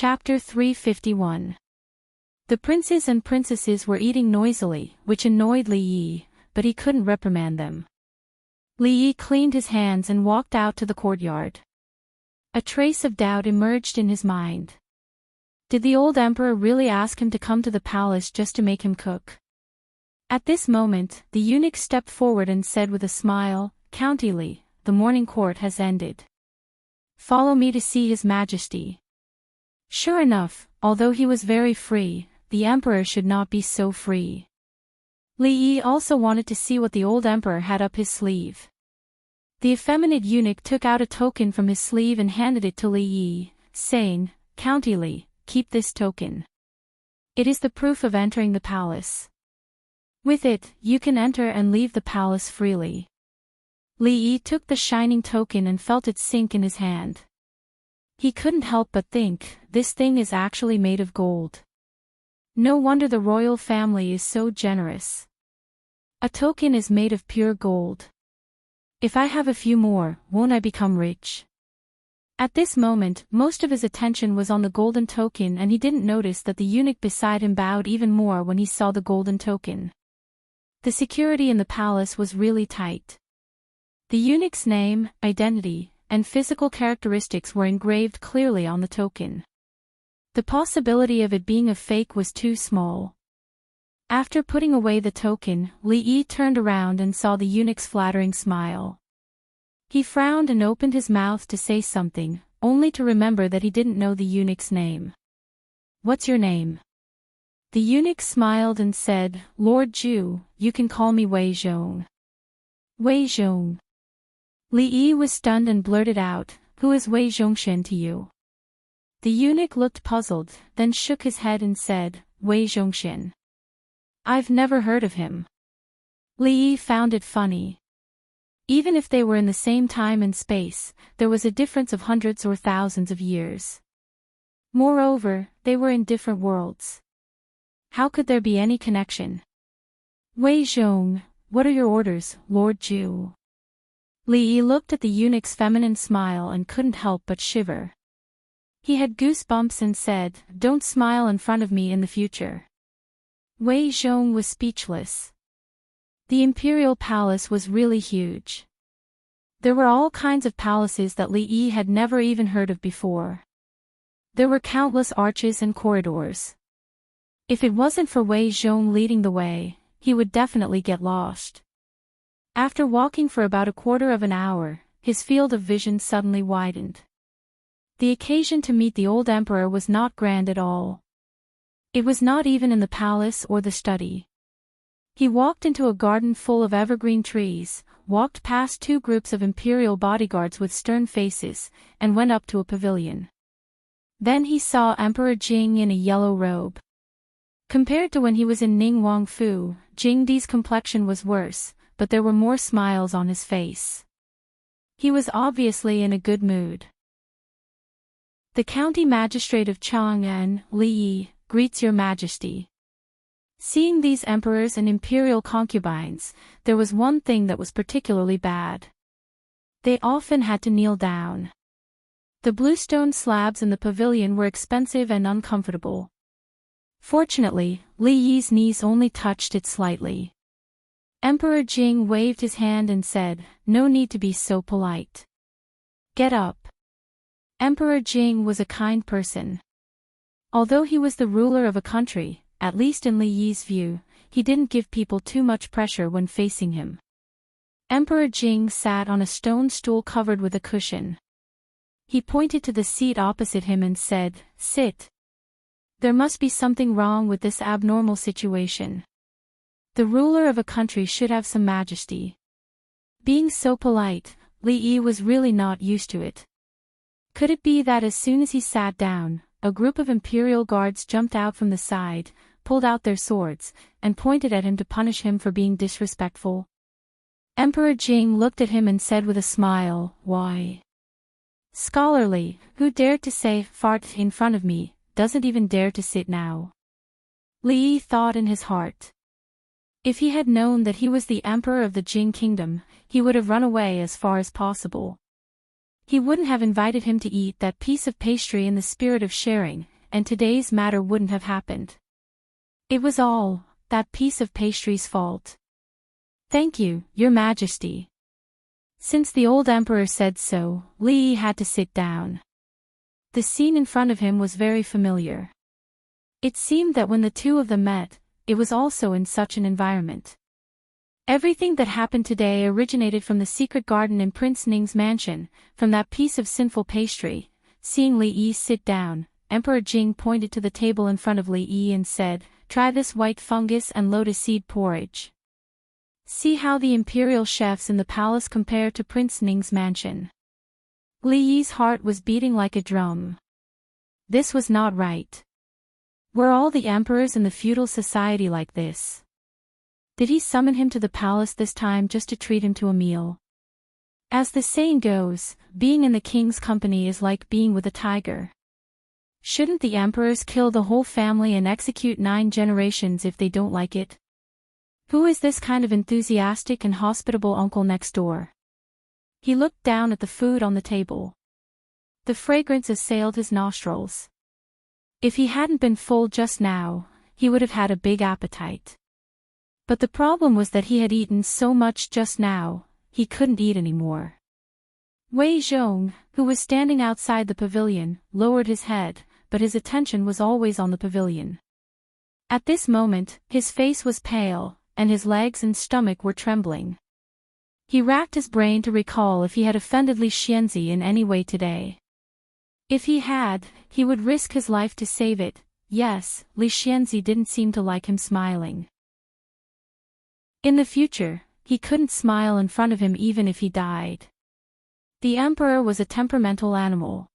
Chapter 351. The princes and princesses were eating noisily, which annoyed Li Yi, but he couldn't reprimand them. Li Yi cleaned his hands and walked out to the courtyard. A trace of doubt emerged in his mind. Did the old emperor really ask him to come to the palace just to make him cook? At this moment, the eunuch stepped forward and said with a smile, "Count Li, the morning court has ended. Follow me to see His Majesty." Sure enough, although he was very free, the emperor should not be so free. Li Yi also wanted to see what the old emperor had up his sleeve. The effeminate eunuch took out a token from his sleeve and handed it to Li Yi, saying, "Count Li, keep this token. It is the proof of entering the palace. With it, you can enter and leave the palace freely." Li Yi took the shining token and felt it sink in his hand. He couldn't help but think, this thing is actually made of gold. No wonder the royal family is so generous. A token is made of pure gold. If I have a few more, won't I become rich? At this moment, most of his attention was on the golden token, and he didn't notice that the eunuch beside him bowed even more when he saw the golden token. The security in the palace was really tight. The eunuch's name, identity, and physical characteristics were engraved clearly on the token. The possibility of it being a fake was too small. After putting away the token, Li Yi turned around and saw the eunuch's flattering smile. He frowned and opened his mouth to say something, only to remember that he didn't know the eunuch's name. "What's your name?" The eunuch smiled and said, "Lord Zhu, you can call me Wei Zhong." Wei Zhong. Li Yi was stunned and blurted out, "Who is Wei Zhongshen to you?" The eunuch looked puzzled, then shook his head and said, "Wei Zhongshen. I've never heard of him." Li Yi found it funny. Even if they were in the same time and space, there was a difference of hundreds or thousands of years. Moreover, they were in different worlds. How could there be any connection? "Wei Zhong, what are your orders, Lord Zhu?" Li Yi looked at the eunuch's feminine smile and couldn't help but shiver. He had goosebumps and said, "Don't smile in front of me in the future." Wei Zhong was speechless. The imperial palace was really huge. There were all kinds of palaces that Li Yi had never even heard of before. There were countless arches and corridors. If it wasn't for Wei Zhong leading the way, he would definitely get lost. After walking for about a quarter of an hour, his field of vision suddenly widened. The occasion to meet the old emperor was not grand at all. It was not even in the palace or the study. He walked into a garden full of evergreen trees, walked past two groups of imperial bodyguards with stern faces, and went up to a pavilion. Then he saw Emperor Jing in a yellow robe. Compared to when he was in Ning Wangfu, Jing Di's complexion was worse, but there were more smiles on his face. He was obviously in a good mood. "The county magistrate of Chang'an, Li Yi, greets your majesty." Seeing these emperors and imperial concubines, there was one thing that was particularly bad. They often had to kneel down. The bluestone slabs in the pavilion were expensive and uncomfortable. Fortunately, Li Yi's knees only touched it slightly. Emperor Jing waved his hand and said, "No need to be so polite. Get up." Emperor Jing was a kind person. Although he was the ruler of a country, at least in Li Yi's view, he didn't give people too much pressure when facing him. Emperor Jing sat on a stone stool covered with a cushion. He pointed to the seat opposite him and said, "Sit. There must be something wrong with this abnormal situation. The ruler of a country should have some majesty." Being so polite, Li Yi was really not used to it. Could it be that as soon as he sat down, a group of imperial guards jumped out from the side, pulled out their swords, and pointed at him to punish him for being disrespectful? Emperor Jing looked at him and said with a smile, "Why? Scholarly, who dared to say fart in front of me, doesn't even dare to sit now." Li Yi thought in his heart. If he had known that he was the emperor of the Jing kingdom, he would have run away as far as possible. He wouldn't have invited him to eat that piece of pastry in the spirit of sharing, and today's matter wouldn't have happened. It was all that piece of pastry's fault. Thank you, Your Majesty. Since the old emperor said so, Li Yi had to sit down. The scene in front of him was very familiar. It seemed that when the two of them met, it was also in such an environment. Everything that happened today originated from the secret garden in Prince Ning's mansion, from that piece of sinful pastry. Seeing Li Yi sit down, Emperor Jing pointed to the table in front of Li Yi and said, "Try this white fungus and lotus seed porridge. See how the imperial chefs in the palace compare to Prince Ning's mansion." Li Yi's heart was beating like a drum. This was not right. Were all the emperors in the feudal society like this? Did he summon him to the palace this time just to treat him to a meal? As the saying goes, being in the king's company is like being with a tiger. Shouldn't the emperors kill the whole family and execute 9 generations if they don't like it? Who is this kind of enthusiastic and hospitable uncle next door? He looked down at the food on the table. The fragrance assailed his nostrils. If he hadn't been full just now, he would have had a big appetite. But the problem was that he had eaten so much just now, he couldn't eat anymore. Wei Zhong, who was standing outside the pavilion, lowered his head, but his attention was always on the pavilion. At this moment, his face was pale, and his legs and stomach were trembling. He racked his brain to recall if he had offended Li Xianzi in any way today. If he had, he would risk his life to save it. Yes, Li Xianzi didn't seem to like him smiling. In the future, he couldn't smile in front of him even if he died. The emperor was a temperamental animal.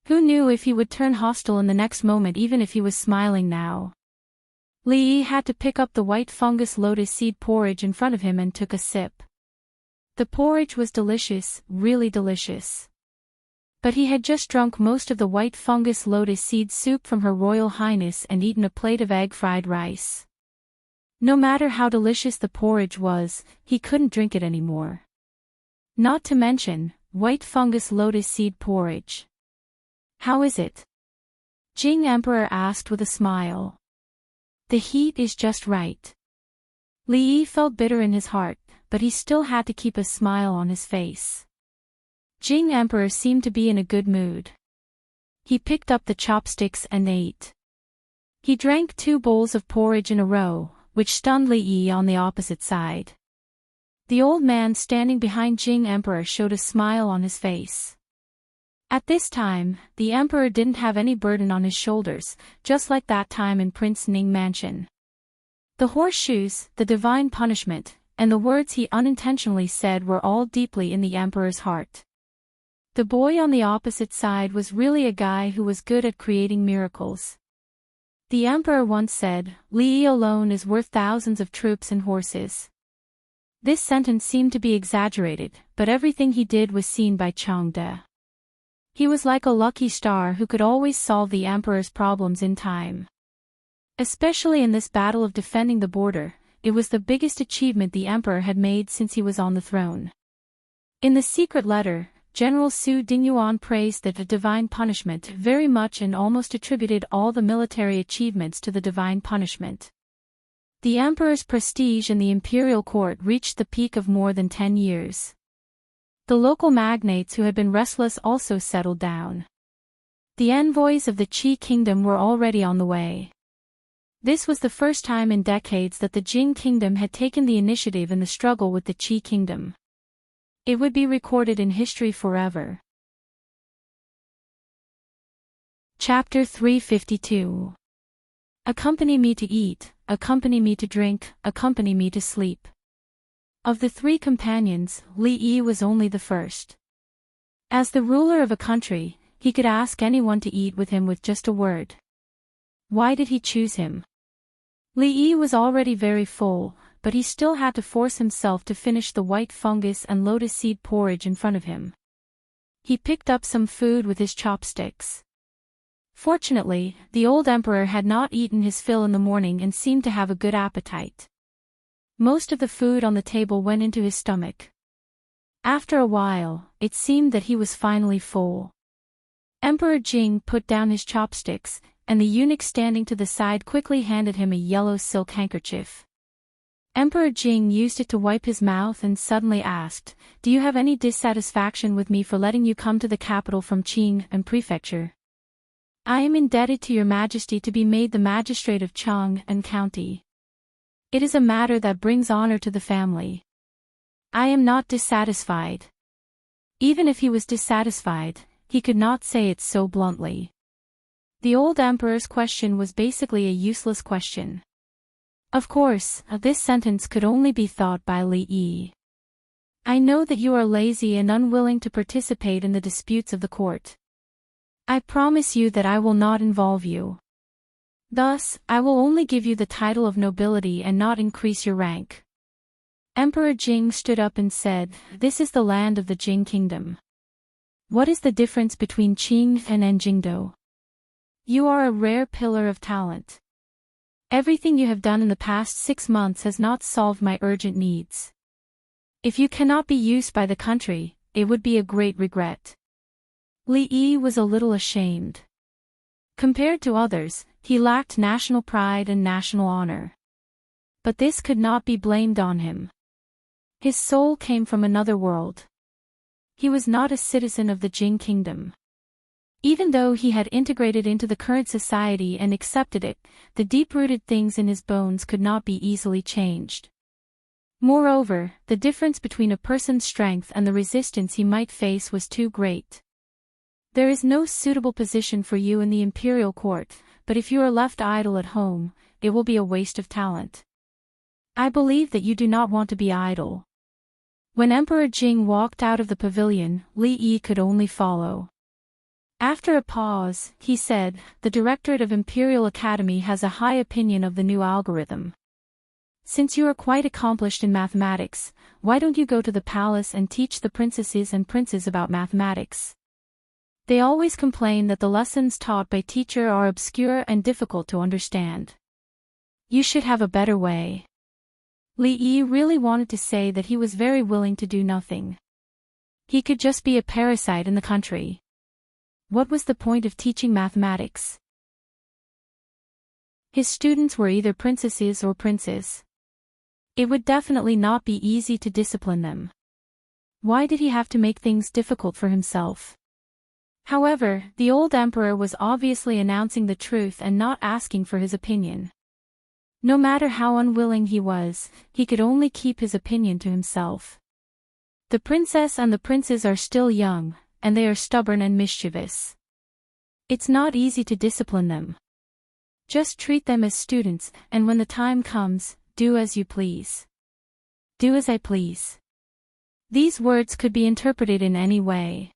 Who knew if he would turn hostile in the next moment even if he was smiling now? Li Yi had to pick up the white fungus lotus seed porridge in front of him and took a sip. The porridge was delicious, really delicious. But he had just drunk most of the white fungus lotus seed soup from Her Royal Highness and eaten a plate of egg-fried rice. No matter how delicious the porridge was, he couldn't drink it anymore. Not to mention, white fungus lotus seed porridge. How is it? Jing Emperor asked with a smile. The heat is just right. Li Yi felt bitter in his heart, but he still had to keep a smile on his face. Jing Emperor seemed to be in a good mood. He picked up the chopsticks and ate. He drank 2 bowls of porridge in a row, which stunned Li Yi on the opposite side. The old man standing behind Jing Emperor showed a smile on his face. At this time, the emperor didn't have any burden on his shoulders, just like that time in Prince Ning Mansion. The horseshoes, the divine punishment, and the words he unintentionally said were all deeply in the emperor's heart. The boy on the opposite side was really a guy who was good at creating miracles. The emperor once said, "Li Yi alone is worth thousands of troops and horses." This sentence seemed to be exaggerated, but everything he did was seen by Changde. He was like a lucky star who could always solve the emperor's problems in time. Especially in this battle of defending the border, it was the biggest achievement the emperor had made since he was on the throne. In the secret letter, General Su Dingyuan praised the divine punishment very much and almost attributed all the military achievements to the divine punishment. The emperor's prestige in the imperial court reached the peak of more than 10 years. The local magnates who had been restless also settled down. The envoys of the Qi kingdom were already on the way. This was the first time in decades that the Jing kingdom had taken the initiative in the struggle with the Qi kingdom. It would be recorded in history forever. Chapter 352. Accompany me to eat, accompany me to drink, accompany me to sleep. Of the 3 companions, Li Yi was only the first. As the ruler of a country, he could ask anyone to eat with him with just a word. Why did he choose him? Li Yi was already very full, but he still had to force himself to finish the white fungus and lotus seed porridge in front of him. He picked up some food with his chopsticks. Fortunately, the old emperor had not eaten his fill in the morning and seemed to have a good appetite. Most of the food on the table went into his stomach. After a while, it seemed that he was finally full. Emperor Jing put down his chopsticks, and the eunuch standing to the side quickly handed him a yellow silk handkerchief. Emperor Jing used it to wipe his mouth and suddenly asked, "Do you have any dissatisfaction with me for letting you come to the capital from Qing and Prefecture? I am indebted to your majesty to be made the magistrate of Chang and County. It is a matter that brings honor to the family. I am not dissatisfied." Even if he was dissatisfied, he could not say it so bluntly. The old emperor's question was basically a useless question. Of course, this sentence could only be thought by Li Yi. "I know that you are lazy and unwilling to participate in the disputes of the court. I promise you that I will not involve you. Thus, I will only give you the title of nobility and not increase your rank." Emperor Jing stood up and said, "This is the land of the Jing kingdom. What is the difference between Qing and Enjingdo? You are a rare pillar of talent. Everything you have done in the past 6 months has not solved my urgent needs. If you cannot be used by the country, it would be a great regret." Li Yi was a little ashamed. Compared to others, he lacked national pride and national honor. But this could not be blamed on him. His soul came from another world. He was not a citizen of the Jing kingdom. Even though he had integrated into the current society and accepted it, the deep-rooted things in his bones could not be easily changed. Moreover, the difference between a person's strength and the resistance he might face was too great. There is no suitable position for you in the imperial court, but if you are left idle at home, it will be a waste of talent. I believe that you do not want to be idle." When Emperor Jing walked out of the pavilion, Li Yi could only follow. After a pause, he said, "The Directorate of Imperial Academy has a high opinion of the new algorithm. Since you are quite accomplished in mathematics, why don't you go to the palace and teach the princesses and princes about mathematics? They always complain that the lessons taught by teacher are obscure and difficult to understand. You should have a better way." Li Yi really wanted to say that he was very willing to do nothing. He could just be a parasite in the country. What was the point of teaching mathematics? His students were either princesses or princes. It would definitely not be easy to discipline them. Why did he have to make things difficult for himself? However, the old emperor was obviously announcing the truth and not asking for his opinion. No matter how unwilling he was, he could only keep his opinion to himself. The princess and the princes are still young, and they are stubborn and mischievous. It's not easy to discipline them. Just treat them as students, and when the time comes, do as you please. Do as I please. These words could be interpreted in any way.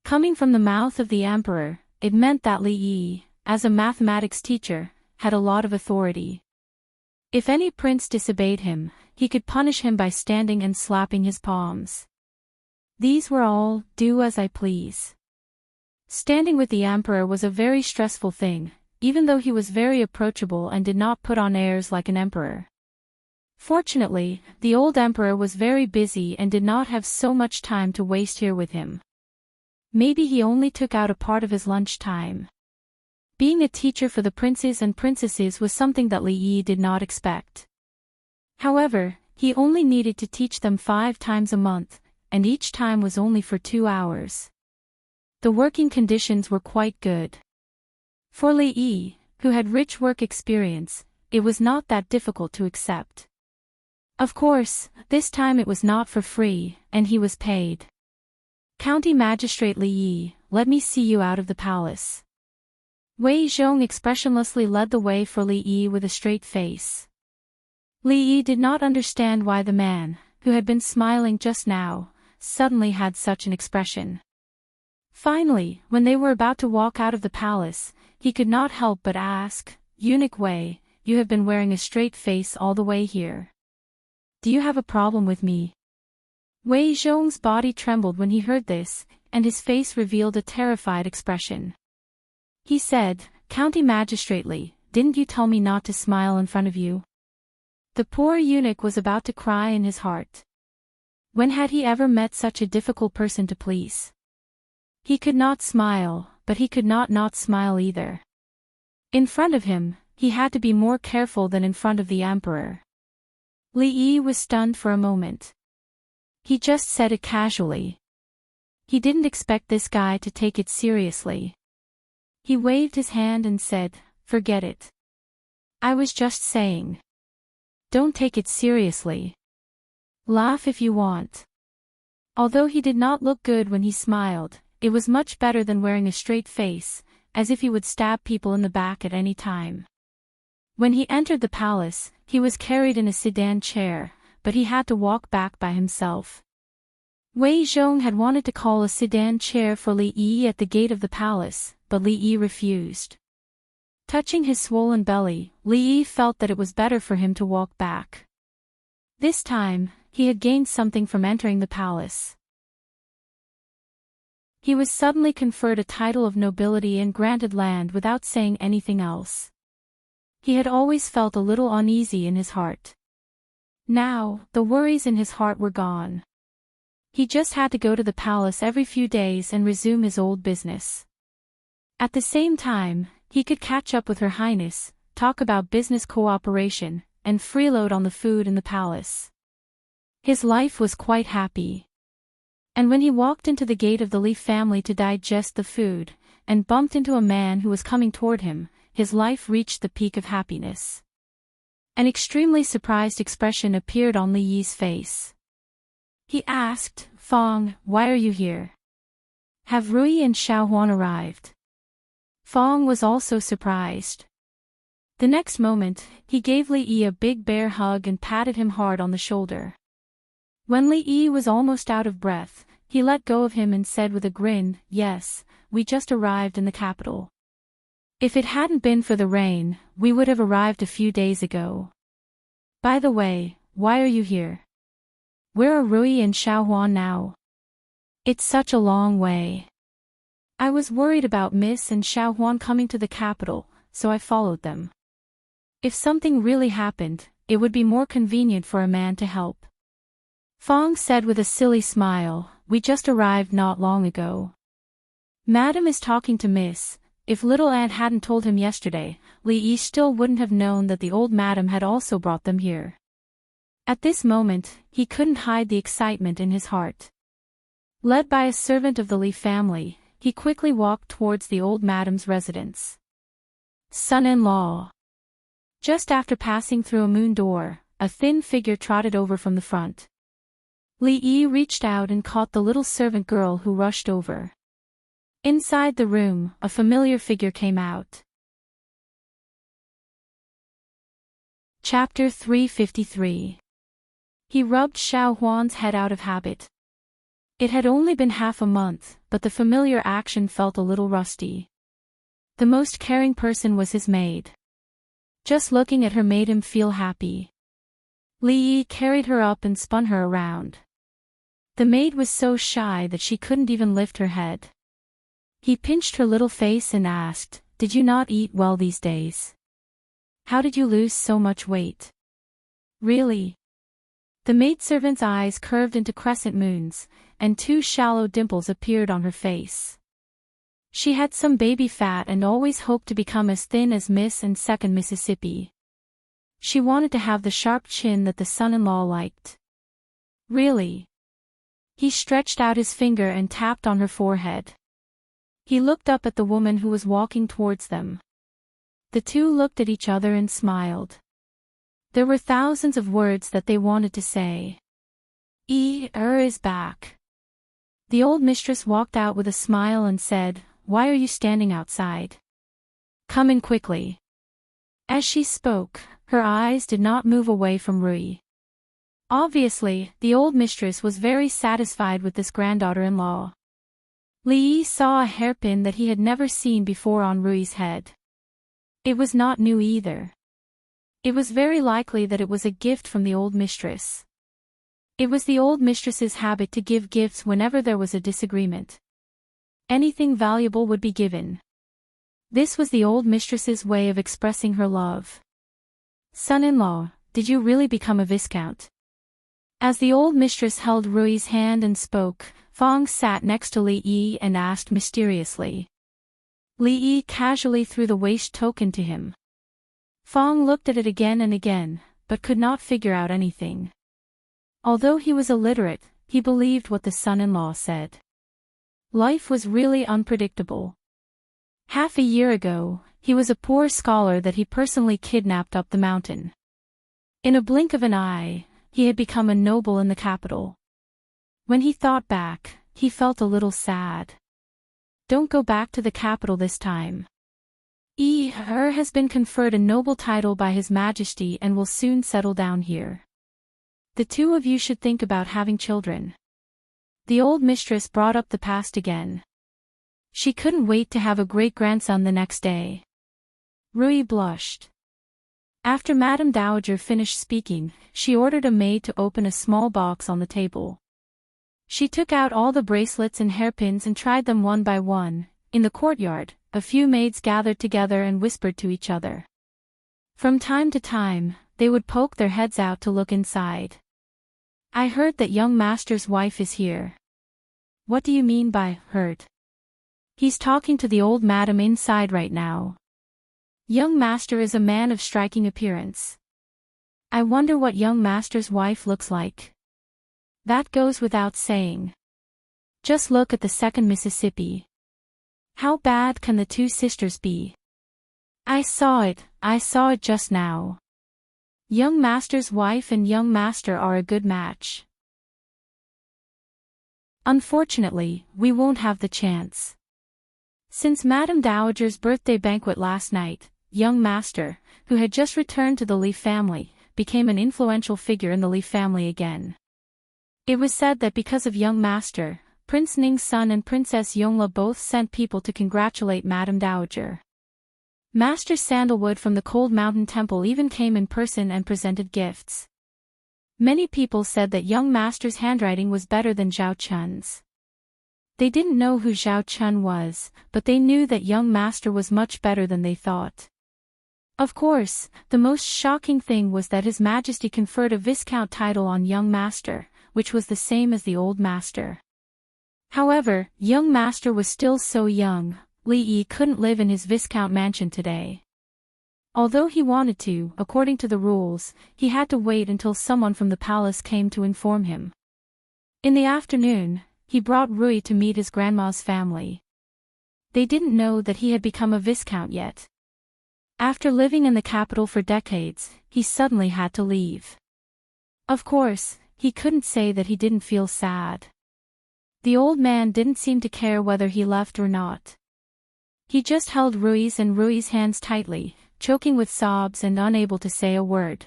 Coming from the mouth of the emperor, it meant that Li Yi, as a mathematics teacher, had a lot of authority. If any prince disobeyed him, he could punish him by standing and slapping his palms. These were all, "do as I please." Standing with the emperor was a very stressful thing, even though he was very approachable and did not put on airs like an emperor. Fortunately, the old emperor was very busy and did not have so much time to waste here with him. Maybe he only took out a part of his lunch time. Being a teacher for the princes and princesses was something that Li Yi did not expect. However, he only needed to teach them 5 times a month, and each time was only for 2 hours. The working conditions were quite good. For Li Yi, who had rich work experience, it was not that difficult to accept. Of course, this time it was not for free, and he was paid. "County Magistrate Li Yi, let me see you out of the palace." Wei Zhong expressionlessly led the way for Li Yi with a straight face. Li Yi did not understand why the man, who had been smiling just now, suddenly had such an expression. Finally, when they were about to walk out of the palace, he could not help but ask, "Eunuch Wei, you have been wearing a straight face all the way here. Do you have a problem with me?" Wei Zhong's body trembled when he heard this, and his face revealed a terrified expression. He said, "County Magistrate Li, didn't you tell me not to smile in front of you?" The poor eunuch was about to cry in his heart. When had he ever met such a difficult person to please? He could not smile, but he could not smile either. In front of him, he had to be more careful than in front of the emperor. Li Yi was stunned for a moment. He just said it casually. He didn't expect this guy to take it seriously. He waved his hand and said, "Forget it. I was just saying. Don't take it seriously. Laugh if you want." Although he did not look good when he smiled, it was much better than wearing a straight face, as if he would stab people in the back at any time. When he entered the palace, he was carried in a sedan chair, but he had to walk back by himself. Wei Zhong had wanted to call a sedan chair for Li Yi at the gate of the palace, but Li Yi refused. Touching his swollen belly, Li Yi felt that it was better for him to walk back. This time, he had gained something from entering the palace. He was suddenly conferred a title of nobility and granted land without saying anything else. He had always felt a little uneasy in his heart. Now, the worries in his heart were gone. He just had to go to the palace every few days and resume his old business. At the same time, he could catch up with Her Highness, talk about business cooperation, and freeload on the food in the palace. His life was quite happy. And when he walked into the gate of the Li family to digest the food, and bumped into a man who was coming toward him, his life reached the peak of happiness. An extremely surprised expression appeared on Li Yi's face. He asked, "Fong, why are you here? Have Rui and Xiaohuan arrived?" Fong was also surprised. The next moment, he gave Li Yi a big bear hug and patted him hard on the shoulder. When Li Yi was almost out of breath, he let go of him and said with a grin, "Yes, we just arrived in the capital. If it hadn't been for the rain, we would have arrived a few days ago. By the way, why are you here? Where are Rui and Xiaohuan now? It's such a long way. I was worried about Miss and Xiaohuan coming to the capital, so I followed them. If something really happened, it would be more convenient for a man to help." Fong said with a silly smile, "We just arrived not long ago. Madam is talking to Miss." If little Aunt hadn't told him yesterday, Li Yi still wouldn't have known that the old madam had also brought them here. At this moment, he couldn't hide the excitement in his heart. Led by a servant of the Li family, he quickly walked towards the old madam's residence. Son-in-law. Just after passing through a moon door, a thin figure trotted over from the front. Li Yi reached out and caught the little servant girl who rushed over. Inside the room, a familiar figure came out. Chapter 353. He rubbed Xiaohuan's head out of habit. It had only been half a month, but the familiar action felt a little rusty. The most caring person was his maid. Just looking at her made him feel happy. Li Yi carried her up and spun her around. The maid was so shy that she couldn't even lift her head. He pinched her little face and asked, "Did you not eat well these days? How did you lose so much weight?" "Really?" The maidservant's eyes curved into crescent moons, and two shallow dimples appeared on her face. She had some baby fat and always hoped to become as thin as Miss and Second Mississippi. She wanted to have the sharp chin that the son-in-law liked. "Really?" He stretched out his finger and tapped on her forehead. He looked up at the woman who was walking towards them. The two looked at each other and smiled. There were thousands of words that they wanted to say. Is back." The old mistress walked out with a smile and said, "Why are you standing outside? Come in quickly." As she spoke, her eyes did not move away from Rui. Obviously, the old mistress was very satisfied with this granddaughter-in-law. Li Yi saw a hairpin that he had never seen before on Rui's head. It was not new either. It was very likely that it was a gift from the old mistress. It was the old mistress's habit to give gifts whenever there was a disagreement. Anything valuable would be given. This was the old mistress's way of expressing her love. "Son-in-law, did you really become a viscount?" As the old mistress held Rui's hand and spoke, Fong sat next to Li Yi and asked mysteriously. Li Yi casually threw the waist token to him. Fong looked at it again and again, but could not figure out anything. Although he was illiterate, he believed what the son-in-law said. Life was really unpredictable. Half a year ago, he was a poor scholar that he personally kidnapped up the mountain. In a blink of an eye, he had become a noble in the capital. When he thought back, he felt a little sad. Don't go back to the capital this time. Her has been conferred a noble title by His Majesty and will soon settle down here. The two of you should think about having children. The old mistress brought up the past again. She couldn't wait to have a great-grandson the next day. Rui blushed. After Madame Dowager finished speaking, she ordered a maid to open a small box on the table. She took out all the bracelets and hairpins and tried them one by one. In the courtyard, a few maids gathered together and whispered to each other. From time to time, they would poke their heads out to look inside. I heard that young master's wife is here. What do you mean by heard? He's talking to the old madam inside right now. Young master is a man of striking appearance. I wonder what young master's wife looks like. That goes without saying. Just look at the second Mississippi. How bad can the two sisters be? I saw it just now. Young master's wife and young master are a good match. Unfortunately, we won't have the chance. Since Madame Dowager's birthday banquet last night, young master, who had just returned to the Li family, became an influential figure in the Li family again. It was said that because of young master, Prince Ning's son and Princess Yongla both sent people to congratulate Madame Dowager. Master Sandalwood from the Cold Mountain Temple even came in person and presented gifts. Many people said that young master's handwriting was better than Zhao Chun's. They didn't know who Zhao Chun was, but they knew that young master was much better than they thought. Of course, the most shocking thing was that His Majesty conferred a Viscount title on young master, which was the same as the old master. However, young master was still so young, Li Yi couldn't live in his Viscount mansion today. Although he wanted to, according to the rules, he had to wait until someone from the palace came to inform him. In the afternoon, he brought Rui to meet his grandma's family. They didn't know that he had become a Viscount yet. After living in the capital for decades, he suddenly had to leave. Of course, he couldn't say that he didn't feel sad. The old man didn't seem to care whether he left or not. He just held Rui's hands tightly, choking with sobs and unable to say a word.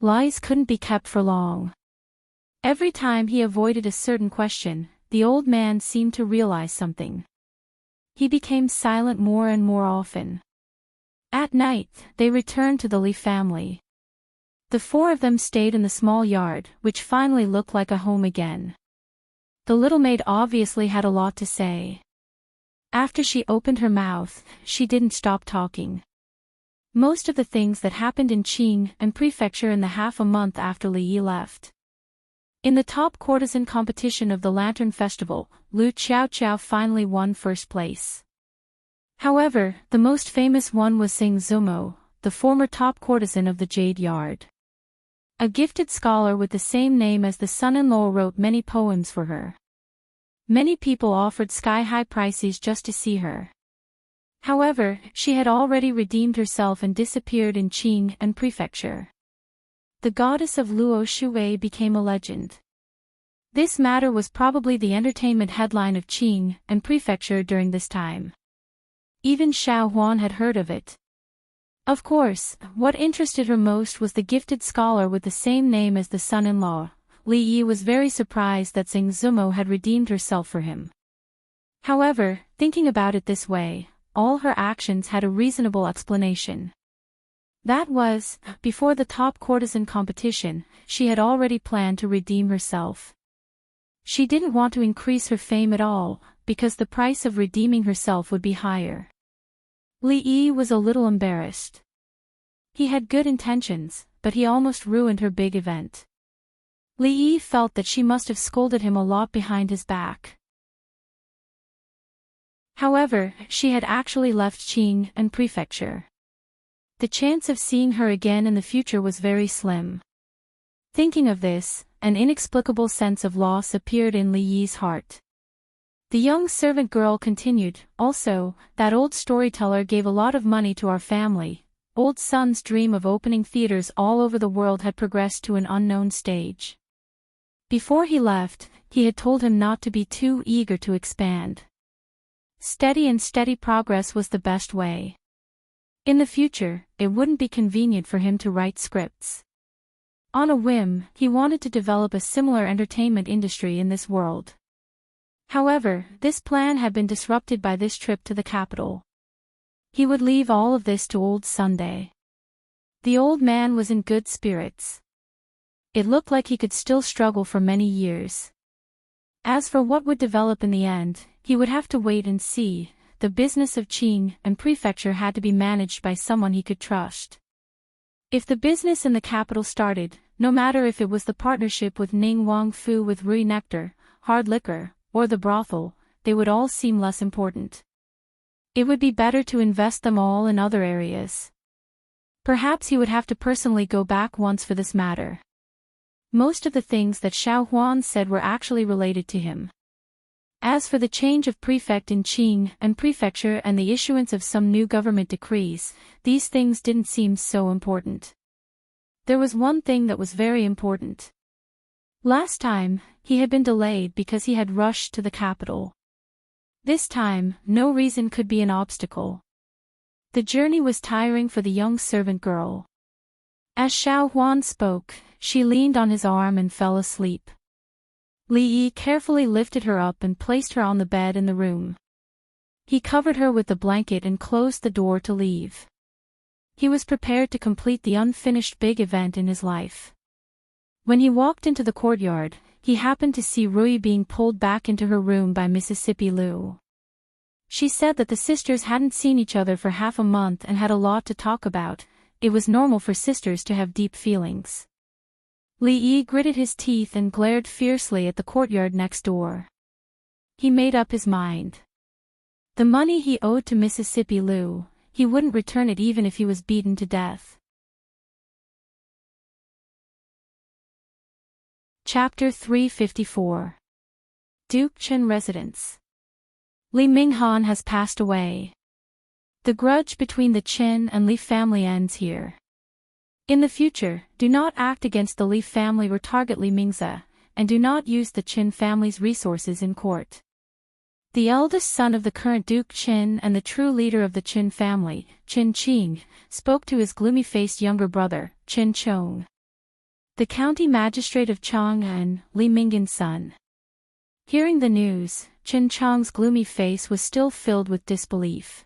Lies couldn't be kept for long. Every time he avoided a certain question, the old man seemed to realize something. He became silent more and more often. At night, they returned to the Li family. The four of them stayed in the small yard, which finally looked like a home again. The little maid obviously had a lot to say. After she opened her mouth, she didn't stop talking. Most of the things that happened in Qing and Prefecture in the half a month after Li Yi left. In the top courtesan competition of the Lantern Festival, Lu Xiaoqiao finally won first place. However, the most famous one was Xing Zumo, the former top courtesan of the Jade Yard. A gifted scholar with the same name as the son-in-law wrote many poems for her. Many people offered sky-high prices just to see her. However, she had already redeemed herself and disappeared in Qing and Prefecture. The goddess of Luo Shuwei became a legend. This matter was probably the entertainment headline of Qing and Prefecture during this time. Even Xiao Huan had heard of it. Of course, what interested her most was the gifted scholar with the same name as the son-in-law. Li Yi was very surprised that Xing Zumo had redeemed herself for him. However, thinking about it this way, all her actions had a reasonable explanation. That was, before the top courtesan competition, she had already planned to redeem herself. She didn't want to increase her fame at all, because the price of redeeming herself would be higher. Li Yi was a little embarrassed. He had good intentions, but he almost ruined her big event. Li Yi felt that she must have scolded him a lot behind his back. However, she had actually left Qing and prefecture. The chance of seeing her again in the future was very slim. Thinking of this, an inexplicable sense of loss appeared in Li Yi's heart. The young servant girl continued, also, that old storyteller gave a lot of money to our family. Old Sun's dream of opening theaters all over the world had progressed to an unknown stage. Before he left, he had told him not to be too eager to expand. Steady progress was the best way. In the future, it wouldn't be convenient for him to write scripts. On a whim, he wanted to develop a similar entertainment industry in this world. However, this plan had been disrupted by this trip to the capital. He would leave all of this to old Sunday. The old man was in good spirits. It looked like he could still struggle for many years. As for what would develop in the end, he would have to wait and see. The business of Qing and prefecture had to be managed by someone he could trust. If the business in the capital started, no matter if it was the partnership with Ning Wang Fu with Rui Nectar, hard liquor, or the brothel, they would all seem less important. It would be better to invest them all in other areas. Perhaps he would have to personally go back once for this matter. Most of the things that Xiao Huan said were actually related to him. As for the change of prefect in Qing and prefecture and the issuance of some new government decrees, these things didn't seem so important. There was one thing that was very important. Last time, he had been delayed because he had rushed to the capital. This time, no reason could be an obstacle. The journey was tiring for the young servant girl. As Xiao Huan spoke, she leaned on his arm and fell asleep. Li Yi carefully lifted her up and placed her on the bed in the room. He covered her with the blanket and closed the door to leave. He was prepared to complete the unfinished big event in his life. When he walked into the courtyard, he happened to see Rui being pulled back into her room by Mississippi Liu. She said that the sisters hadn't seen each other for half a month and had a lot to talk about. It was normal for sisters to have deep feelings. Li Yi gritted his teeth and glared fiercely at the courtyard next door. He made up his mind. The money he owed to Mississippi Liu, he wouldn't return it even if he was beaten to death. Chapter 354. Duke Chen Residence. Li Minghan has passed away. The grudge between the Chen and Li family ends here. In the future, do not act against the Li family or target Li Mingze, and do not use the Qin family's resources in court. The eldest son of the current Duke Qin and the true leader of the Qin family, Qin Qing, spoke to his gloomy-faced younger brother, Qin Chong. The county magistrate of Chang'an, Li Minggan's son. Hearing the news, Qin Chong's gloomy face was still filled with disbelief.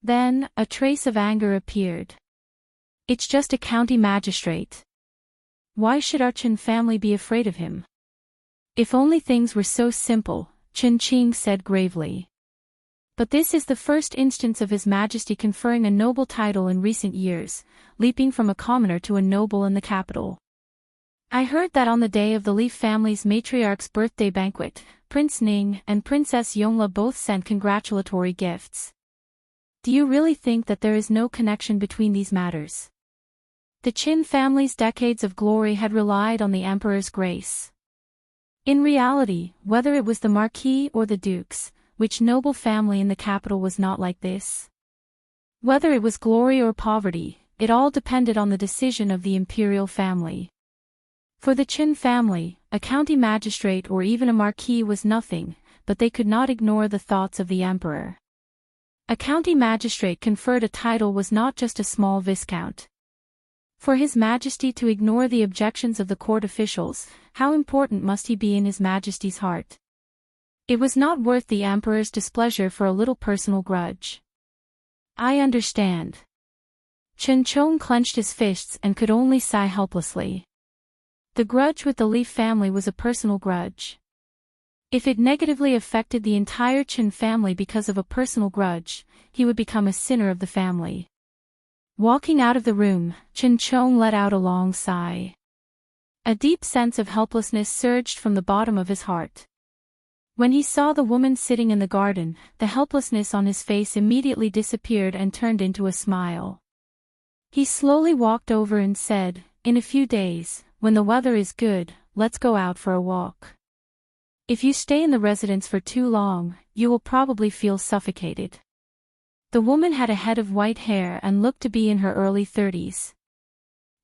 Then, a trace of anger appeared. It's just a county magistrate. Why should our Qin family be afraid of him? If only things were so simple, Qin Qing said gravely. But this is the first instance of His Majesty conferring a noble title in recent years, leaping from a commoner to a noble in the capital. I heard that on the day of the Li family's matriarch's birthday banquet, Prince Ning and Princess Yongla both sent congratulatory gifts. Do you really think that there is no connection between these matters? The Qin family's decades of glory had relied on the emperor's grace. In reality, whether it was the marquis or the dukes, which noble family in the capital was not like this? Whether it was glory or poverty, it all depended on the decision of the imperial family. For the Qin family, a county magistrate or even a marquis was nothing, but they could not ignore the thoughts of the emperor. A county magistrate conferred a title was not just a small viscount. For His Majesty to ignore the objections of the court officials, how important must he be in His Majesty's heart? It was not worth the emperor's displeasure for a little personal grudge. I understand. Chen Chong clenched his fists and could only sigh helplessly. The grudge with the Li family was a personal grudge. If it negatively affected the entire Qin family because of a personal grudge, he would become a sinner of the family. Walking out of the room, Chen Chong let out a long sigh. A deep sense of helplessness surged from the bottom of his heart. When he saw the woman sitting in the garden, the helplessness on his face immediately disappeared and turned into a smile. He slowly walked over and said, "In a few days, when the weather is good, let's go out for a walk. If you stay in the residence for too long, you will probably feel suffocated." The woman had a head of white hair and looked to be in her early 30s.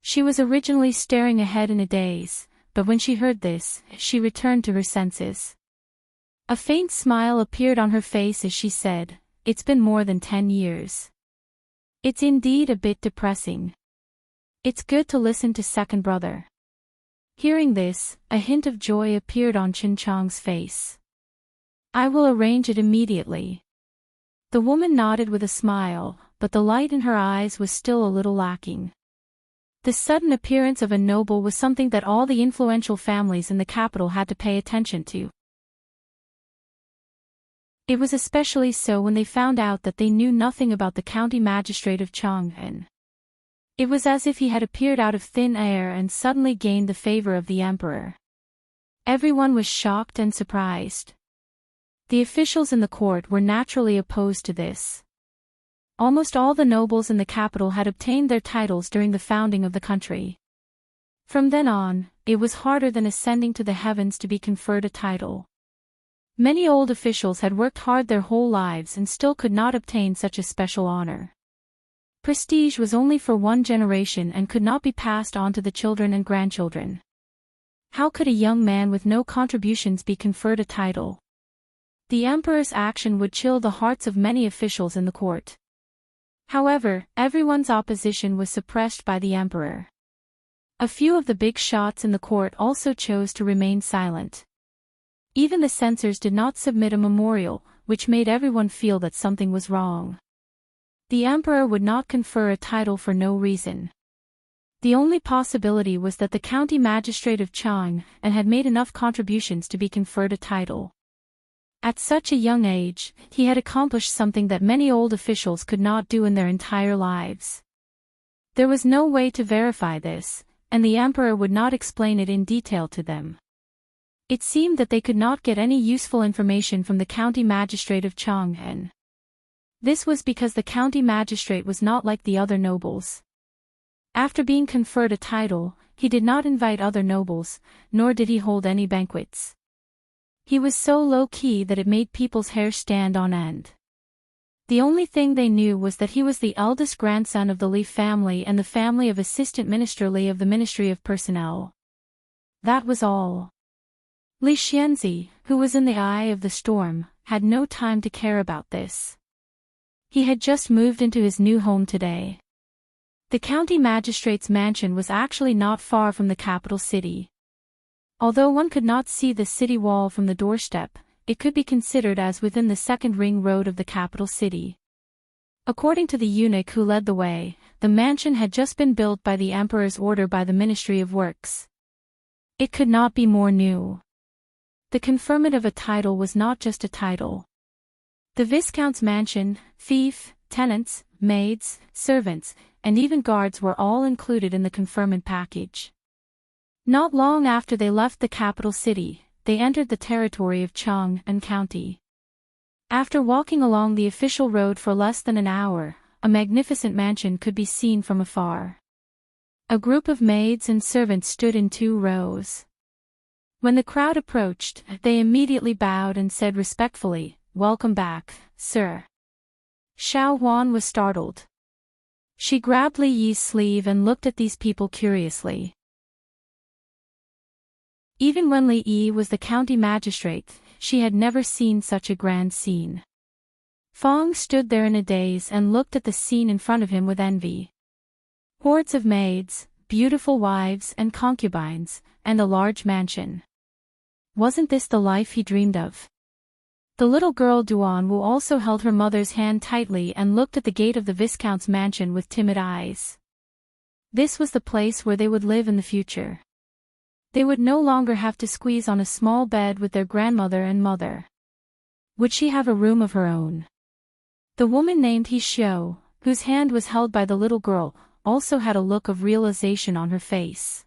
She was originally staring ahead in a daze, but when she heard this, she returned to her senses. A faint smile appeared on her face as she said, "It's been more than 10 years. It's indeed a bit depressing. It's good to listen to second brother." Hearing this, a hint of joy appeared on Chin Chong's face. "I will arrange it immediately." The woman nodded with a smile, but the light in her eyes was still a little lacking. The sudden appearance of a noble was something that all the influential families in the capital had to pay attention to. It was especially so when they found out that they knew nothing about the county magistrate of Chang'an. It was as if he had appeared out of thin air and suddenly gained the favor of the emperor. Everyone was shocked and surprised. The officials in the court were naturally opposed to this. Almost all the nobles in the capital had obtained their titles during the founding of the country. From then on, it was harder than ascending to the heavens to be conferred a title. Many old officials had worked hard their whole lives and still could not obtain such a special honor. Prestige was only for one generation and could not be passed on to the children and grandchildren. How could a young man with no contributions be conferred a title? The emperor's action would chill the hearts of many officials in the court. However, everyone's opposition was suppressed by the emperor. A few of the big shots in the court also chose to remain silent. Even the censors did not submit a memorial, which made everyone feel that something was wrong. The emperor would not confer a title for no reason. The only possibility was that the county magistrate of Chang'an had made enough contributions to be conferred a title. At such a young age, he had accomplished something that many old officials could not do in their entire lives. There was no way to verify this, and the emperor would not explain it in detail to them. It seemed that they could not get any useful information from the county magistrate of Chang'an. This was because the county magistrate was not like the other nobles. After being conferred a title, he did not invite other nobles, nor did he hold any banquets. He was so low-key that it made people's hair stand on end. The only thing they knew was that he was the eldest grandson of the Li family and the family of Assistant Minister Li of the Ministry of Personnel. That was all. Li Xianzi, who was in the eye of the storm, had no time to care about this. He had just moved into his new home today. The county magistrate's mansion was actually not far from the capital city. Although one could not see the city wall from the doorstep, it could be considered as within the second ring road of the capital city. According to the eunuch who led the way, the mansion had just been built by the emperor's order by the Ministry of Works. It could not be more new. The conferment of a title was not just a title. The Viscount's mansion, fief, tenants, maids, servants, and even guards were all included in the conferment package. Not long after they left the capital city, they entered the territory of Chang'an County. After walking along the official road for less than an hour, a magnificent mansion could be seen from afar. A group of maids and servants stood in 2 rows. When the crowd approached, they immediately bowed and said respectfully, "Welcome back, sir." Xiao Huan was startled. She grabbed Li Yi's sleeve and looked at these people curiously. Even when Li Yi was the county magistrate, she had never seen such a grand scene. Fong stood there in a daze and looked at the scene in front of him with envy. Hordes of maids, beautiful wives and concubines, and a large mansion. Wasn't this the life he dreamed of? The little girl Duan Wu also held her mother's hand tightly and looked at the gate of the Viscount's mansion with timid eyes. This was the place where they would live in the future. They would no longer have to squeeze on a small bed with their grandmother and mother. Would she have a room of her own? The woman named He Xiu, whose hand was held by the little girl, also had a look of realization on her face.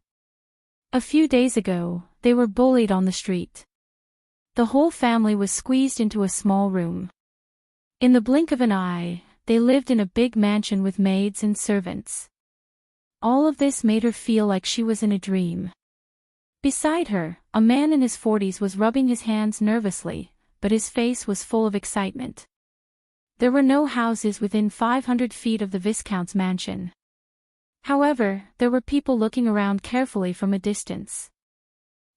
A few days ago, they were bullied on the street. The whole family was squeezed into a small room. In the blink of an eye, they lived in a big mansion with maids and servants. All of this made her feel like she was in a dream. Beside her, a man in his 40s was rubbing his hands nervously, but his face was full of excitement. There were no houses within 500 feet of the Viscount's mansion. However, there were people looking around carefully from a distance.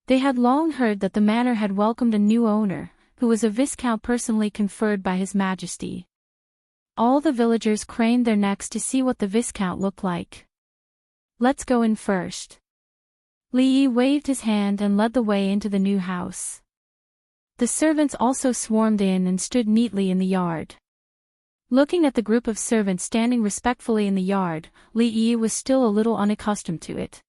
They had long heard that the manor had welcomed a new owner, who was a Viscount personally conferred by His Majesty. All the villagers craned their necks to see what the Viscount looked like. "Let's go in first." Li Yi waved his hand and led the way into the new house. The servants also swarmed in and stood neatly in the yard. Looking at the group of servants standing respectfully in the yard, Li Yi was still a little unaccustomed to it.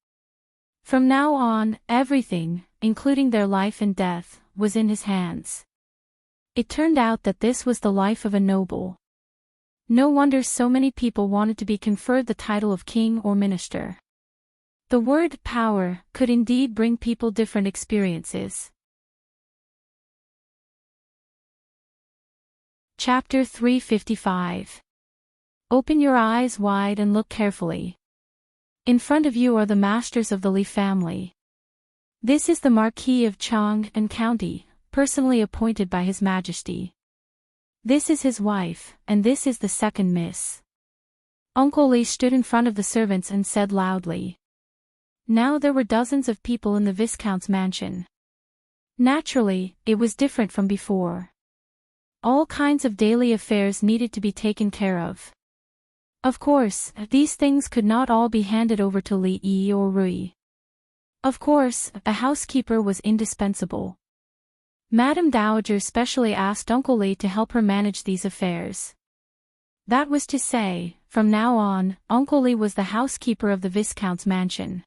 From now on, everything, including their life and death, was in his hands. It turned out that this was the life of a noble. No wonder so many people wanted to be conferred the title of king or minister. The word power could indeed bring people different experiences. Chapter 355. Open your eyes wide and look carefully. In front of you are the masters of the Li family. This is the Marquis of Chang and County, personally appointed by His Majesty. This is his wife, and this is the second miss. Uncle Li stood in front of the servants and said loudly. Now there were dozens of people in the Viscount's mansion. Naturally, it was different from before. All kinds of daily affairs needed to be taken care of. Of course, these things could not all be handed over to Li Yi or Rui. Of course, a housekeeper was indispensable. Madame Dowager specially asked Uncle Li to help her manage these affairs. That was to say, from now on, Uncle Li was the housekeeper of the Viscount's mansion.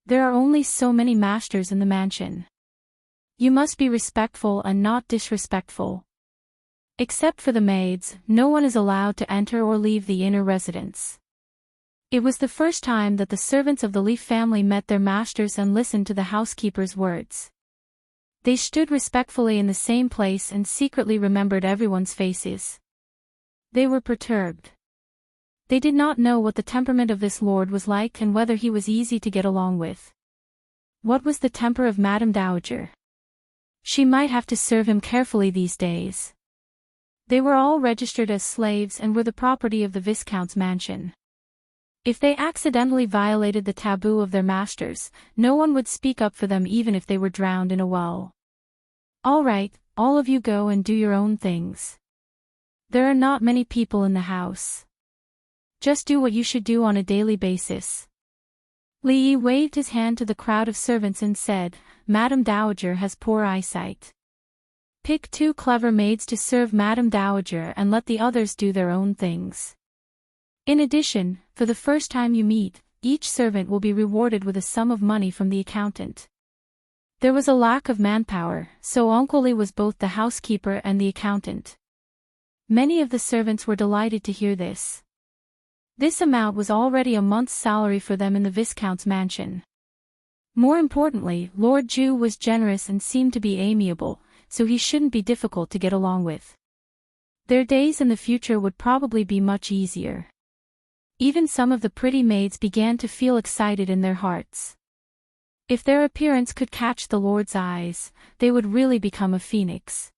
There are only so many masters in the mansion. You must be respectful and not disrespectful. Except for the maids, no one is allowed to enter or leave the inner residence. It was the first time that the servants of the Li family met their masters and listened to the housekeeper's words. They stood respectfully in the same place and secretly remembered everyone's faces. They were perturbed. They did not know what the temperament of this lord was like and whether he was easy to get along with. What was the temper of Madame Dowager? She might have to serve him carefully these days. They were all registered as slaves and were the property of the Viscount's mansion. If they accidentally violated the taboo of their masters, no one would speak up for them even if they were drowned in a well. All right, all of you go and do your own things. There are not many people in the house. Just do what you should do on a daily basis. Li Yi waved his hand to the crowd of servants and said, Madame Dowager has poor eyesight. Pick 2 clever maids to serve Madame Dowager and let the others do their own things. In addition, for the first time you meet, each servant will be rewarded with a sum of money from the accountant. There was a lack of manpower, so Uncle Li was both the housekeeper and the accountant. Many of the servants were delighted to hear this. This amount was already a month's salary for them in the Viscount's mansion. More importantly, Lord Ju was generous and seemed to be amiable, so he shouldn't be difficult to get along with. Their days in the future would probably be much easier. Even some of the pretty maids began to feel excited in their hearts. If their appearance could catch the Lord's eyes, they would really become a phoenix.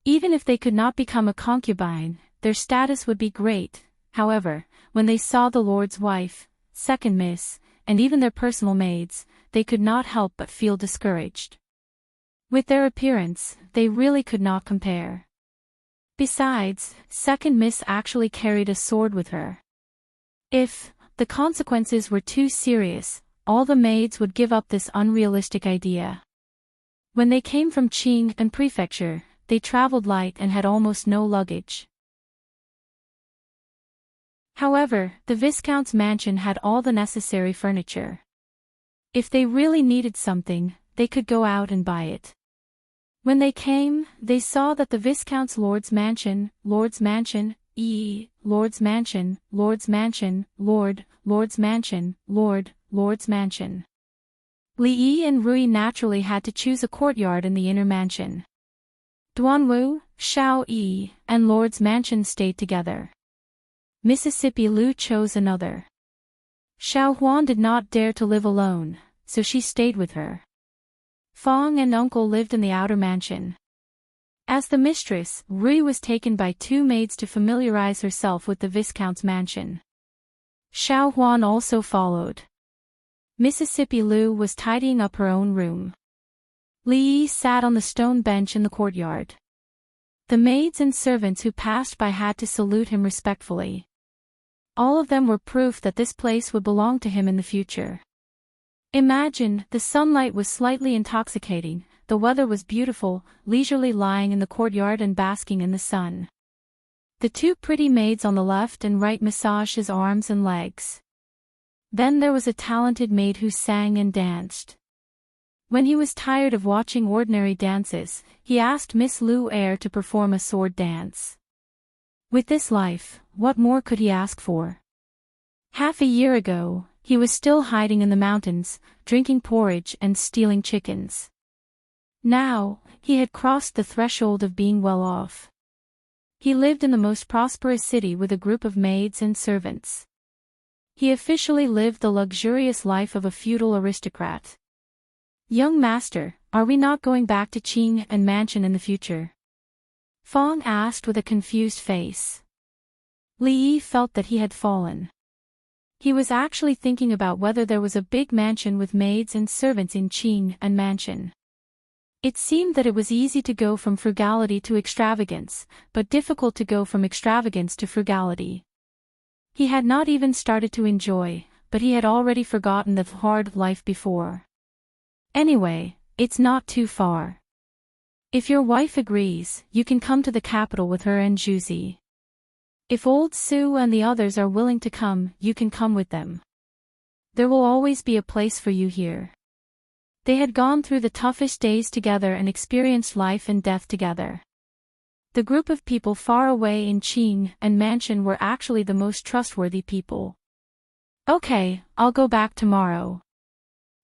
Even if they could not become a concubine, their status would be great. However, when they saw the Lord's wife, second miss, and even their personal maids, they could not help but feel discouraged. With their appearance, they really could not compare. Besides, second miss actually carried a sword with her. If the consequences were too serious, all the maids would give up this unrealistic idea. When they came from Qing and Prefecture, they traveled light and had almost no luggage. However, the Viscount's mansion had all the necessary furniture. If they really needed something, they could go out and buy it. When they came, they saw that the Viscount's Lord's Mansion, Lord's Mansion, Lord's Mansion, Lord's Mansion, Lord, Lord's Mansion, Lord, Lord's Mansion. Li Yi and Rui naturally had to choose a courtyard in the inner mansion. Duanwu, Shao Yi, and Lord's mansion stayed together. Mississippi Lu chose another. Xiao Huan did not dare to live alone, so she stayed with her. Fong and uncle lived in the outer mansion. As the mistress, Rui was taken by two maids to familiarize herself with the Viscount's mansion. Xiao Huan also followed. Mississippi Lu was tidying up her own room. Li Yi sat on the stone bench in the courtyard. The maids and servants who passed by had to salute him respectfully. All of them were proof that this place would belong to him in the future. Imagine, the sunlight was slightly intoxicating, the weather was beautiful, leisurely lying in the courtyard and basking in the sun. The two pretty maids on the left and right massaged his arms and legs. Then there was a talented maid who sang and danced. When he was tired of watching ordinary dances, he asked Miss Lu Er to perform a sword dance. With this life, what more could he ask for? Half a year ago, he was still hiding in the mountains, drinking porridge and stealing chickens. Now, he had crossed the threshold of being well off. He lived in the most prosperous city with a group of maids and servants. He officially lived the luxurious life of a feudal aristocrat. Young master, are we not going back to Qing and mansion in the future? Fong asked with a confused face. Li Yi felt that he had fallen. He was actually thinking about whether there was a big mansion with maids and servants in Qing and mansion. It seemed that it was easy to go from frugality to extravagance, but difficult to go from extravagance to frugality. He had not even started to enjoy, but he had already forgotten the hard life before. Anyway, it's not too far. If your wife agrees, you can come to the capital with her and Juzi. If old Sue and the others are willing to come, you can come with them. There will always be a place for you here. They had gone through the toughest days together and experienced life and death together. The group of people far away in Qing and mansion were actually the most trustworthy people. Okay, I'll go back tomorrow.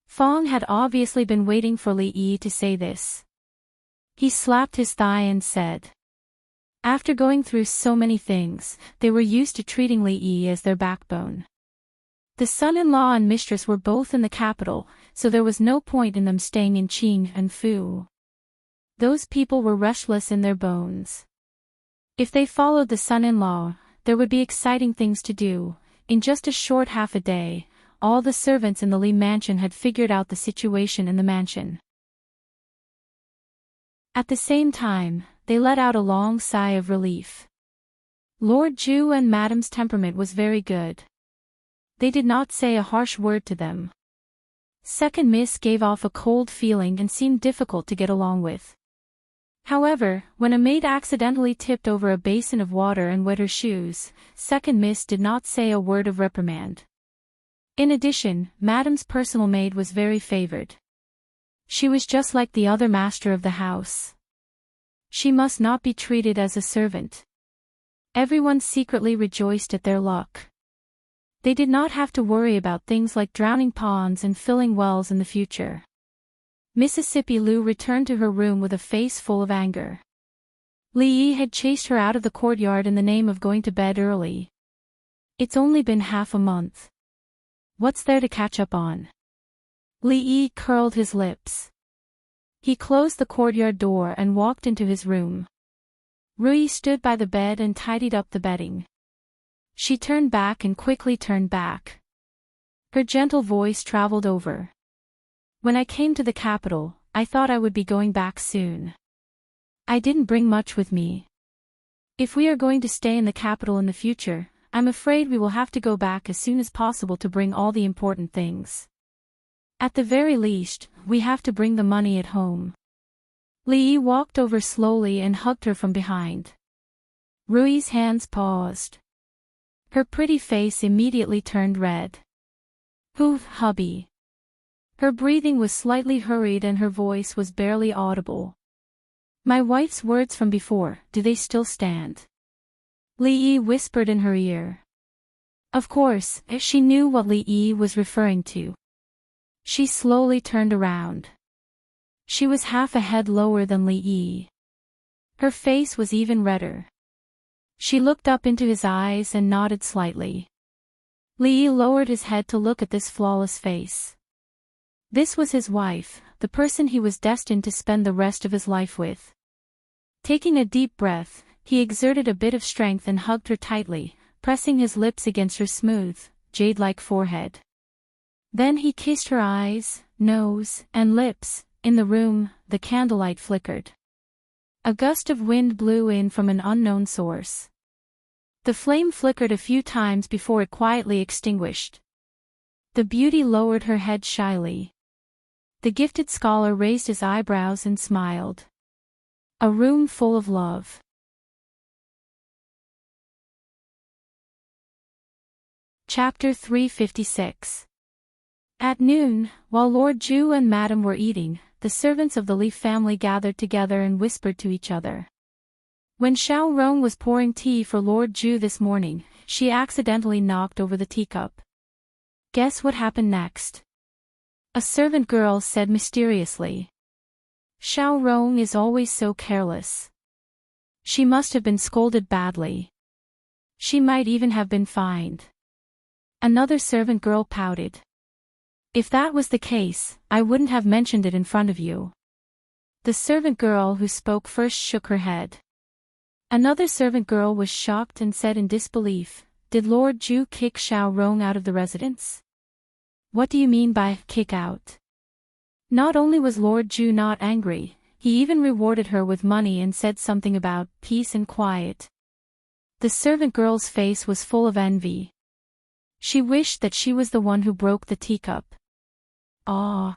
Fong had obviously been waiting for Li Yi to say this. He slapped his thigh and said. After going through so many things, they were used to treating Li Yi as their backbone. The son-in-law and mistress were both in the capital, so there was no point in them staying in Qing and Fu. Those people were restless in their bones. If they followed the son-in-law, there would be exciting things to do. In just a short half a day, all the servants in the Li mansion had figured out the situation in the mansion. At the same time, they let out a long sigh of relief. Lord Ju and Madam's temperament was very good. They did not say a harsh word to them. Second Miss gave off a cold feeling and seemed difficult to get along with. However, when a maid accidentally tipped over a basin of water and wet her shoes, Second Miss did not say a word of reprimand. In addition, Madam's personal maid was very favored. She was just like the other master of the house. She must not be treated as a servant. Everyone secretly rejoiced at their luck. They did not have to worry about things like drowning ponds and filling wells in the future. Mississippi Lu returned to her room with a face full of anger. Li Yi had chased her out of the courtyard in the name of going to bed early. It's only been half a month. What's there to catch up on? Li Yi curled his lips. He closed the courtyard door and walked into his room. Rui stood by the bed and tidied up the bedding. She turned back and quickly turned back. Her gentle voice traveled over. When I came to the capital, I thought I would be going back soon. I didn't bring much with me. If we are going to stay in the capital in the future, I'm afraid we will have to go back as soon as possible to bring all the important things. At the very least, we have to bring the money at home. Li Yi walked over slowly and hugged her from behind. Rui's hands paused. Her pretty face immediately turned red. Hoo, hubby. Her breathing was slightly hurried and her voice was barely audible. My wife's words from before, do they still stand? Li Yi whispered in her ear. Of course, she knew what Li Yi was referring to. She slowly turned around. She was half a head lower than Li Yi. Her face was even redder. She looked up into his eyes and nodded slightly. Li Yi lowered his head to look at this flawless face. This was his wife, the person he was destined to spend the rest of his life with. Taking a deep breath, he exerted a bit of strength and hugged her tightly, pressing his lips against her smooth, jade-like forehead. Then he kissed her eyes, nose, and lips. In the room, the candlelight flickered. A gust of wind blew in from an unknown source. The flame flickered a few times before it quietly extinguished. The beauty lowered her head shyly. The gifted scholar raised his eyebrows and smiled. A room full of love. Chapter 356. At noon, while Lord Ju and Madame were eating, the servants of the Li family gathered together and whispered to each other. When Xiao Rong was pouring tea for Lord Ju this morning, she accidentally knocked over the teacup. Guess what happened next? A servant girl said mysteriously. Xiao Rong is always so careless. She must have been scolded badly. She might even have been fined. Another servant girl pouted. If that was the case, I wouldn't have mentioned it in front of you. The servant girl who spoke first shook her head. Another servant girl was shocked and said in disbelief, Did Lord Ju kick Xiao Rong out of the residence? What do you mean by kick out? Not only was Lord Ju not angry, he even rewarded her with money and said something about peace and quiet. The servant girl's face was full of envy. She wished that she was the one who broke the teacup. Ah!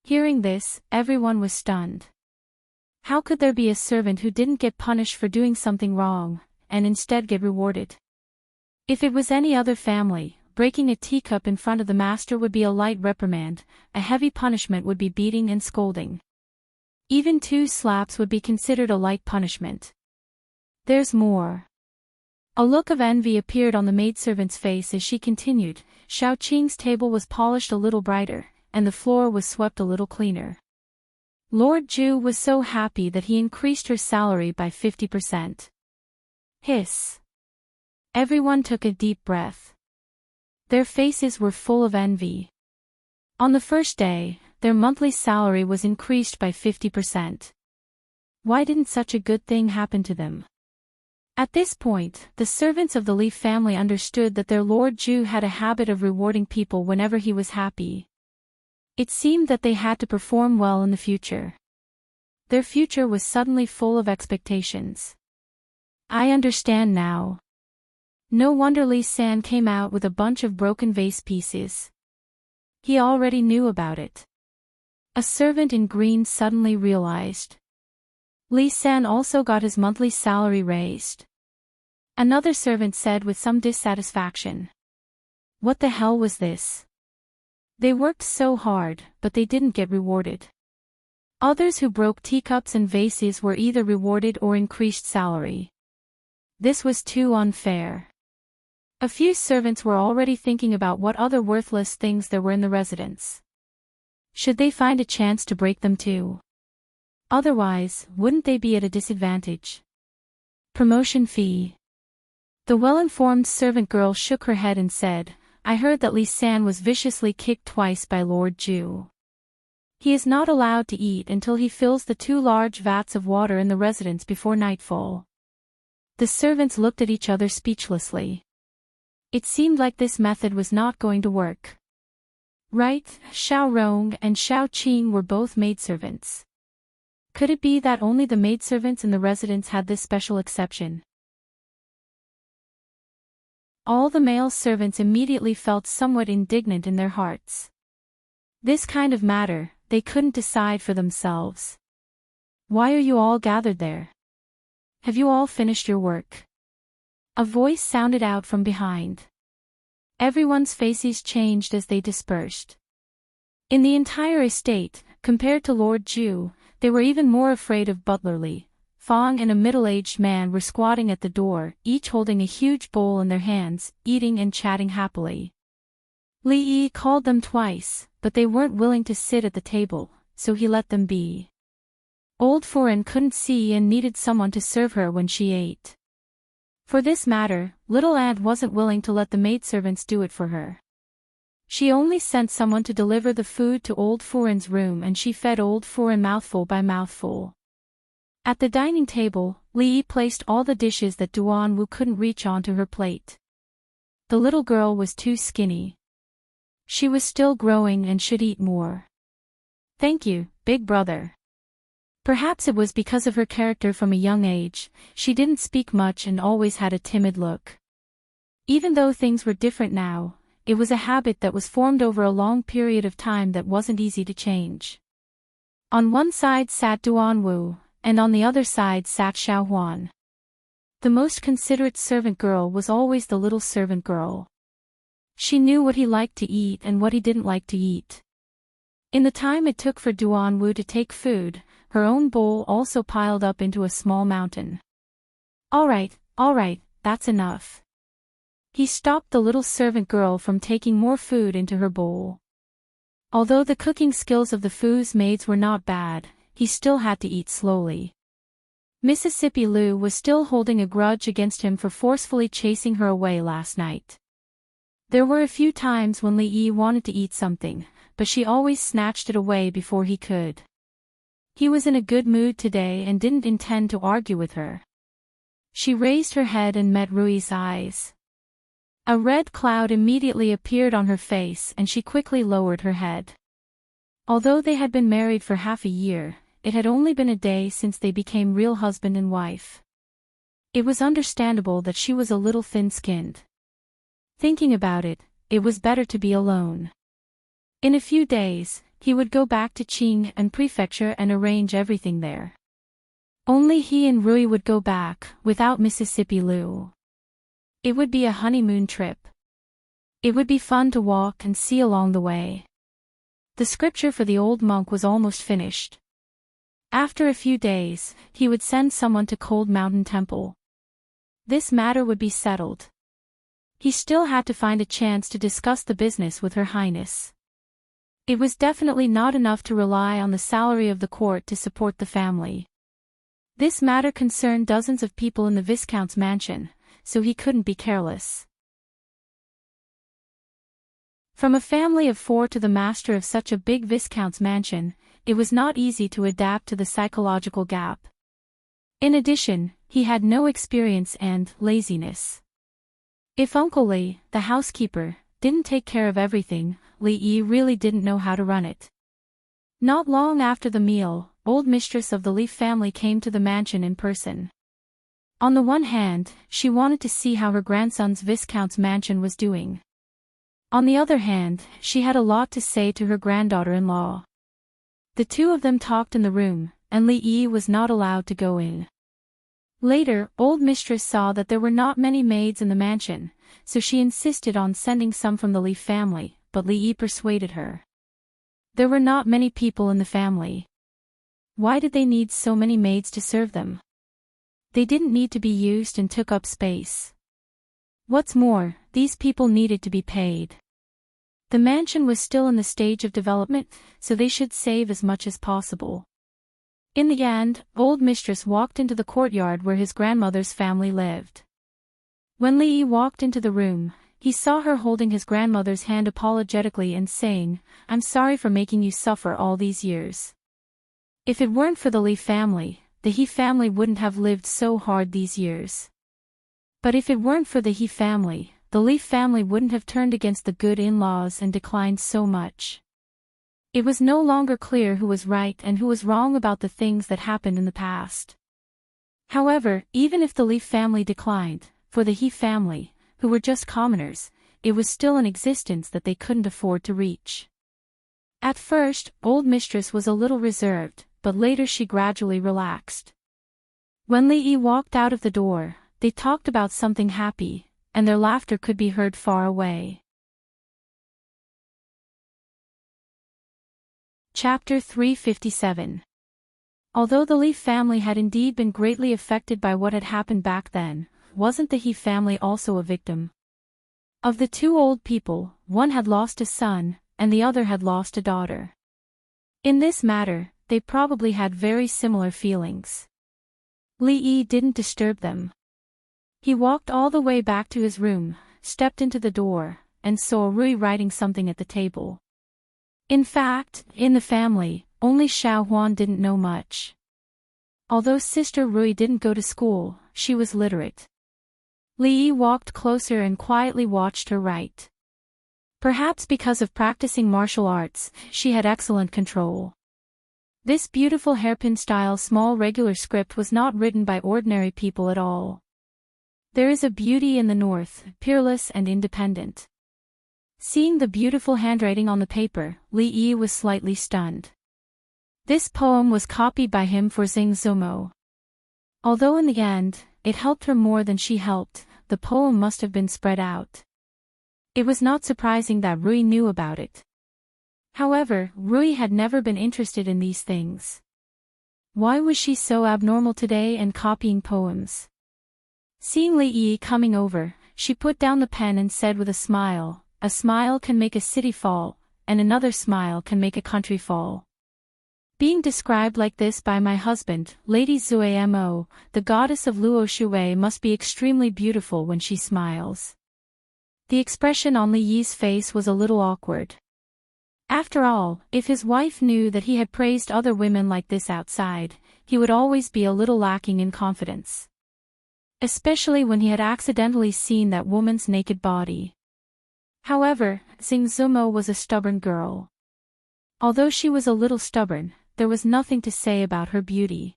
Hearing this, everyone was stunned. How could there be a servant who didn't get punished for doing something wrong, and instead get rewarded? If it was any other family, breaking a teacup in front of the master would be a light reprimand, a heavy punishment would be beating and scolding. Even 2 slaps would be considered a light punishment. There's more. A look of envy appeared on the maidservant's face as she continued. Xiao Qing's table was polished a little brighter, and the floor was swept a little cleaner. Lord Ju was so happy that he increased her salary by 50%. Hiss. Everyone took a deep breath. Their faces were full of envy. On the first day, their monthly salary was increased by 50%. Why didn't such a good thing happen to them? At this point, the servants of the Li family understood that their Lord Ju had a habit of rewarding people whenever he was happy. It seemed that they had to perform well in the future. Their future was suddenly full of expectations. I understand now. No wonder Li San came out with a bunch of broken vase pieces. He already knew about it. A servant in green suddenly realized. Li San also got his monthly salary raised. Another servant said with some dissatisfaction. What the hell was this? They worked so hard, but they didn't get rewarded. Others who broke teacups and vases were either rewarded or increased salary. This was too unfair. A few servants were already thinking about what other worthless things there were in the residence. Should they find a chance to break them too? Otherwise, wouldn't they be at a disadvantage? Promotion fee. The well-informed servant girl shook her head and said, I heard that Li San was viciously kicked twice by Lord Ju. He is not allowed to eat until he fills the 2 large vats of water in the residence before nightfall. The servants looked at each other speechlessly. It seemed like this method was not going to work. Right, Xiao Rong and Xiao Qing were both maidservants. Could it be that only the maidservants in the residence had this special exception? All the male servants immediately felt somewhat indignant in their hearts. This kind of matter, they couldn't decide for themselves. Why are you all gathered there? Have you all finished your work? A voice sounded out from behind. Everyone's faces changed as they dispersed. In the entire estate, compared to Lord Ju, they were even more afraid of Butler Li. Fong and a middle-aged man were squatting at the door, each holding a huge bowl in their hands, eating and chatting happily. Li Yi called them twice, but they weren't willing to sit at the table, so he let them be. Old Foreign couldn't see and needed someone to serve her when she ate. For this matter, Little Ant wasn't willing to let the maidservants do it for her. She only sent someone to deliver the food to Old Foreign's room, and she fed Old Foreign mouthful by mouthful. At the dining table, Li Yi placed all the dishes that Duan Wu couldn't reach onto her plate. The little girl was too skinny. She was still growing and should eat more. Thank you, big brother. Perhaps it was because of her character from a young age, she didn't speak much and always had a timid look. Even though things were different now, it was a habit that was formed over a long period of time that wasn't easy to change. On one side sat Duan Wu, and on the other side sat Xiao Huan. The most considerate servant girl was always the little servant girl. She knew what he liked to eat and what he didn't like to eat. In the time it took for Duan Wu to take food, her own bowl also piled up into a small mountain. All right, that's enough. He stopped the little servant girl from taking more food into her bowl. Although the cooking skills of the Fu's maids were not bad, he still had to eat slowly. Mississippi Lu was still holding a grudge against him for forcefully chasing her away last night. There were a few times when Li Yi wanted to eat something, but she always snatched it away before he could. He was in a good mood today and didn't intend to argue with her. She raised her head and met Rui's eyes. A red cloud immediately appeared on her face and she quickly lowered her head. Although they had been married for half a year, it had only been a day since they became real husband and wife. It was understandable that she was a little thin-skinned. Thinking about it, it was better to be alone. In a few days, he would go back to Qing and Prefecture and arrange everything there. Only he and Rui would go back, without Mississippi Lu. It would be a honeymoon trip. It would be fun to walk and see along the way. The scripture for the old monk was almost finished. After a few days, he would send someone to Cold Mountain Temple. This matter would be settled. He still had to find a chance to discuss the business with Her Highness. It was definitely not enough to rely on the salary of the court to support the family. This matter concerned dozens of people in the Viscount's mansion, so he couldn't be careless. From a family of 4 to the master of such a big Viscount's mansion, it was not easy to adapt to the psychological gap. In addition, he had no experience and laziness. If Uncle Li, the housekeeper, didn't take care of everything, Li Yi really didn't know how to run it. Not long after the meal, old mistress of the Li family came to the mansion in person. On the one hand, she wanted to see how her grandson's Viscount's mansion was doing. On the other hand, she had a lot to say to her granddaughter-in-law. The two of them talked in the room, and Li Yi was not allowed to go in. Later, old mistress saw that there were not many maids in the mansion, so she insisted on sending some from the Li family, but Li Yi persuaded her. There were not many people in the family. Why did they need so many maids to serve them? They didn't need to be used and took up space. What's more, these people needed to be paid. The mansion was still in the stage of development, so they should save as much as possible. In the end, old mistress walked into the courtyard where his grandmother's family lived. When Li Yi walked into the room, he saw her holding his grandmother's hand apologetically and saying, "I'm sorry for making you suffer all these years. If it weren't for the Li family, the He family wouldn't have lived so hard these years. But if it weren't for the He family, the Li family wouldn't have turned against the good in-laws and declined so much." It was no longer clear who was right and who was wrong about the things that happened in the past. However, even if the Li family declined, for the He family, who were just commoners, it was still an existence that they couldn't afford to reach. At first, old mistress was a little reserved, but later she gradually relaxed. When Li Yi walked out of the door, they talked about something happy, and their laughter could be heard far away. Chapter 357. Although the Li family had indeed been greatly affected by what had happened back then, wasn't the He family also a victim? Of the two old people, one had lost a son, and the other had lost a daughter. In this matter, they probably had very similar feelings. Li Yi didn't disturb them. He walked all the way back to his room, stepped into the door, and saw Rui writing something at the table. In fact, in the family, only Xiao Huan didn't know much. Although Sister Rui didn't go to school, she was literate. Li Yi walked closer and quietly watched her write. Perhaps because of practicing martial arts, she had excellent control. This beautiful hairpin-style small regular script was not written by ordinary people at all. There is a beauty in the north, peerless and independent. Seeing the beautiful handwriting on the paper, Li Yi was slightly stunned. This poem was copied by him for Xing Zumo. Although in the end, it helped her more than she helped, the poem must have been spread out. It was not surprising that Rui knew about it. However, Rui had never been interested in these things. Why was she so abnormal today and copying poems? Seeing Li Yi coming over, she put down the pen and said with a smile can make a city fall, and another smile can make a country fall. Being described like this by my husband, Lady Zuamo, the goddess of Luo Shui, must be extremely beautiful when she smiles. The expression on Li Yi's face was a little awkward. After all, if his wife knew that he had praised other women like this outside, he would always be a little lacking in confidence. Especially when he had accidentally seen that woman's naked body. However, Xing Zumo was a stubborn girl. Although she was a little stubborn, there was nothing to say about her beauty.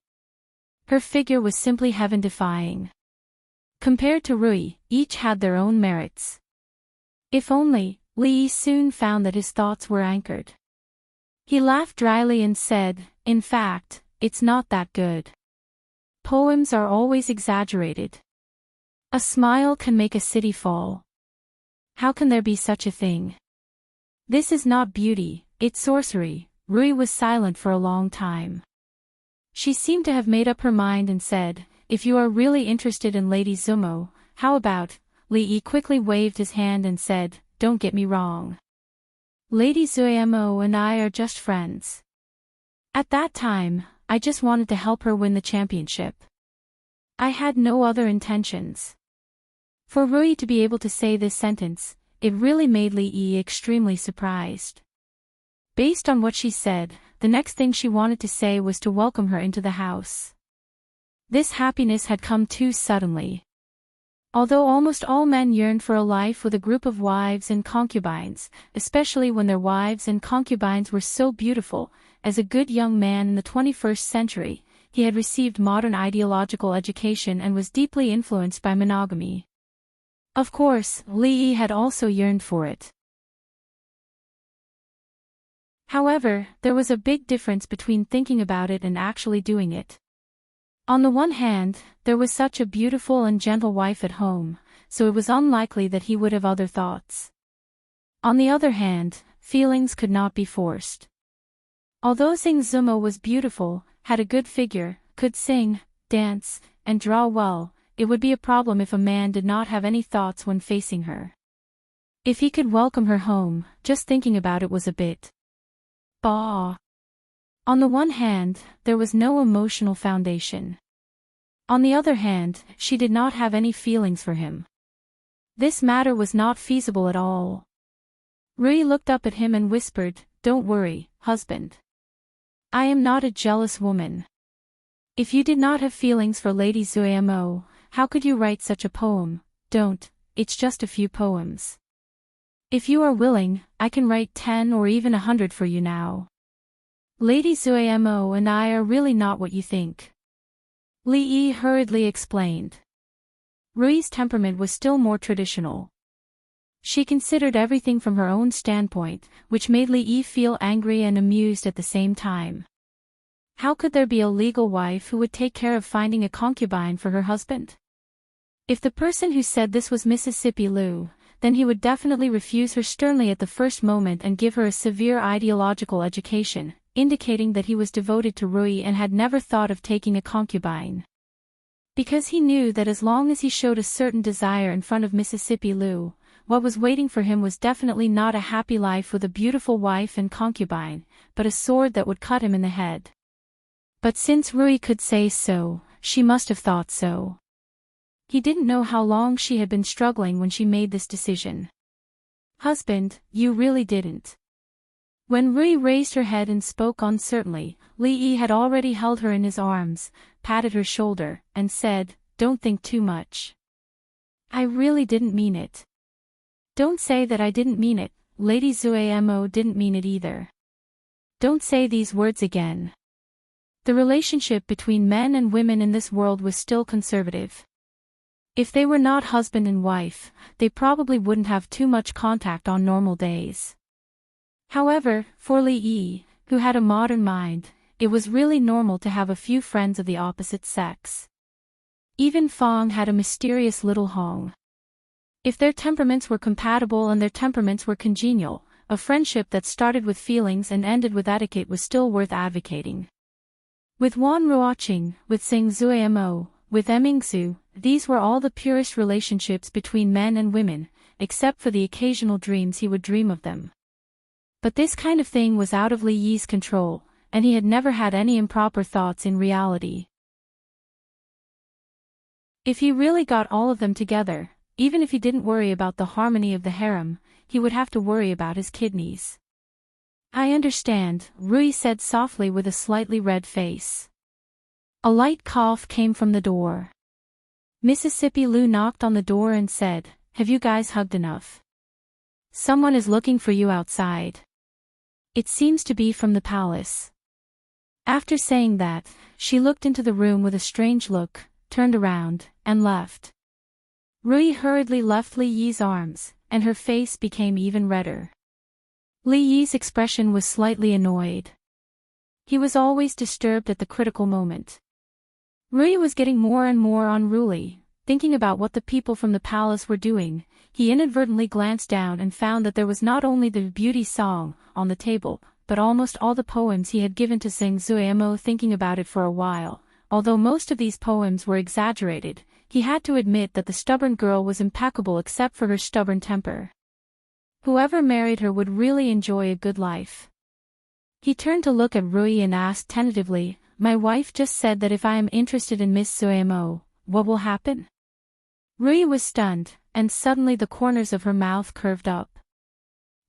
Her figure was simply heaven-defying. Compared to Rui, each had their own merits. If only, Li Yi soon found that his thoughts were anchored. He laughed dryly and said, "In fact, it's not that good. Poems are always exaggerated. A smile can make a city fall. How can there be such a thing? This is not beauty, it's sorcery." Rui was silent for a long time. She seemed to have made up her mind and said, "If you are really interested in Lady Zumo, how about..." Li Yi quickly waved his hand and said, "Don't get me wrong. Lady Zuamo and I are just friends. At that time, I just wanted to help her win the championship. I had no other intentions." For Rui to be able to say this sentence, it really made Li Yi extremely surprised. Based on what she said, the next thing she wanted to say was to welcome her into the house. This happiness had come too suddenly. Although almost all men yearned for a life with a group of wives and concubines, especially when their wives and concubines were so beautiful, as a good young man in the 21st century, he had received modern ideological education and was deeply influenced by monogamy. Of course, Li Yi had also yearned for it. However, there was a big difference between thinking about it and actually doing it. On the one hand, there was such a beautiful and gentle wife at home, so it was unlikely that he would have other thoughts. On the other hand, feelings could not be forced. Although Xing Zumo was beautiful, had a good figure, could sing, dance, and draw well, it would be a problem if a man did not have any thoughts when facing her. If he could welcome her home, just thinking about it was a bit bah. On the one hand, there was no emotional foundation. On the other hand, she did not have any feelings for him. This matter was not feasible at all. Rui looked up at him and whispered, "Don't worry, husband. I am not a jealous woman. If you did not have feelings for Lady Zuamo, how could you write such a poem? Don't, it's just a few poems. If you are willing, I can write 10 or even 100 for you now. Lady Zuamo and I are really not what you think." Li Yi hurriedly explained. Rui's temperament was still more traditional. She considered everything from her own standpoint, which made Li Yi feel angry and amused at the same time. How could there be a legal wife who would take care of finding a concubine for her husband? If the person who said this was Mississippi Lu, then he would definitely refuse her sternly at the first moment and give her a severe ideological education, indicating that he was devoted to Rui and had never thought of taking a concubine. Because he knew that as long as he showed a certain desire in front of Mississippi Lu, what was waiting for him was definitely not a happy life with a beautiful wife and concubine, but a sword that would cut him in the head. But since Rui could say so, she must have thought so. He didn't know how long she had been struggling when she made this decision. "Husband, you really didn't." When Rui raised her head and spoke uncertainly, Li Yi had already held her in his arms, patted her shoulder, and said, "Don't think too much. I really didn't mean it." "Don't say that I didn't mean it, Lady Zuamo didn't mean it either. Don't say these words again." The relationship between men and women in this world was still conservative. If they were not husband and wife, they probably wouldn't have too much contact on normal days. However, for Li Yi, who had a modern mind, it was really normal to have a few friends of the opposite sex. Even Fong had a mysterious little Hong. If their temperaments were compatible and their temperaments were congenial, a friendship that started with feelings and ended with etiquette was still worth advocating. With Wan Ruoqing, with Sing Zuamo, with Emingsu, these were all the purest relationships between men and women, except for the occasional dreams he would dream of them. But this kind of thing was out of Li Yi's control, and he had never had any improper thoughts in reality. If he really got all of them together, even if he didn't worry about the harmony of the harem, he would have to worry about his kidneys. "I understand," Rui said softly with a slightly red face. A light cough came from the door. Mississippi Lu knocked on the door and said, "Have you guys hugged enough? Someone is looking for you outside. It seems to be from the palace." After saying that, she looked into the room with a strange look, turned around, and left. Rui hurriedly left Li Yi's arms, and her face became even redder. Li Yi's expression was slightly annoyed. He was always disturbed at the critical moment. Rui was getting more and more unruly. Thinking about what the people from the palace were doing, he inadvertently glanced down and found that there was not only the beauty song on the table, but almost all the poems he had given to Sing Zuamo. Thinking about it for a while, although most of these poems were exaggerated, he had to admit that the stubborn girl was impeccable except for her stubborn temper. Whoever married her would really enjoy a good life. He turned to look at Rui and asked tentatively, "My wife just said that if I am interested in Miss Zuamo, what will happen?" Rui was stunned, and suddenly the corners of her mouth curved up.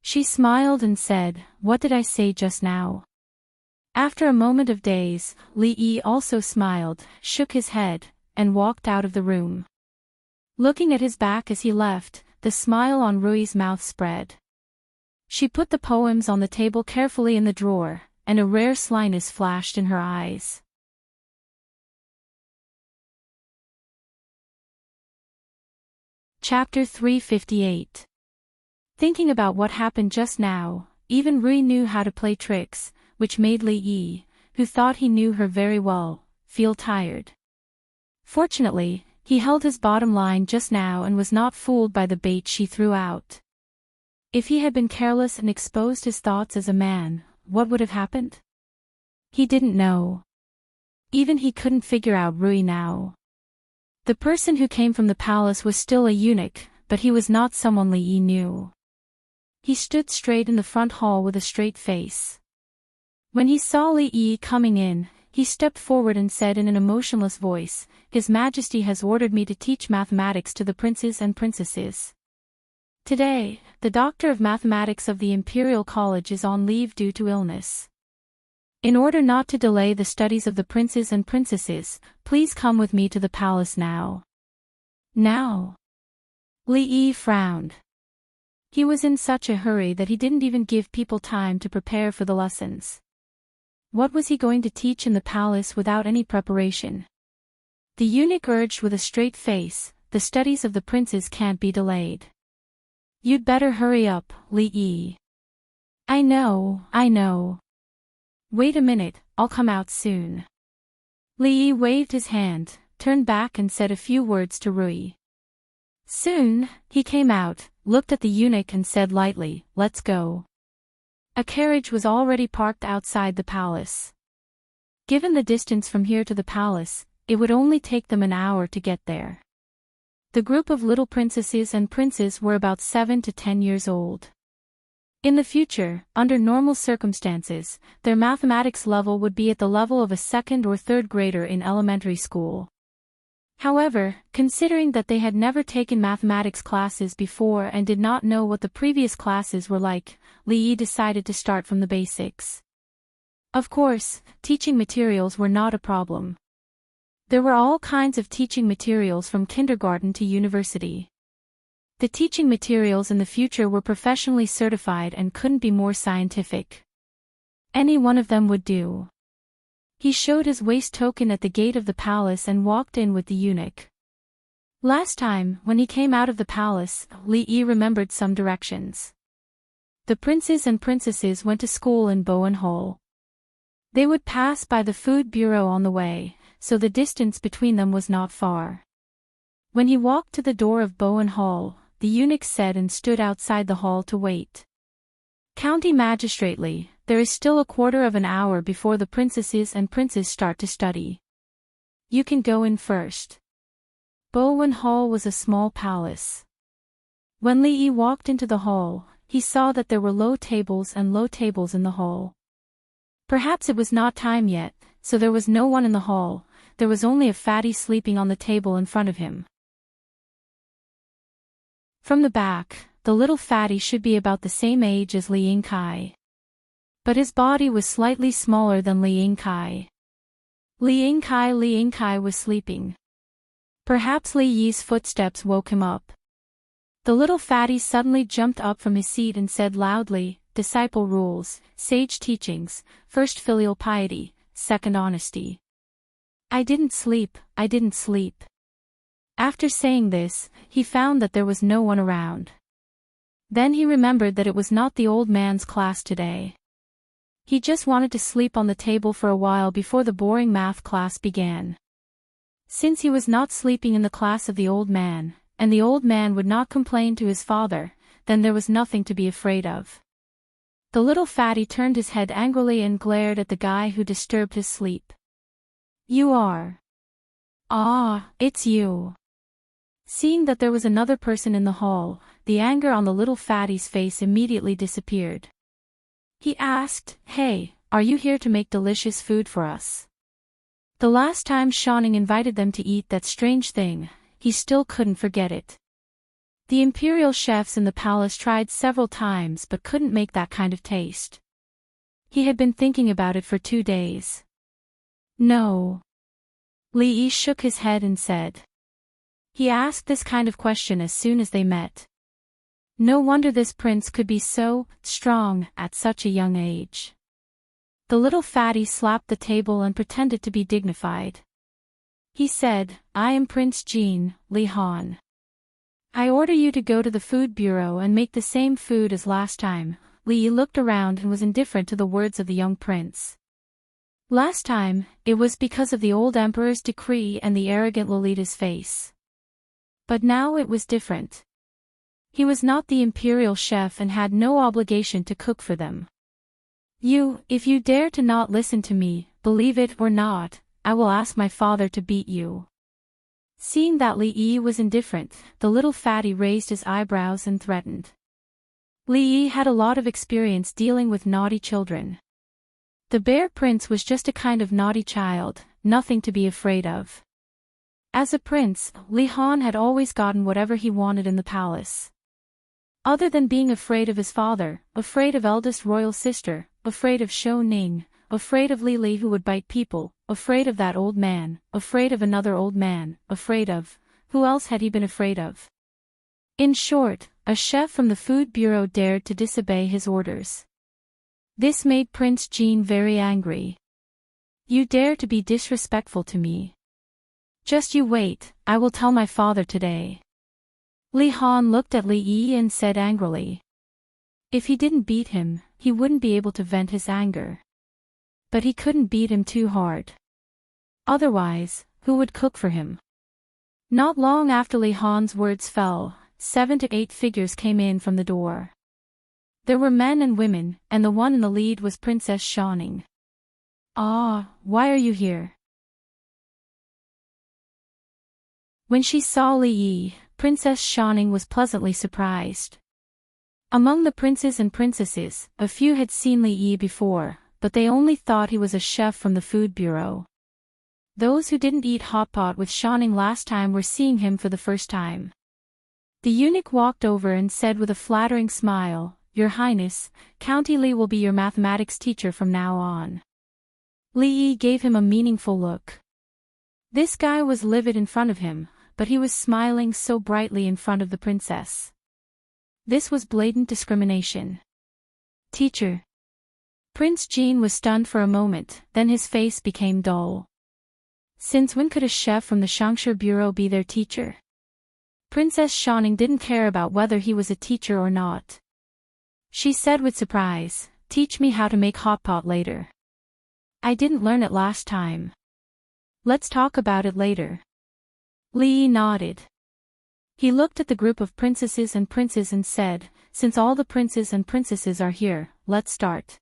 She smiled and said, "What did I say just now?" After a moment of daze, Li Yi also smiled, shook his head, and walked out of the room. Looking at his back as he left, the smile on Rui's mouth spread. She put the poems on the table carefully in the drawer, and a rare slyness flashed in her eyes. Chapter 358. Thinking about what happened just now, even Rui knew how to play tricks, which made Li Yi, who thought he knew her very well, feel tired. Fortunately, he held his bottom line just now and was not fooled by the bait she threw out. If he had been careless and exposed his thoughts as a man, what would have happened? He didn't know. Even he couldn't figure out Rui now. The person who came from the palace was still a eunuch, but he was not someone Li Yi knew. He stood straight in the front hall with a straight face. When he saw Li Yi coming in, he stepped forward and said in an emotionless voice, "His Majesty has ordered me to teach mathematics to the princes and princesses. Today, the doctor of mathematics of the Imperial College is on leave due to illness. In order not to delay the studies of the princes and princesses, please come with me to the palace now." Now? Li Yi frowned. He was in such a hurry that he didn't even give people time to prepare for the lessons. What was he going to teach in the palace without any preparation? The eunuch urged with a straight face, "The studies of the princes can't be delayed. You'd better hurry up, Li Yi." I know. Wait a minute, I'll come out soon." Li Yi waved his hand, turned back and said a few words to Rui. Soon, he came out, looked at the eunuch and said lightly, "Let's go." A carriage was already parked outside the palace. Given the distance from here to the palace, it would only take them an hour to get there. The group of little princesses and princes were about 7 to 10 years old. In the future, under normal circumstances, their mathematics level would be at the level of a second or third grader in elementary school. However, considering that they had never taken mathematics classes before and did not know what the previous classes were like, Li Yi decided to start from the basics. Of course, teaching materials were not a problem. There were all kinds of teaching materials from kindergarten to university. The teaching materials in the future were professionally certified and couldn't be more scientific. Any one of them would do. He showed his waist token at the gate of the palace and walked in with the eunuch. Last time, when he came out of the palace, Li Yi remembered some directions. The princes and princesses went to school in Bowen Hall. They would pass by the food bureau on the way, so the distance between them was not far. When he walked to the door of Bowen Hall, the eunuch said and stood outside the hall to wait. County Magistrately, there is still a quarter of an hour before the princesses and princes start to study. You can go in first. Bowen Hall was a small palace. When Li Yi walked into the hall, he saw that there were low tables in the hall. Perhaps it was not time yet, so there was no one in the hall. There was only a fatty sleeping on the table in front of him. From the back, the little fatty should be about the same age as Li Yingkai. But his body was slightly smaller than Li Yingkai. Li Yingkai was sleeping. Perhaps Li Yi's footsteps woke him up. The little fatty suddenly jumped up from his seat and said loudly, "Disciple rules, sage teachings, first filial piety, second honesty. I didn't sleep. After saying this, he found that there was no one around. Then he remembered that it was not the old man's class today. He just wanted to sleep on the table for a while before the boring math class began. Since he was not sleeping in the class of the old man, and the old man would not complain to his father, then there was nothing to be afraid of. The little fatty turned his head angrily and glared at the guy who disturbed his sleep. "You are. Ah, it's you." Seeing that there was another person in the hall, the anger on the little fatty's face immediately disappeared. He asked, "Hey, are you here to make delicious food for us?" The last time Shawning invited them to eat that strange thing, he still couldn't forget it. The imperial chefs in the palace tried several times but couldn't make that kind of taste. He had been thinking about it for 2 days. No. Li Yi shook his head and said. He asked this kind of question as soon as they met. No wonder this prince could be so strong at such a young age. The little fatty slapped the table and pretended to be dignified. He said, "I am Prince Jean, Li Han. I order you to go to the food bureau and make the same food as last time." Li Yi looked around and was indifferent to the words of the young prince. Last time, it was because of the old emperor's decree and the arrogant Lolita's face. But now it was different. He was not the imperial chef and had no obligation to cook for them. If you dare to not listen to me, believe it or not, I will ask my father to beat you." Seeing that Li Yi was indifferent, the little fatty raised his eyebrows and threatened. Li Yi had a lot of experience dealing with naughty children. The bear prince was just a kind of naughty child, nothing to be afraid of. As a prince, Li Han had always gotten whatever he wanted in the palace. Other than being afraid of his father, afraid of eldest royal sister, afraid of Shou Ning, afraid of Li Li who would bite people, afraid of that old man, afraid of another old man, afraid of, who else had he been afraid of? In short, a chef from the food bureau dared to disobey his orders. This made Prince Jean very angry. "You dare to be disrespectful to me? Just you wait, I will tell my father today." Li Han looked at Li Yi and said angrily. If he didn't beat him, he wouldn't be able to vent his anger. But he couldn't beat him too hard. Otherwise, who would cook for him? Not long after Li Han's words fell, 7 to 8 figures came in from the door. There were men and women, and the one in the lead was Princess Shawning. "Ah, why are you here?" When she saw Li Yi, Princess Shining was pleasantly surprised. Among the princes and princesses, a few had seen Li Yi before, but they only thought he was a chef from the food bureau. Those who didn't eat hot pot with Shining last time were seeing him for the first time. The eunuch walked over and said with a flattering smile, "Your Highness, County Li will be your mathematics teacher from now on." Li Yi gave him a meaningful look. This guy was livid in front of him, but he was smiling so brightly in front of the princess. This was blatant discrimination. "Teacher." Prince Jean was stunned for a moment, then his face became dull. Since when could a chef from the Shangshi Bureau be their teacher? Princess Shining didn't care about whether he was a teacher or not. She said with surprise, "Teach me how to make hot pot later. I didn't learn it last time. Let's talk about it later." Li Yi nodded. He looked at the group of princesses and princes and said, "Since all the princes and princesses are here, let's start."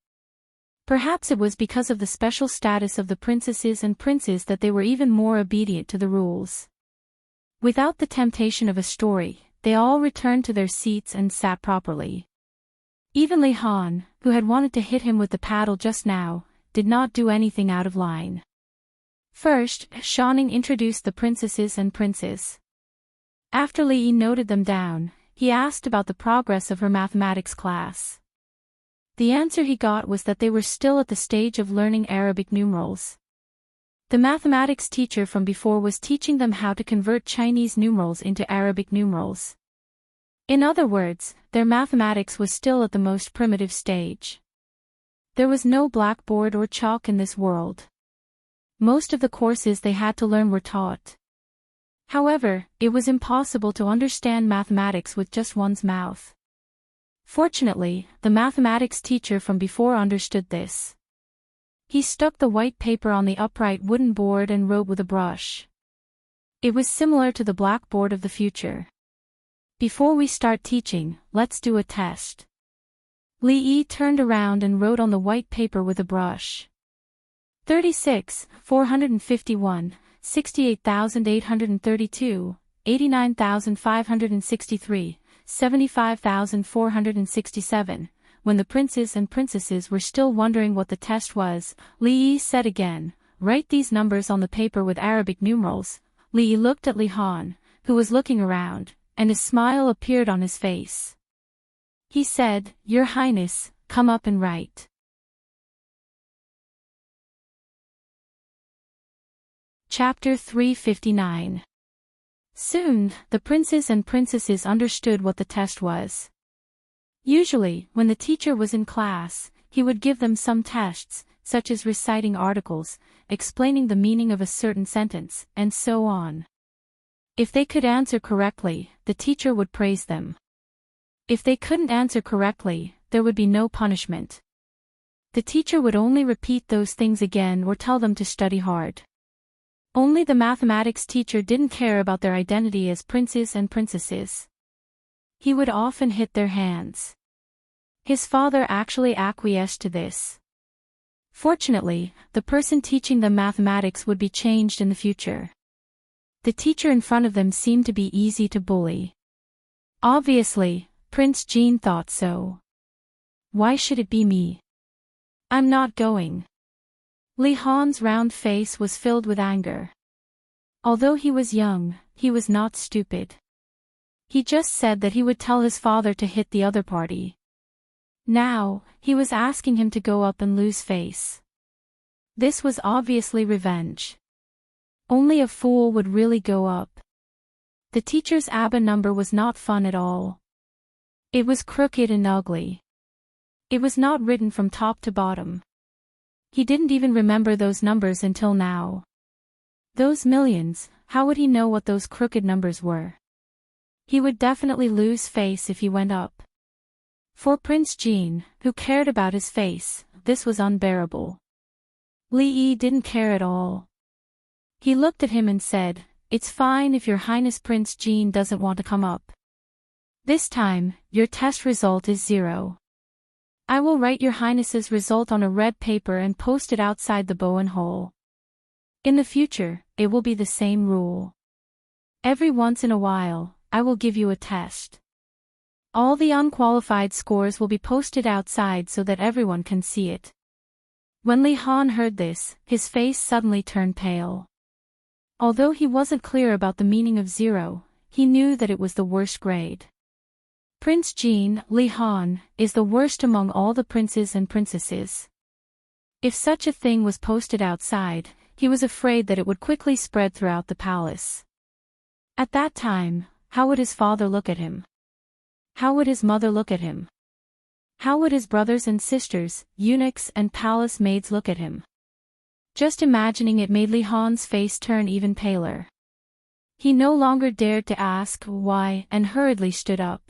Perhaps it was because of the special status of the princesses and princes that they were even more obedient to the rules. Without the temptation of a story, they all returned to their seats and sat properly. Even Li Han, who had wanted to hit him with the paddle just now, did not do anything out of line. First, Shining introduced the princesses and princes. After Li Yi noted them down, he asked about the progress of her mathematics class. The answer he got was that they were still at the stage of learning Arabic numerals. The mathematics teacher from before was teaching them how to convert Chinese numerals into Arabic numerals. In other words, their mathematics was still at the most primitive stage. There was no blackboard or chalk in this world. Most of the courses they had to learn were taught. However, it was impossible to understand mathematics with just one's mouth. Fortunately, the mathematics teacher from before understood this. He stuck the white paper on the upright wooden board and wrote with a brush. It was similar to the blackboard of the future. "Before we start teaching, let's do a test." Li Yi turned around and wrote on the white paper with a brush. 36, 451, 68,832, 89,563, 75,467. When the princes and princesses were still wondering what the test was, Li Yi said again, "Write these numbers on the paper with Arabic numerals." Li Yi looked at Li Han, who was looking around, and a smile appeared on his face. He said, "Your Highness, come up and write." Chapter 359. Soon, the princes and princesses understood what the test was. Usually, when the teacher was in class, he would give them some tests, such as reciting articles, explaining the meaning of a certain sentence, and so on. If they could answer correctly, the teacher would praise them. If they couldn't answer correctly, there would be no punishment. The teacher would only repeat those things again or tell them to study hard. Only the mathematics teacher didn't care about their identity as princes and princesses. He would often hit their hands. His father actually acquiesced to this. Fortunately, the person teaching them mathematics would be changed in the future. The teacher in front of them seemed to be easy to bully. Obviously, Prince Jean thought so. Why should it be me? I'm not going. Li Han's round face was filled with anger. Although he was young, he was not stupid. He just said that he would tell his father to hit the other party. Now, he was asking him to go up and lose face. This was obviously revenge. Only a fool would really go up. The teacher's ABBA number was not fun at all. It was crooked and ugly. It was not written from top to bottom. He didn't even remember those numbers until now. Those millions, how would he know what those crooked numbers were? He would definitely lose face if he went up. For Prince Jean, who cared about his face, this was unbearable. Li Yi didn't care at all. He looked at him and said, "It's fine if Your Highness Prince Jean doesn't want to come up. This time, your test result is 0. I will write Your Highness's result on a red paper and post it outside the Bowen Hole. In the future, it will be the same rule. Every once in a while, I will give you a test. All the unqualified scores will be posted outside so that everyone can see it. When Li Han heard this, his face suddenly turned pale. Although he wasn't clear about the meaning of 0, he knew that it was the worst grade. Prince Jean, Li Han, is the worst among all the princes and princesses. If such a thing was posted outside, he was afraid that it would quickly spread throughout the palace. At that time, how would his father look at him? How would his mother look at him? How would his brothers and sisters, eunuchs and palace maids look at him? Just imagining it made Li Han's face turn even paler. He no longer dared to ask why and hurriedly stood up.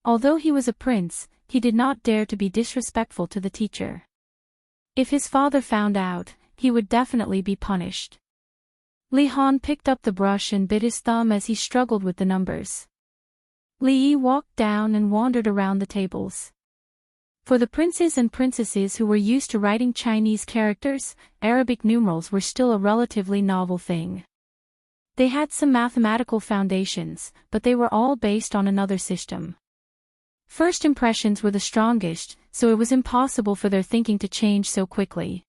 Although he was a prince, he did not dare to be disrespectful to the teacher. If his father found out, he would definitely be punished. Li Han picked up the brush and bit his thumb as he struggled with the numbers. Li Yi walked down and wandered around the tables. For the princes and princesses who were used to writing Chinese characters, Arabic numerals were still a relatively novel thing. They had some mathematical foundations, but they were all based on another system. First impressions were the strongest, so it was impossible for their thinking to change so quickly.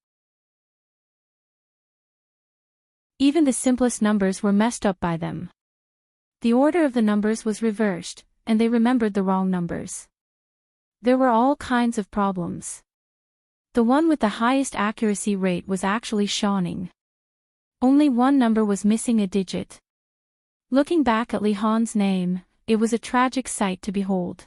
Even the simplest numbers were messed up by them. The order of the numbers was reversed, and they remembered the wrong numbers. There were all kinds of problems. The one with the highest accuracy rate was actually Shawning. Only one number was missing a digit. Looking back at Li Han's name, it was a tragic sight to behold.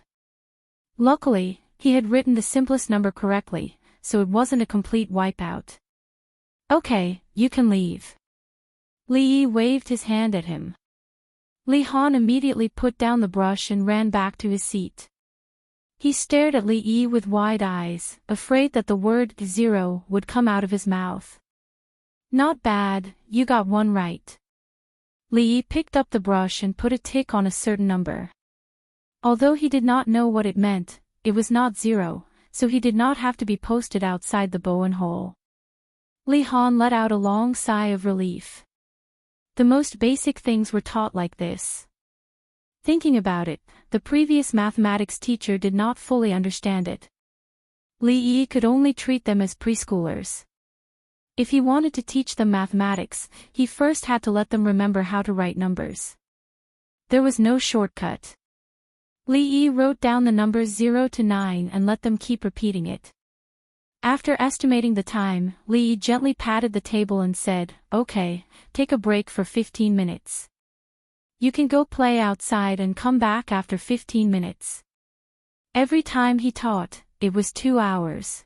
Luckily, he had written the simplest number correctly, so it wasn't a complete wipeout. Okay, you can leave. Li Yi waved his hand at him. Li Han immediately put down the brush and ran back to his seat. He stared at Li Yi with wide eyes, afraid that the word 0 would come out of his mouth. Not bad, you got one right. Li Yi picked up the brush and put a tick on a certain number. Although he did not know what it meant, it was not 0, so he did not have to be posted outside the bow and hole. Li Han let out a long sigh of relief. The most basic things were taught like this. Thinking about it, the previous mathematics teacher did not fully understand it. Li Yi could only treat them as preschoolers. If he wanted to teach them mathematics, he first had to let them remember how to write numbers. There was no shortcut. Li Yi wrote down the numbers 0 to 9 and let them keep repeating it. After estimating the time, Li Yi gently patted the table and said, "Okay, take a break for 15 minutes. You can go play outside and come back after 15 minutes." Every time he taught, it was 2 hours.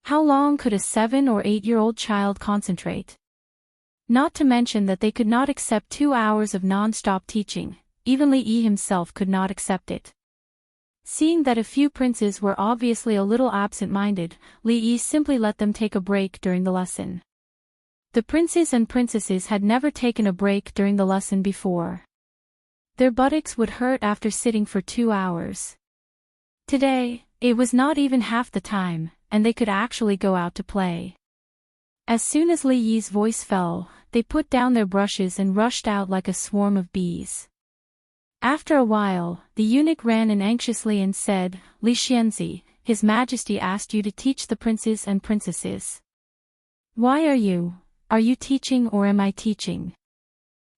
How long could a 7 or 8-year-old child concentrate? Not to mention that they could not accept 2 hours of non-stop teaching. Even Li Yi himself could not accept it. Seeing that a few princes were obviously a little absent-minded, Li Yi simply let them take a break during the lesson. The princes and princesses had never taken a break during the lesson before. Their buttocks would hurt after sitting for 2 hours. Today, it was not even half the time, and they could actually go out to play. As soon as Li Yi's voice fell, they put down their brushes and rushed out like a swarm of bees. After a while, the eunuch ran in anxiously and said, "Li Xianzi, His Majesty asked you to teach the princes and princesses." "Why are you teaching or am I teaching?"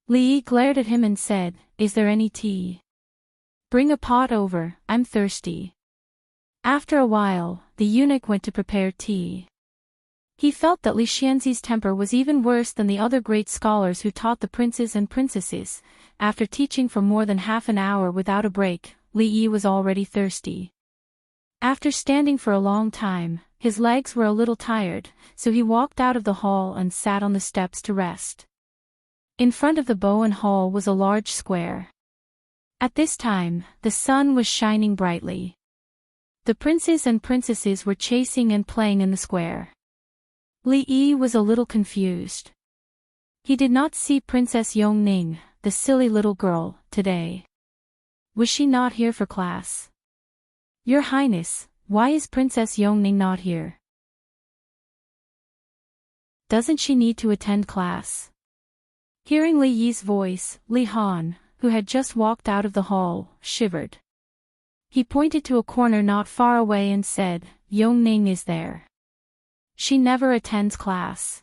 Li Yi glared at him and said, "Is there any tea? Bring a pot over, I'm thirsty." After a while, the eunuch went to prepare tea. He felt that Li Xianzi's temper was even worse than the other great scholars who taught the princes and princesses. After teaching for more than half an hour without a break, Li Yi was already thirsty. After standing for a long time, his legs were a little tired, so he walked out of the hall and sat on the steps to rest. In front of the bow and hall was a large square. At this time, the sun was shining brightly. The princes and princesses were chasing and playing in the square. Li Yi was a little confused. He did not see Princess Yongning, the silly little girl, today. Was she not here for class? "Your Highness, why is Princess Yongning not here? Doesn't she need to attend class?" Hearing Li Yi's voice, Li Han, who had just walked out of the hall, shivered. He pointed to a corner not far away and said, "Yongning is there. She never attends class."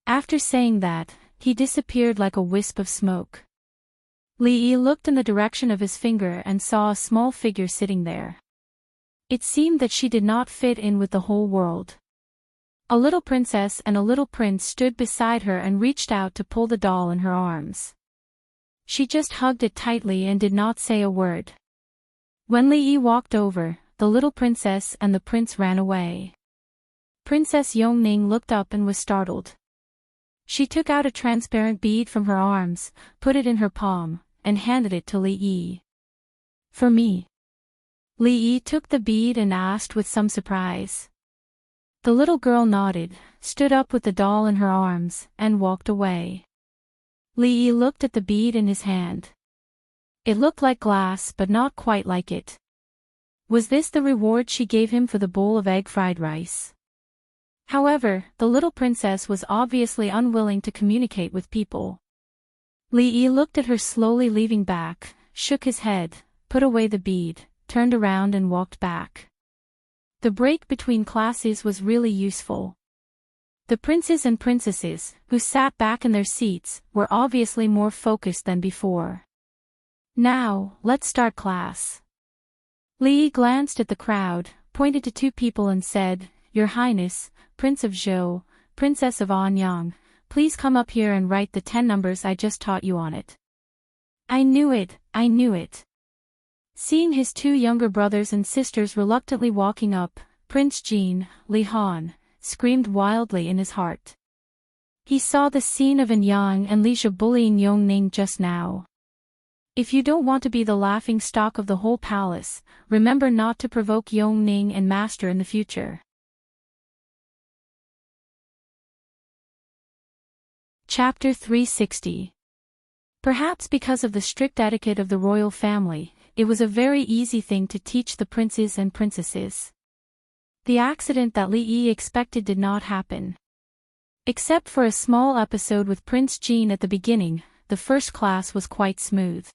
After saying that, he disappeared like a wisp of smoke. Li Yi looked in the direction of his finger and saw a small figure sitting there. It seemed that she did not fit in with the whole world. A little princess and a little prince stood beside her and reached out to pull the doll in her arms. She just hugged it tightly and did not say a word. When Li Yi walked over, the little princess and the prince ran away. Princess Yongning looked up and was startled. She took out a transparent bead from her arms, put it in her palm, and handed it to Li Yi. "For me." Li Yi took the bead and asked with some surprise. The little girl nodded, stood up with the doll in her arms, and walked away. Li Yi looked at the bead in his hand. It looked like glass but not quite like it. Was this the reward she gave him for the bowl of egg fried rice? However, the little princess was obviously unwilling to communicate with people. Li Yi looked at her slowly leaving back, shook his head, put away the bead, turned around and walked back. The break between classes was really useful. The princes and princesses, who sat back in their seats, were obviously more focused than before. "Now, let's start class." Li Yi glanced at the crowd, pointed to two people and said, "Your Highness, Prince of Zhou, Princess of Anyang, please come up here and write the 10 numbers I just taught you on it." "I knew it, I knew it." Seeing his two younger brothers and sisters reluctantly walking up, Prince Jin, Li Han, screamed wildly in his heart. He saw the scene of Anyang and Li Zhe bullying Yongning just now. If you don't want to be the laughing stock of the whole palace, remember not to provoke Yongning and Master in the future. Chapter 360. Perhaps because of the strict etiquette of the royal family, it was a very easy thing to teach the princes and princesses. The accident that Li Yi expected did not happen. Except for a small episode with Prince Jin at the beginning, the first class was quite smooth.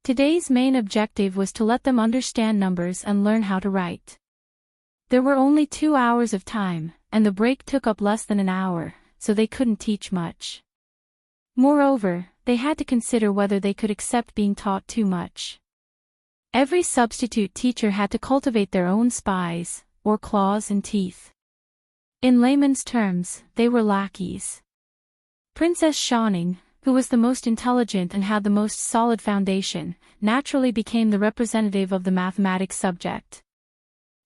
Today's main objective was to let them understand numbers and learn how to write. There were only 2 hours of time, and the break took up less than an hour, so they couldn't teach much. Moreover, they had to consider whether they could accept being taught too much. Every substitute teacher had to cultivate their own spies, or claws and teeth. In layman's terms, they were lackeys. Princess Shawning, who was the most intelligent and had the most solid foundation, naturally became the representative of the mathematics subject.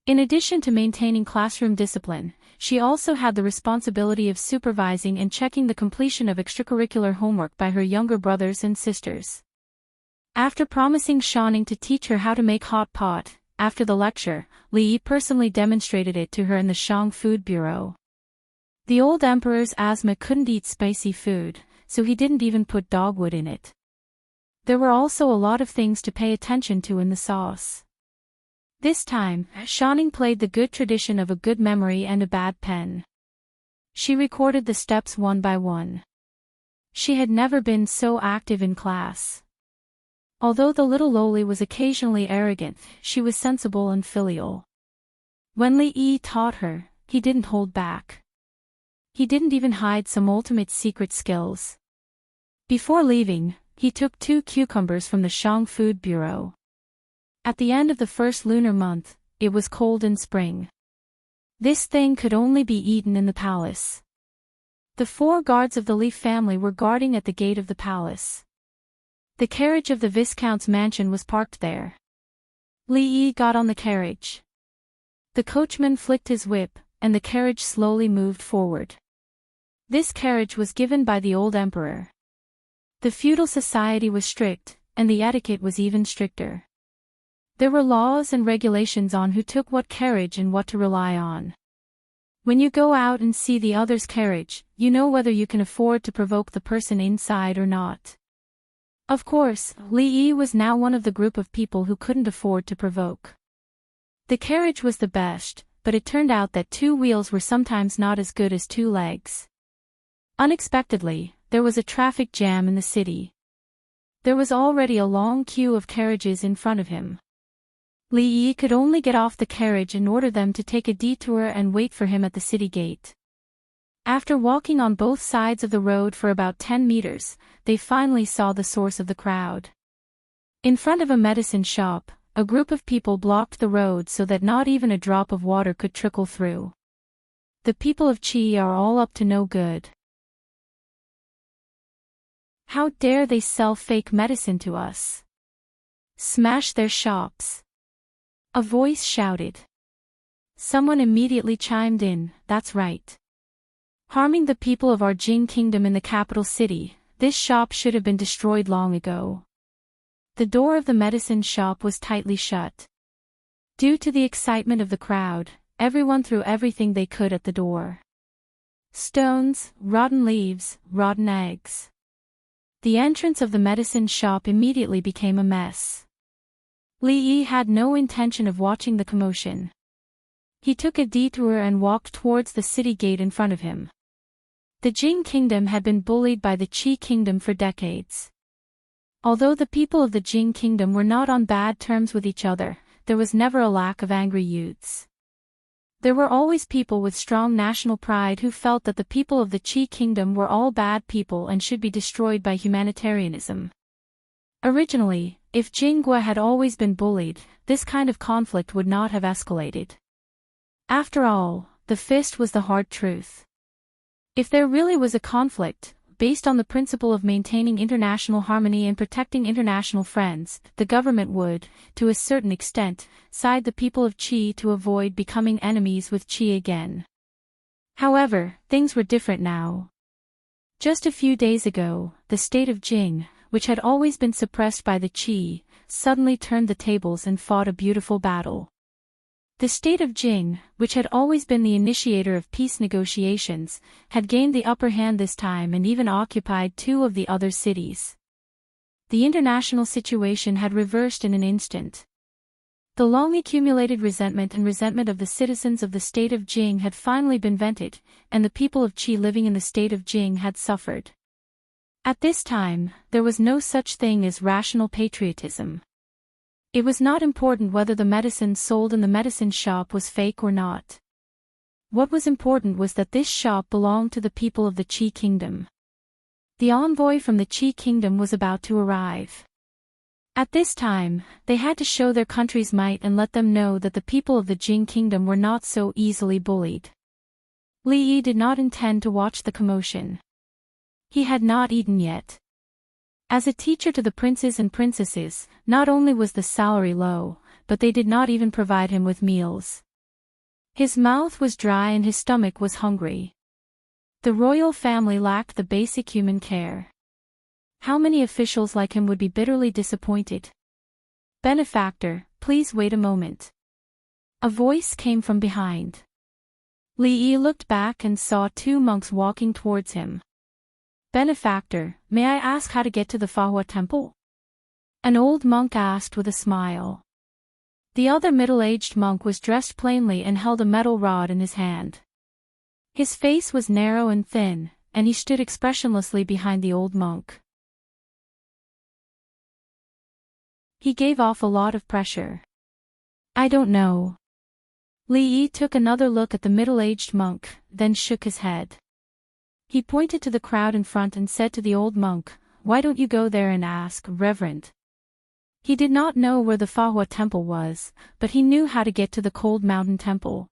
In addition to maintaining classroom discipline, she also had the responsibility of supervising and checking the completion of extracurricular homework by her younger brothers and sisters. After promising Shawning to teach her how to make hot pot, after the lecture, Li Yi personally demonstrated it to her in the Shang Food Bureau. The old emperor's asthma couldn't eat spicy food, so he didn't even put dogwood in it. There were also a lot of things to pay attention to in the sauce. This time, Shawning played the good tradition of a good memory and a bad pen. She recorded the steps one by one. She had never been so active in class. Although the little loli was occasionally arrogant, she was sensible and filial. When Li Yi taught her, he didn't hold back. He didn't even hide some ultimate secret skills. Before leaving, he took 2 cucumbers from the Shang Food Bureau. At the end of the first lunar month, it was cold in spring. This thing could only be eaten in the palace. The 4 guards of the Li family were guarding at the gate of the palace. The carriage of the Viscount's mansion was parked there. Li Yi got on the carriage. The coachman flicked his whip, and the carriage slowly moved forward. This carriage was given by the old emperor. The feudal society was strict, and the etiquette was even stricter. There were laws and regulations on who took what carriage and what to rely on. When you go out and see the other's carriage, you know whether you can afford to provoke the person inside or not. Of course, Li Yi was now one of the group of people who couldn't afford to provoke. The carriage was the best, but it turned out that 2 wheels were sometimes not as good as 2 legs. Unexpectedly, there was a traffic jam in the city. There was already a long queue of carriages in front of him. Li Yi could only get off the carriage and order them to take a detour and wait for him at the city gate. After walking on both sides of the road for about 10 meters, they finally saw the source of the crowd. In front of a medicine shop, a group of people blocked the road so that not even a drop of water could trickle through. The people of Qi are all up to no good. How dare they sell fake medicine to us? Smash their shops! A voice shouted. Someone immediately chimed in, that's right. Harming the people of our Jing kingdom in the capital city, this shop should have been destroyed long ago. The door of the medicine shop was tightly shut. Due to the excitement of the crowd, everyone threw everything they could at the door. Stones, rotten leaves, rotten eggs. The entrance of the medicine shop immediately became a mess. Li Yi had no intention of watching the commotion. He took a detour and walked towards the city gate in front of him. The Jing kingdom had been bullied by the Qi kingdom for decades. Although the people of the Jing kingdom were not on bad terms with each other, there was never a lack of angry youths. There were always people with strong national pride who felt that the people of the Qi kingdom were all bad people and should be destroyed by humanitarianism. Originally, if Jinggua had always been bullied, this kind of conflict would not have escalated. After all, the fist was the hard truth. If there really was a conflict, based on the principle of maintaining international harmony and protecting international friends, the government would, to a certain extent, side the people of Qi to avoid becoming enemies with Qi again. However, things were different now. Just a few days ago, the state of Jing, which had always been suppressed by the Qi, suddenly turned the tables and fought a beautiful battle. The state of Jing, which had always been the initiator of peace negotiations, had gained the upper hand this time and even occupied 2 of the other cities. The international situation had reversed in an instant. The long-accumulated resentment of the citizens of the state of Jing had finally been vented, and the people of Qi living in the state of Jing had suffered. At this time, there was no such thing as rational patriotism. It was not important whether the medicine sold in the medicine shop was fake or not. What was important was that this shop belonged to the people of the Qi kingdom. The envoy from the Qi kingdom was about to arrive. At this time, they had to show their country's might and let them know that the people of the Jing kingdom were not so easily bullied. Li Yi did not intend to watch the commotion. He had not eaten yet. As a teacher to the princes and princesses, not only was the salary low, but they did not even provide him with meals. His mouth was dry and his stomach was hungry. The royal family lacked the basic human care. How many officials like him would be bitterly disappointed? Benefactor, please wait a moment. A voice came from behind. Li Yi looked back and saw 2 monks walking towards him. Benefactor, may I ask how to get to the Fahua temple? An old monk asked with a smile. The other middle-aged monk was dressed plainly and held a metal rod in his hand. His face was narrow and thin, and he stood expressionlessly behind the old monk. He gave off a lot of pressure. I don't know. Li Yi took another look at the middle-aged monk, then shook his head. He pointed to the crowd in front and said to the old monk, "Why don't you go there and ask, Reverend?" He did not know where the Fahua temple was, but he knew how to get to the Cold Mountain Temple.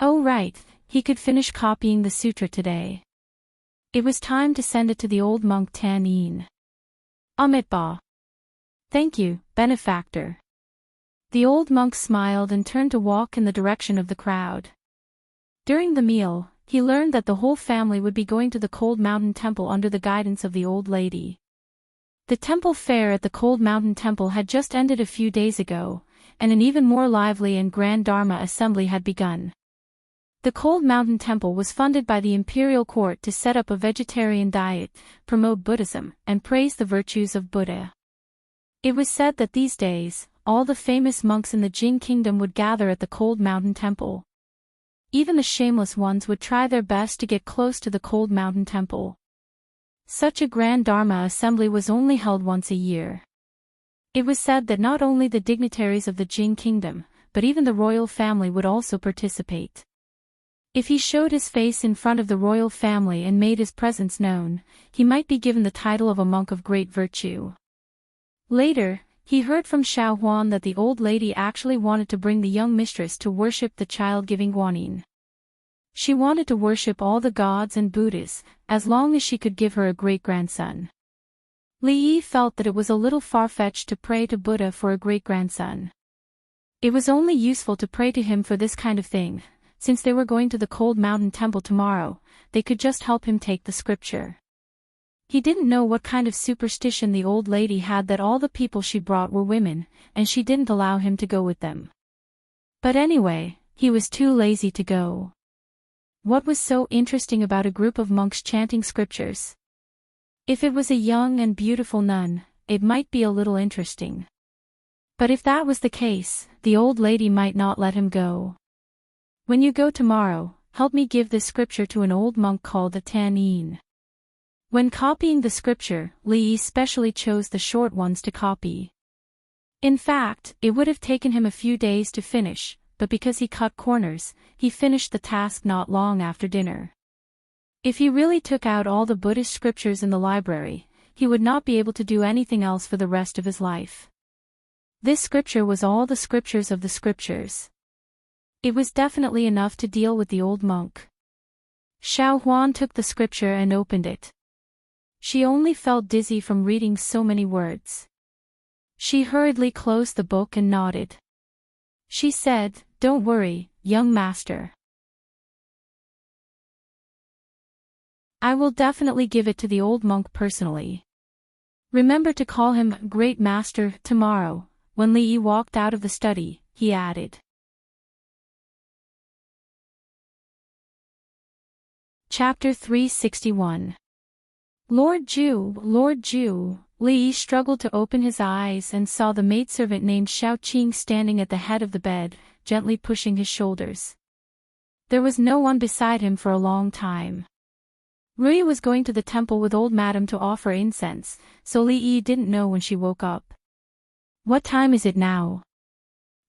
Oh right, he could finish copying the sutra today. It was time to send it to the old monk Tan Yin. Amitba. Thank you, benefactor. The old monk smiled and turned to walk in the direction of the crowd. During the meal, he learned that the whole family would be going to the Cold Mountain Temple under the guidance of the old lady. The temple fair at the Cold Mountain Temple had just ended a few days ago, and an even more lively and grand Dharma assembly had begun. The Cold Mountain Temple was funded by the imperial court to set up a vegetarian diet, promote Buddhism, and praise the virtues of Buddha. It was said that these days, all the famous monks in the Jing kingdom would gather at the Cold Mountain Temple. Even the shameless ones would try their best to get close to the Cold Mountain Temple. Such a grand Dharma assembly was only held once a year. It was said that not only the dignitaries of the Jing kingdom, but even the royal family would also participate. If he showed his face in front of the royal family and made his presence known, he might be given the title of a monk of great virtue. Later, he heard from Xiao Huan that the old lady actually wanted to bring the young mistress to worship the child-giving Guanyin. She wanted to worship all the gods and Buddhas, as long as she could give her a great-grandson. Li Yi felt that it was a little far-fetched to pray to Buddha for a great-grandson. It was only useful to pray to him for this kind of thing. Since they were going to the cold mountain temple tomorrow, they could just help him take the scripture. He didn't know what kind of superstition the old lady had that all the people she brought were women, and she didn't allow him to go with them. But anyway, he was too lazy to go. What was so interesting about a group of monks chanting scriptures? If it was a young and beautiful nun, it might be a little interesting. But if that was the case, the old lady might not let him go. When you go tomorrow, help me give this scripture to an old monk called the Tan Yin. When copying the scripture, Li Yi specially chose the short ones to copy. In fact, it would have taken him a few days to finish, but because he cut corners, he finished the task not long after dinner. If he really took out all the Buddhist scriptures in the library, he would not be able to do anything else for the rest of his life. This scripture was all the scriptures of the scriptures. It was definitely enough to deal with the old monk. Xiao Huan took the scripture and opened it. She only felt dizzy from reading so many words. She hurriedly closed the book and nodded. She said, "Don't worry, young master. I will definitely give it to the old monk personally. Remember to call him Great Master tomorrow." When Li Yi walked out of the study, he added. Chapter 361. Lord Ju, Li Yi struggled to open his eyes and saw the maidservant named Xiaoqing standing at the head of the bed, gently pushing his shoulders. There was no one beside him for a long time. Rui was going to the temple with old madam to offer incense, so Li Yi didn't know when she woke up. What time is it now?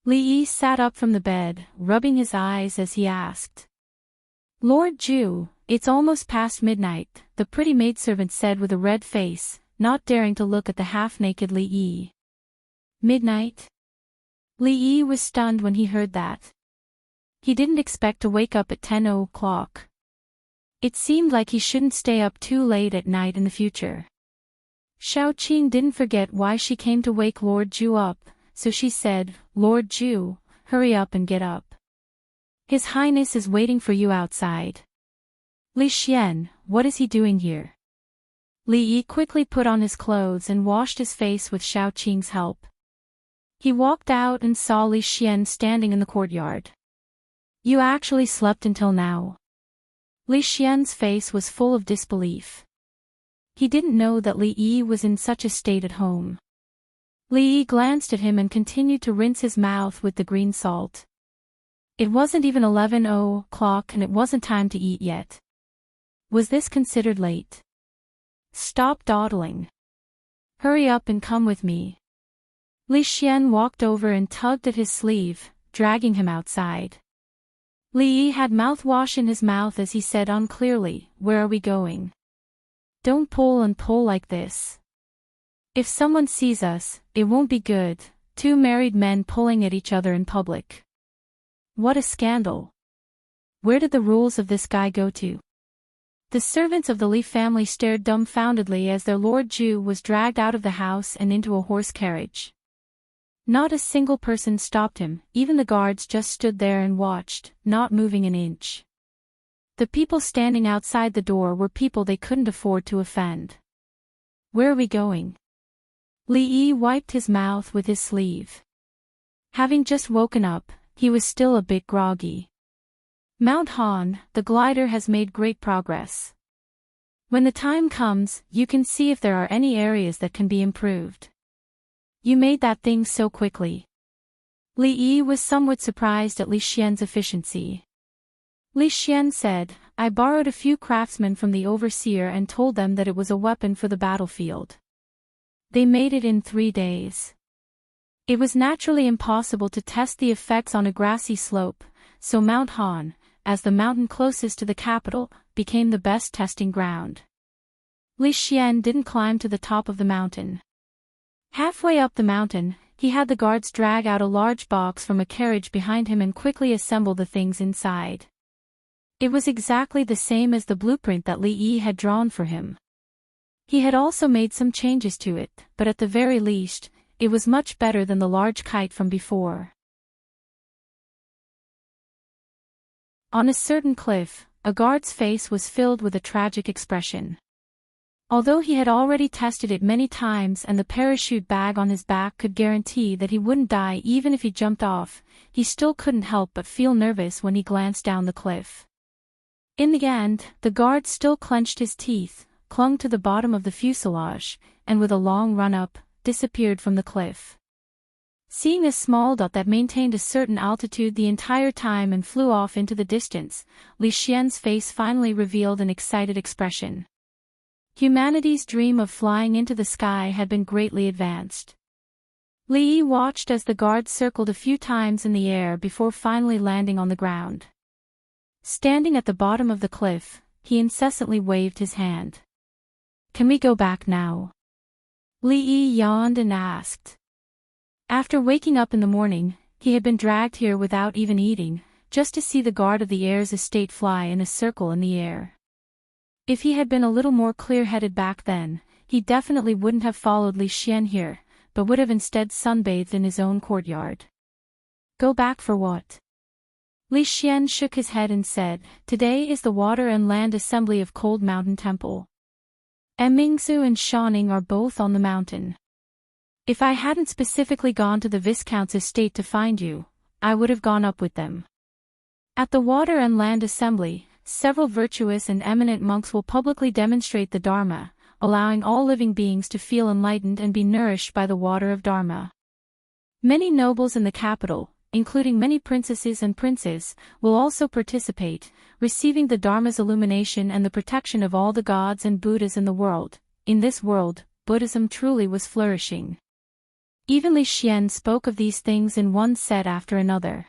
Li Yi sat up from the bed, rubbing his eyes as he asked. Lord Ju, it's almost past midnight, the pretty maidservant said with a red face, not daring to look at the half-naked Li Yi. Midnight? Li Yi was stunned when he heard that. He didn't expect to wake up at 10 o'clock. It seemed like he shouldn't stay up too late at night in the future. Xiaoqing didn't forget why she came to wake Lord Ju up, so she said, Lord Ju, hurry up and get up. His Highness is waiting for you outside. Li Xian, what is he doing here? Li Yi quickly put on his clothes and washed his face with Xiaoqing's help. He walked out and saw Li Xian standing in the courtyard. You actually slept until now? Li Xian's face was full of disbelief. He didn't know that Li Yi was in such a state at home. Li Yi glanced at him and continued to rinse his mouth with the green salt. It wasn't even 11 o'clock and it wasn't time to eat yet. Was this considered late? Stop dawdling. Hurry up and come with me. Li Xian walked over and tugged at his sleeve, dragging him outside. Li Yi had mouthwash in his mouth as he said unclearly, Where are we going? Don't pull and pull like this. If someone sees us, it won't be good, two married men pulling at each other in public. What a scandal. Where did the rules of this guy go to? The servants of the Li family stared dumbfoundedly as their Lord Ju was dragged out of the house and into a horse carriage. Not a single person stopped him, even the guards just stood there and watched, not moving an inch. The people standing outside the door were people they couldn't afford to offend. Where are we going? Li Yi wiped his mouth with his sleeve. Having just woken up, he was still a bit groggy. Mount Han, the glider has made great progress. When the time comes, you can see if there are any areas that can be improved. You made that thing so quickly. Li Yi was somewhat surprised at Li Xian's efficiency. Li Xian said, I borrowed a few craftsmen from the overseer and told them that it was a weapon for the battlefield. They made it in 3 days. It was naturally impossible to test the effects on a grassy slope, so Mount Han, as the mountain closest to the capital, became the best testing ground. Li Xian didn't climb to the top of the mountain. Halfway up the mountain, he had the guards drag out a large box from a carriage behind him and quickly assemble the things inside. It was exactly the same as the blueprint that Li Yi had drawn for him. He had also made some changes to it, but at the very least, it was much better than the large kite from before. On a certain cliff, a guard's face was filled with a tragic expression. Although he had already tested it many times and the parachute bag on his back could guarantee that he wouldn't die even if he jumped off, he still couldn't help but feel nervous when he glanced down the cliff. In the end, the guard still clenched his teeth, clung to the bottom of the fuselage, and with a long run-up, disappeared from the cliff. Seeing a small dot that maintained a certain altitude the entire time and flew off into the distance, Li Xian's face finally revealed an excited expression. Humanity's dream of flying into the sky had been greatly advanced. Li Yi watched as the guard circled a few times in the air before finally landing on the ground. Standing at the bottom of the cliff, he incessantly waved his hand. "Can we go back now?" Li Yi yawned and asked. After waking up in the morning, he had been dragged here without even eating, just to see the guard of the heir's estate fly in a circle in the air. If he had been a little more clear-headed back then, he definitely wouldn't have followed Li Xian here, but would have instead sunbathed in his own courtyard. Go back for what? Li Xian shook his head and said, "Today is the Water and Land Assembly of Cold Mountain Temple. Mingzu and Shaning are both on the mountain. If I hadn't specifically gone to the Viscount's estate to find you, I would have gone up with them. At the Water and Land Assembly, several virtuous and eminent monks will publicly demonstrate the Dharma, allowing all living beings to feel enlightened and be nourished by the water of Dharma. Many nobles in the capital, including many princesses and princes, will also participate, receiving the Dharma's illumination and the protection of all the gods and Buddhas in the world. In this world, Buddhism truly was flourishing." Even Li Xian spoke of these things in one set after another.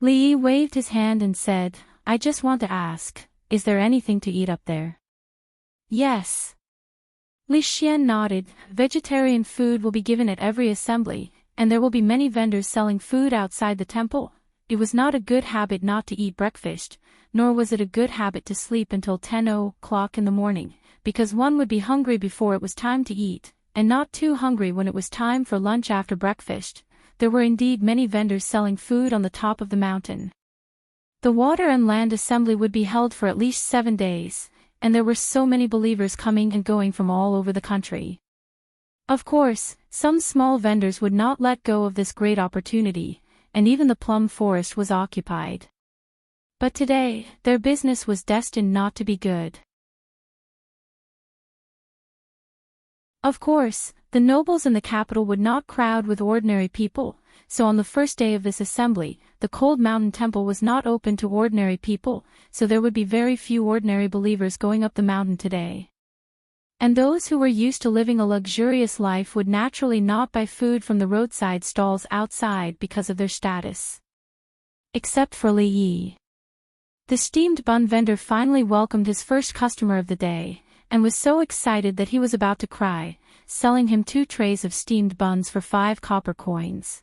Li Yi waved his hand and said, "I just want to ask, is there anything to eat up there?" "Yes." Li Xian nodded. "Vegetarian food will be given at every assembly, and there will be many vendors selling food outside the temple." It was not a good habit not to eat breakfast, nor was it a good habit to sleep until 10 o'clock in the morning, because one would be hungry before it was time to eat, and not too hungry when it was time for lunch after breakfast. There were indeed many vendors selling food on the top of the mountain. The Water and Land Assembly would be held for at least 7 days, and there were so many believers coming and going from all over the country. Of course, some small vendors would not let go of this great opportunity, and even the plum forest was occupied. But today, their business was destined not to be good. Of course, the nobles in the capital would not crowd with ordinary people, so on the first day of this assembly, the Cold Mountain Temple was not open to ordinary people, so there would be very few ordinary believers going up the mountain today. And those who were used to living a luxurious life would naturally not buy food from the roadside stalls outside because of their status. Except for Li Yi. The steamed bun vendor finally welcomed his first customer of the day, and was so excited that he was about to cry, selling him 2 trays of steamed buns for 5 copper coins.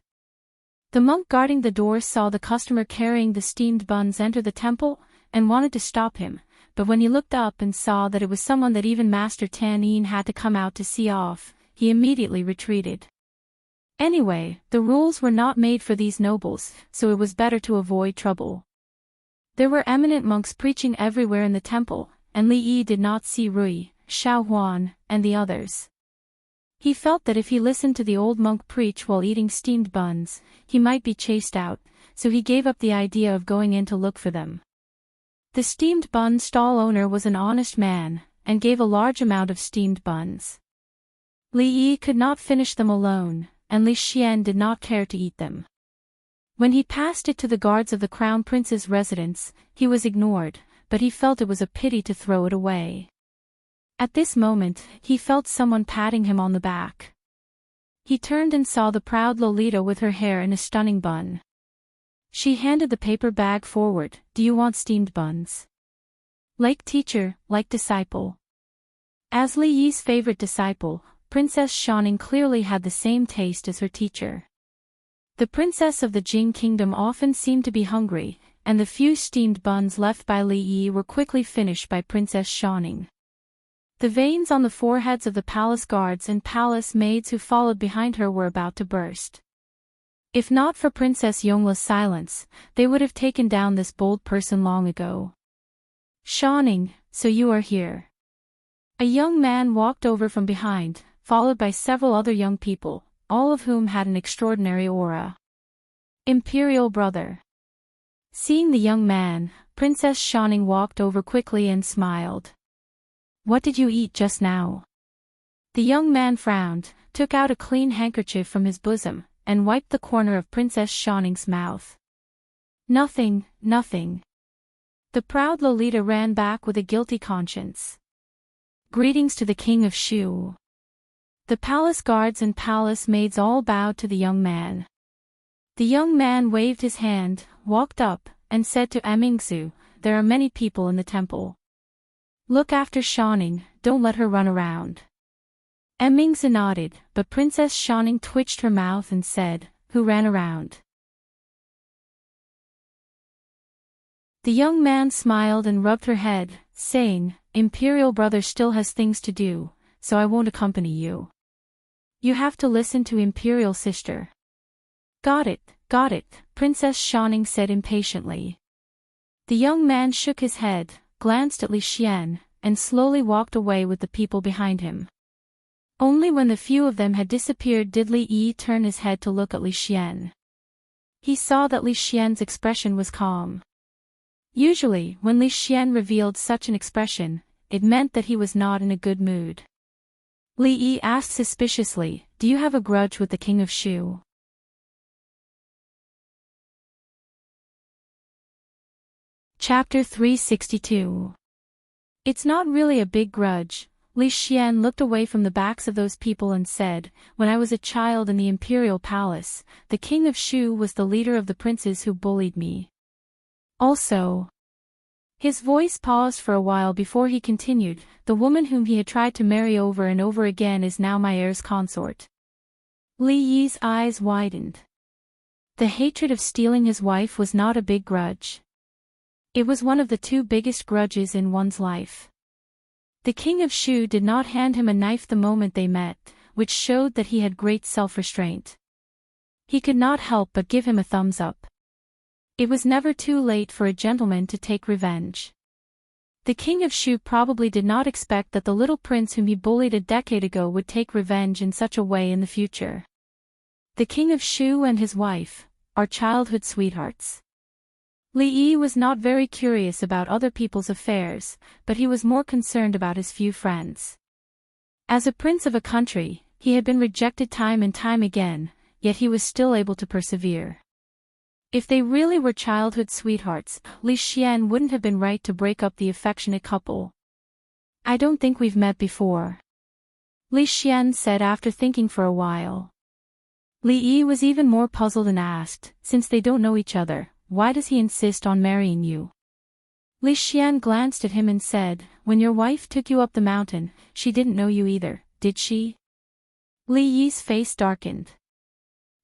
The monk guarding the door saw the customer carrying the steamed buns enter the temple, and wanted to stop him, but when he looked up and saw that it was someone that even Master Tan Yin had to come out to see off, he immediately retreated. Anyway, the rules were not made for these nobles, so it was better to avoid trouble. There were eminent monks preaching everywhere in the temple, and Li Yi did not see Rui, Xiao Huan, and the others. He felt that if he listened to the old monk preach while eating steamed buns, he might be chased out, so he gave up the idea of going in to look for them. The steamed bun stall owner was an honest man, and gave a large amount of steamed buns. Li Yi could not finish them alone, and Li Xian did not care to eat them. When he passed it to the guards of the Crown Prince's residence, he was ignored, but he felt it was a pity to throw it away. At this moment, he felt someone patting him on the back. He turned and saw the proud Lolita with her hair in a stunning bun. She handed the paper bag forward. "Do you want steamed buns?" "Like teacher, like disciple." As Li Yi's favorite disciple, Princess Xiaoning clearly had the same taste as her teacher. The princess of the Jing kingdom often seemed to be hungry, and the few steamed buns left by Li Yi were quickly finished by Princess Xiaoning. The veins on the foreheads of the palace guards and palace maids who followed behind her were about to burst. If not for Princess Yongla's silence, they would have taken down this bold person long ago. "Xiaoning, so you are here." A young man walked over from behind, followed by several other young people, all of whom had an extraordinary aura. Imperial brother. Seeing the young man, Princess Xiaoning walked over quickly and smiled. "What did you eat just now?" The young man frowned, took out a clean handkerchief from his bosom, and wiped the corner of Princess Xiaoning's mouth. "Nothing, nothing." The proud Lolita ran back with a guilty conscience. "Greetings to the King of Shu." The palace guards and palace maids all bowed to the young man. The young man waved his hand, walked up, and said to Amingzu, "There are many people in the temple. Look after Xiaoning, don't let her run around." Amingzu nodded, but Princess Xiaoning twitched her mouth and said, "Who ran around?" The young man smiled and rubbed her head, saying, "Imperial brother still has things to do, so I won't accompany you. You have to listen to Imperial sister." Got it, Princess Xiaoning said impatiently. The young man shook his head, glanced at Li Xian, and slowly walked away with the people behind him. Only when the few of them had disappeared did Li Yi turn his head to look at Li Xian. He saw that Li Xian's expression was calm. Usually, when Li Xian revealed such an expression, it meant that he was not in a good mood. Li Yi asked suspiciously, "Do you have a grudge with the King of Shu?" Chapter 362. It's not really a big grudge. Li Xian looked away from the backs of those people and said, "When I was a child in the imperial palace, the King of Shu was the leader of the princes who bullied me. Also..." His voice paused for a while before he continued, "The woman whom he had tried to marry over and over again is now my heir's consort." Li Yi's eyes widened. The hatred of stealing his wife was not a big grudge. It was one of the two biggest grudges in one's life. The King of Shu did not hand him a knife the moment they met, which showed that he had great self-restraint. He could not help but give him a thumbs up. It was never too late for a gentleman to take revenge. The King of Shu probably did not expect that the little prince whom he bullied a decade ago would take revenge in such a way in the future. The King of Shu and his wife are childhood sweethearts. Li Yi was not very curious about other people's affairs, but he was more concerned about his few friends. As a prince of a country, he had been rejected time and time again, yet he was still able to persevere. If they really were childhood sweethearts, Li Xian wouldn't have been right to break up the affectionate couple. "I don't think we've met before," Li Xian said after thinking for a while. Li Yi was even more puzzled and asked, "Since they don't know each other, why does he insist on marrying you?" Li Xian glanced at him and said, "When your wife took you up the mountain, she didn't know you either, did she?" Li Yi's face darkened.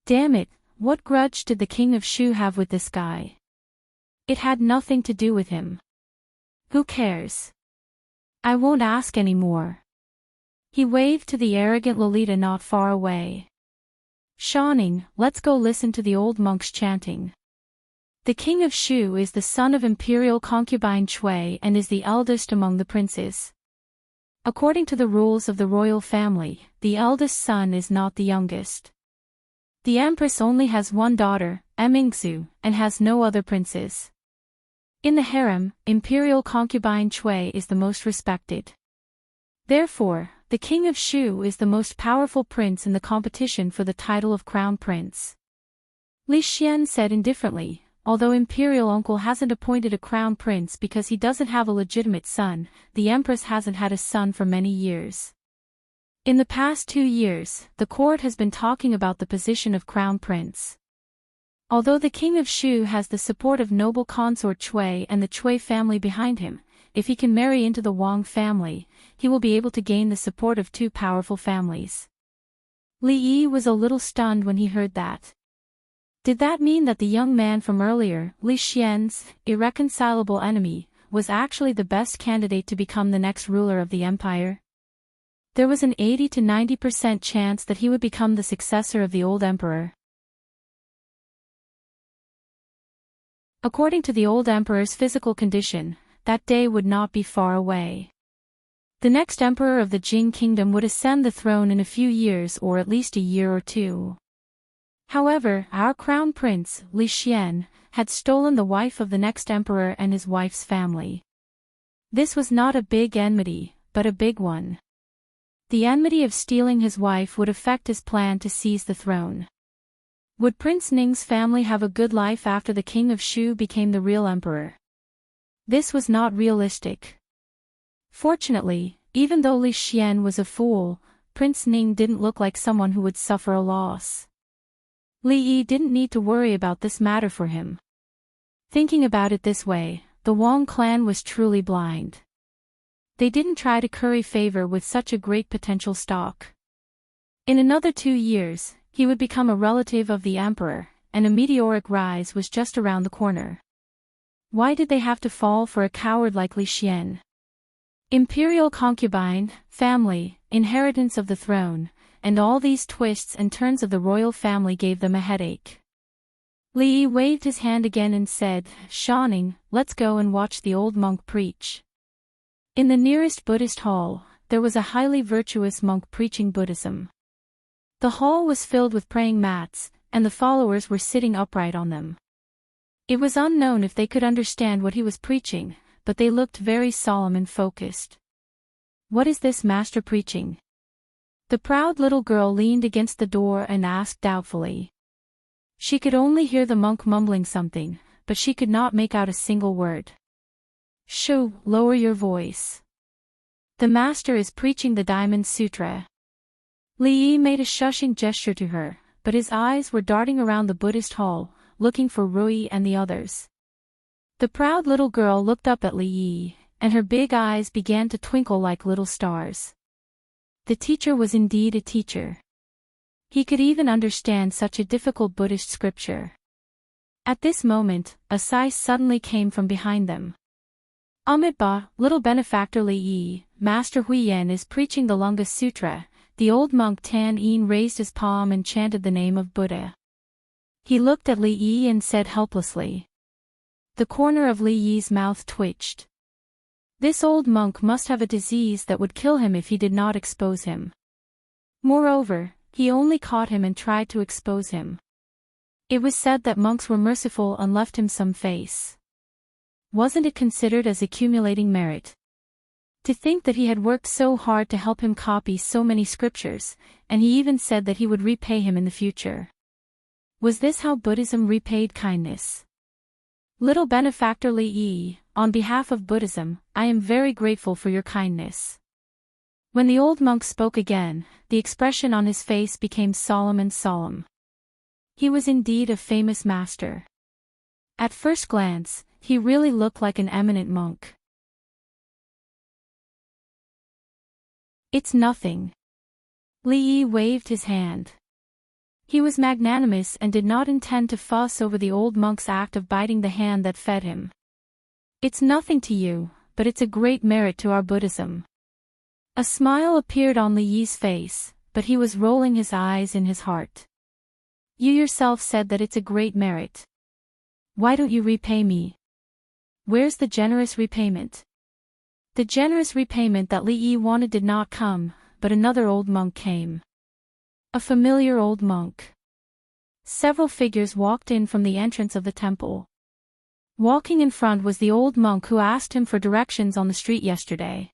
Damn it, what grudge did the King of Shu have with this guy? It had nothing to do with him. Who cares? I won't ask any more. He waved to the arrogant Lolita not far away. "Xiaoning, let's go listen to the old monks chanting." The King of Shu is the son of imperial concubine Cui and is the eldest among the princes. According to the rules of the royal family, the eldest son is not the youngest. The empress only has one daughter, Amingzu, and has no other princes. In the harem, imperial concubine Cui is the most respected. Therefore, the King of Shu is the most powerful prince in the competition for the title of crown prince. Li Xian said indifferently, although Imperial Uncle hasn't appointed a crown prince because he doesn't have a legitimate son, the Empress hasn't had a son for many years. In the past 2 years, the court has been talking about the position of crown prince. Although the King of Shu has the support of noble consort Cui and the Cui family behind him, if he can marry into the Wang family, he will be able to gain the support of 2 powerful families. Li Yi was a little stunned when he heard that. Did that mean that the young man from earlier, Li Xian's irreconcilable enemy, was actually the best candidate to become the next ruler of the empire? There was an 80 to 90% chance that he would become the successor of the old emperor. According to the old emperor's physical condition, that day would not be far away. The next emperor of the Jing kingdom would ascend the throne in a few years or at least a year or 2. However, our crown prince, Li Xian, had stolen the wife of the next emperor and his wife's family. This was not a big enmity, but a big one. The enmity of stealing his wife would affect his plan to seize the throne. Would Prince Ning's family have a good life after the King of Shu became the real emperor? This was not realistic. Fortunately, even though Li Xian was a fool, Prince Ning didn't look like someone who would suffer a loss. Li Yi didn't need to worry about this matter for him. Thinking about it this way, the Wang clan was truly blind. They didn't try to curry favor with such a great potential stock. In another 2 years, he would become a relative of the emperor, and a meteoric rise was just around the corner. Why did they have to fall for a coward like Li Xian? Imperial concubine, family, inheritance of the throne, and all these twists and turns of the royal family gave them a headache. Li Yi waved his hand again and said, "Shaning, let's go and watch the old monk preach." In the nearest Buddhist hall, there was a highly virtuous monk preaching Buddhism. The hall was filled with praying mats, and the followers were sitting upright on them. It was unknown if they could understand what he was preaching, but they looked very solemn and focused. "What is this master preaching?" The proud little girl leaned against the door and asked doubtfully. She could only hear the monk mumbling something, but she could not make out a single word. "Shoo, lower your voice. The master is preaching the Diamond Sutra." Li Yi made a shushing gesture to her, but his eyes were darting around the Buddhist hall, looking for Rui and the others. The proud little girl looked up at Li Yi, and her big eyes began to twinkle like little stars. The teacher was indeed a teacher. He could even understand such a difficult Buddhist scripture. At this moment, a sigh suddenly came from behind them. "Amitabha, little benefactor Li Yi, Master Huiyan is preaching the Lunga Sutra." The old monk Tan Yin raised his palm and chanted the name of Buddha. He looked at Li Yi and said helplessly. The corner of Li Yi's mouth twitched. This old monk must have a disease that would kill him if he did not expose him. Moreover, he only caught him and tried to expose him. It was said that monks were merciful and left him some face. Wasn't it considered as accumulating merit? To think that he had worked so hard to help him copy so many scriptures, and he even said that he would repay him in the future. Was this how Buddhism repaid kindness? Little benefactor Li Yi, on behalf of Buddhism, I am very grateful for your kindness. When the old monk spoke again, the expression on his face became solemn and solemn. He was indeed a famous master. At first glance, he really looked like an eminent monk. "It's nothing." Li Yi waved his hand. He was magnanimous and did not intend to fuss over the old monk's act of biting the hand that fed him. "It's nothing to you, but it's a great merit to our Buddhism." A smile appeared on Li Yi's face, but he was rolling his eyes in his heart. "You yourself said that it's a great merit. Why don't you repay me? Where's the generous repayment?" The generous repayment that Li Yi wanted did not come, but another old monk came. A familiar old monk. Several figures walked in from the entrance of the temple. Walking in front was the old monk who asked him for directions on the street yesterday.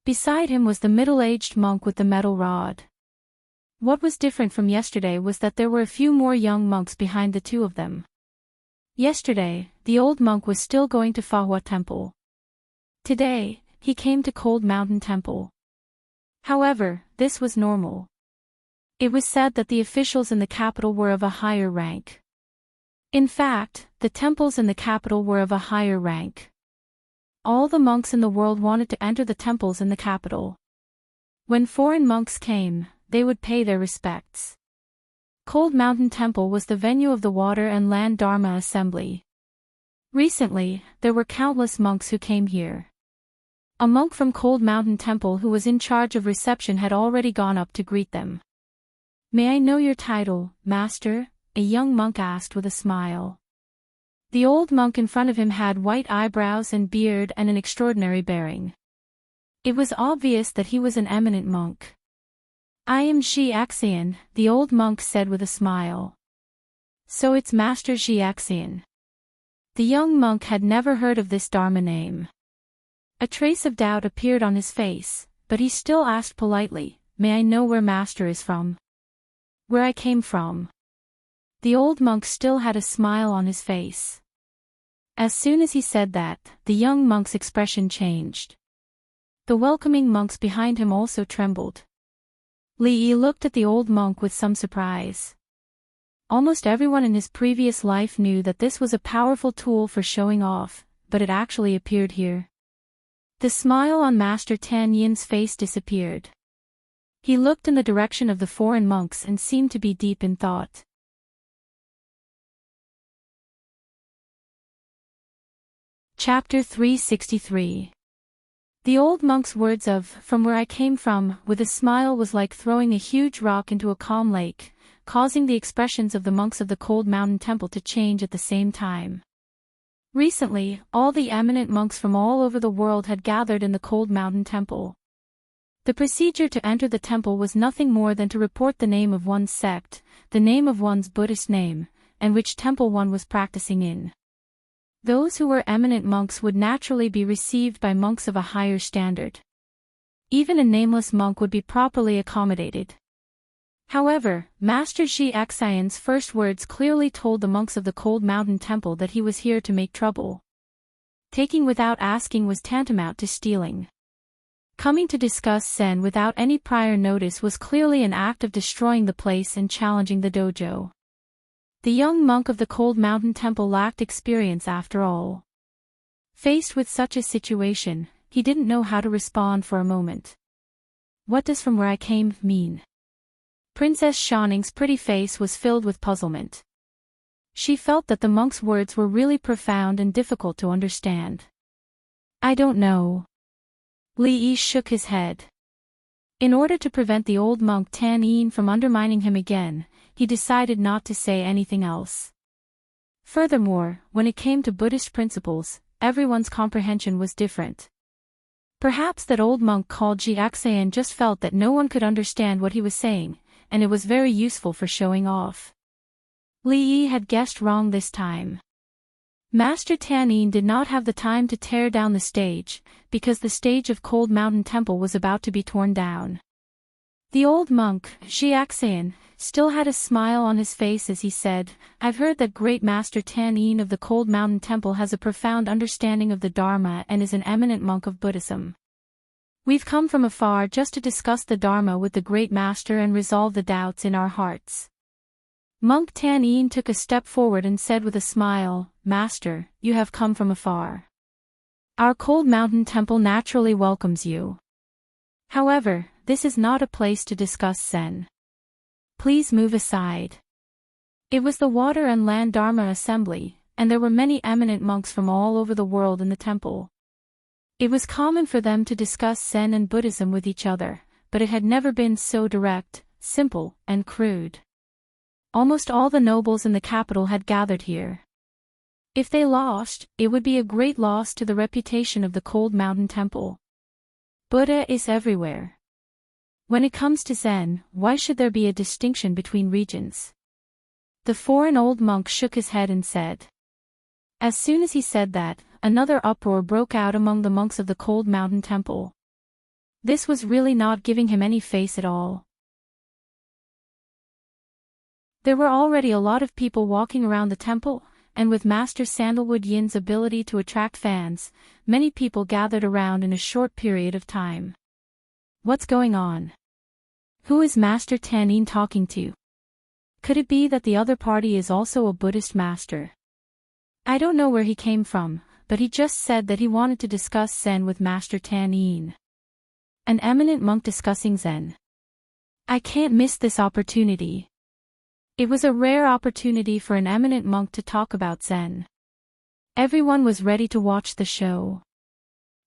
Beside him was the middle-aged monk with the metal rod. What was different from yesterday was that there were a few more young monks behind the two of them. Yesterday, the old monk was still going to Fa Temple. Today, he came to Cold Mountain Temple. However, this was normal. It was said that the officials in the capital were of a higher rank. In fact, the temples in the capital were of a higher rank. All the monks in the world wanted to enter the temples in the capital. When foreign monks came, they would pay their respects. Cold Mountain Temple was the venue of the Water and Land Dharma Assembly. Recently, there were countless monks who came here. A monk from Cold Mountain Temple who was in charge of reception had already gone up to greet them. "May I know your title, Master?" a young monk asked with a smile. The old monk in front of him had white eyebrows and beard and an extraordinary bearing. It was obvious that he was an eminent monk. "I am Xiaxian," the old monk said with a smile. "So it's Master Xiaxian." The young monk had never heard of this Dharma name. A trace of doubt appeared on his face, but he still asked politely, "May I know where Master is from?" "Where I came from." The old monk still had a smile on his face. As soon as he said that, the young monk's expression changed. The welcoming monks behind him also trembled. Li Yi looked at the old monk with some surprise. Almost everyone in his previous life knew that this was a powerful tool for showing off, but it actually appeared here. The smile on Master Tan Yin's face disappeared. He looked in the direction of the foreign monks and seemed to be deep in thought. Chapter 363. The old monk's words of, "from where I came from," with a smile was like throwing a huge rock into a calm lake, causing the expressions of the monks of the Cold Mountain Temple to change at the same time. Recently, all the eminent monks from all over the world had gathered in the Cold Mountain Temple. The procedure to enter the temple was nothing more than to report the name of one's sect, the name of one's Buddhist name, and which temple one was practicing in. Those who were eminent monks would naturally be received by monks of a higher standard. Even a nameless monk would be properly accommodated. However, Master Xiaxian's first words clearly told the monks of the Cold Mountain Temple that he was here to make trouble. Taking without asking was tantamount to stealing. Coming to discuss Zen without any prior notice was clearly an act of destroying the place and challenging the dojo. The young monk of the Cold Mountain Temple lacked experience after all. Faced with such a situation, he didn't know how to respond for a moment. "What does 'from where I came' mean?" Princess Shanning's pretty face was filled with puzzlement. She felt that the monk's words were really profound and difficult to understand. "I don't know." Li Yi shook his head. In order to prevent the old monk Tan Yin from undermining him again, he decided not to say anything else. Furthermore, when it came to Buddhist principles, everyone's comprehension was different. Perhaps that old monk called Xiaxian just felt that no one could understand what he was saying, and it was very useful for showing off. Li Yi had guessed wrong this time. Master Tan Yin did not have the time to tear down the stage, because the stage of Cold Mountain Temple was about to be torn down. The old monk, Xiaxian, still had a smile on his face as he said, "I've heard that great Master Tan Yin of the Cold Mountain Temple has a profound understanding of the Dharma and is an eminent monk of Buddhism. We've come from afar just to discuss the Dharma with the great master and resolve the doubts in our hearts." Monk Tan Yin took a step forward and said with a smile, "Master, you have come from afar. Our Cold Mountain Temple naturally welcomes you. However, this is not a place to discuss Zen. Please move aside." It was the Water and Land Dharma Assembly, and there were many eminent monks from all over the world in the temple. It was common for them to discuss Zen and Buddhism with each other, but it had never been so direct, simple, and crude. Almost all the nobles in the capital had gathered here. If they lost, it would be a great loss to the reputation of the Cold Mountain Temple. Buddha is everywhere. When it comes to Zen, why should there be a distinction between regions? The foreign old monk shook his head and said. As soon as he said that, another uproar broke out among the monks of the Cold Mountain Temple. This was really not giving him any face at all. There were already a lot of people walking around the temple, and with Master Sandalwood Yin's ability to attract fans, many people gathered around in a short period of time. What's going on? Who is Master Tan Yin talking to? Could it be that the other party is also a Buddhist master? I don't know where he came from, but he just said that he wanted to discuss Zen with Master Tan Yin. An eminent monk discussing Zen. I can't miss this opportunity. It was a rare opportunity for an eminent monk to talk about Zen. Everyone was ready to watch the show.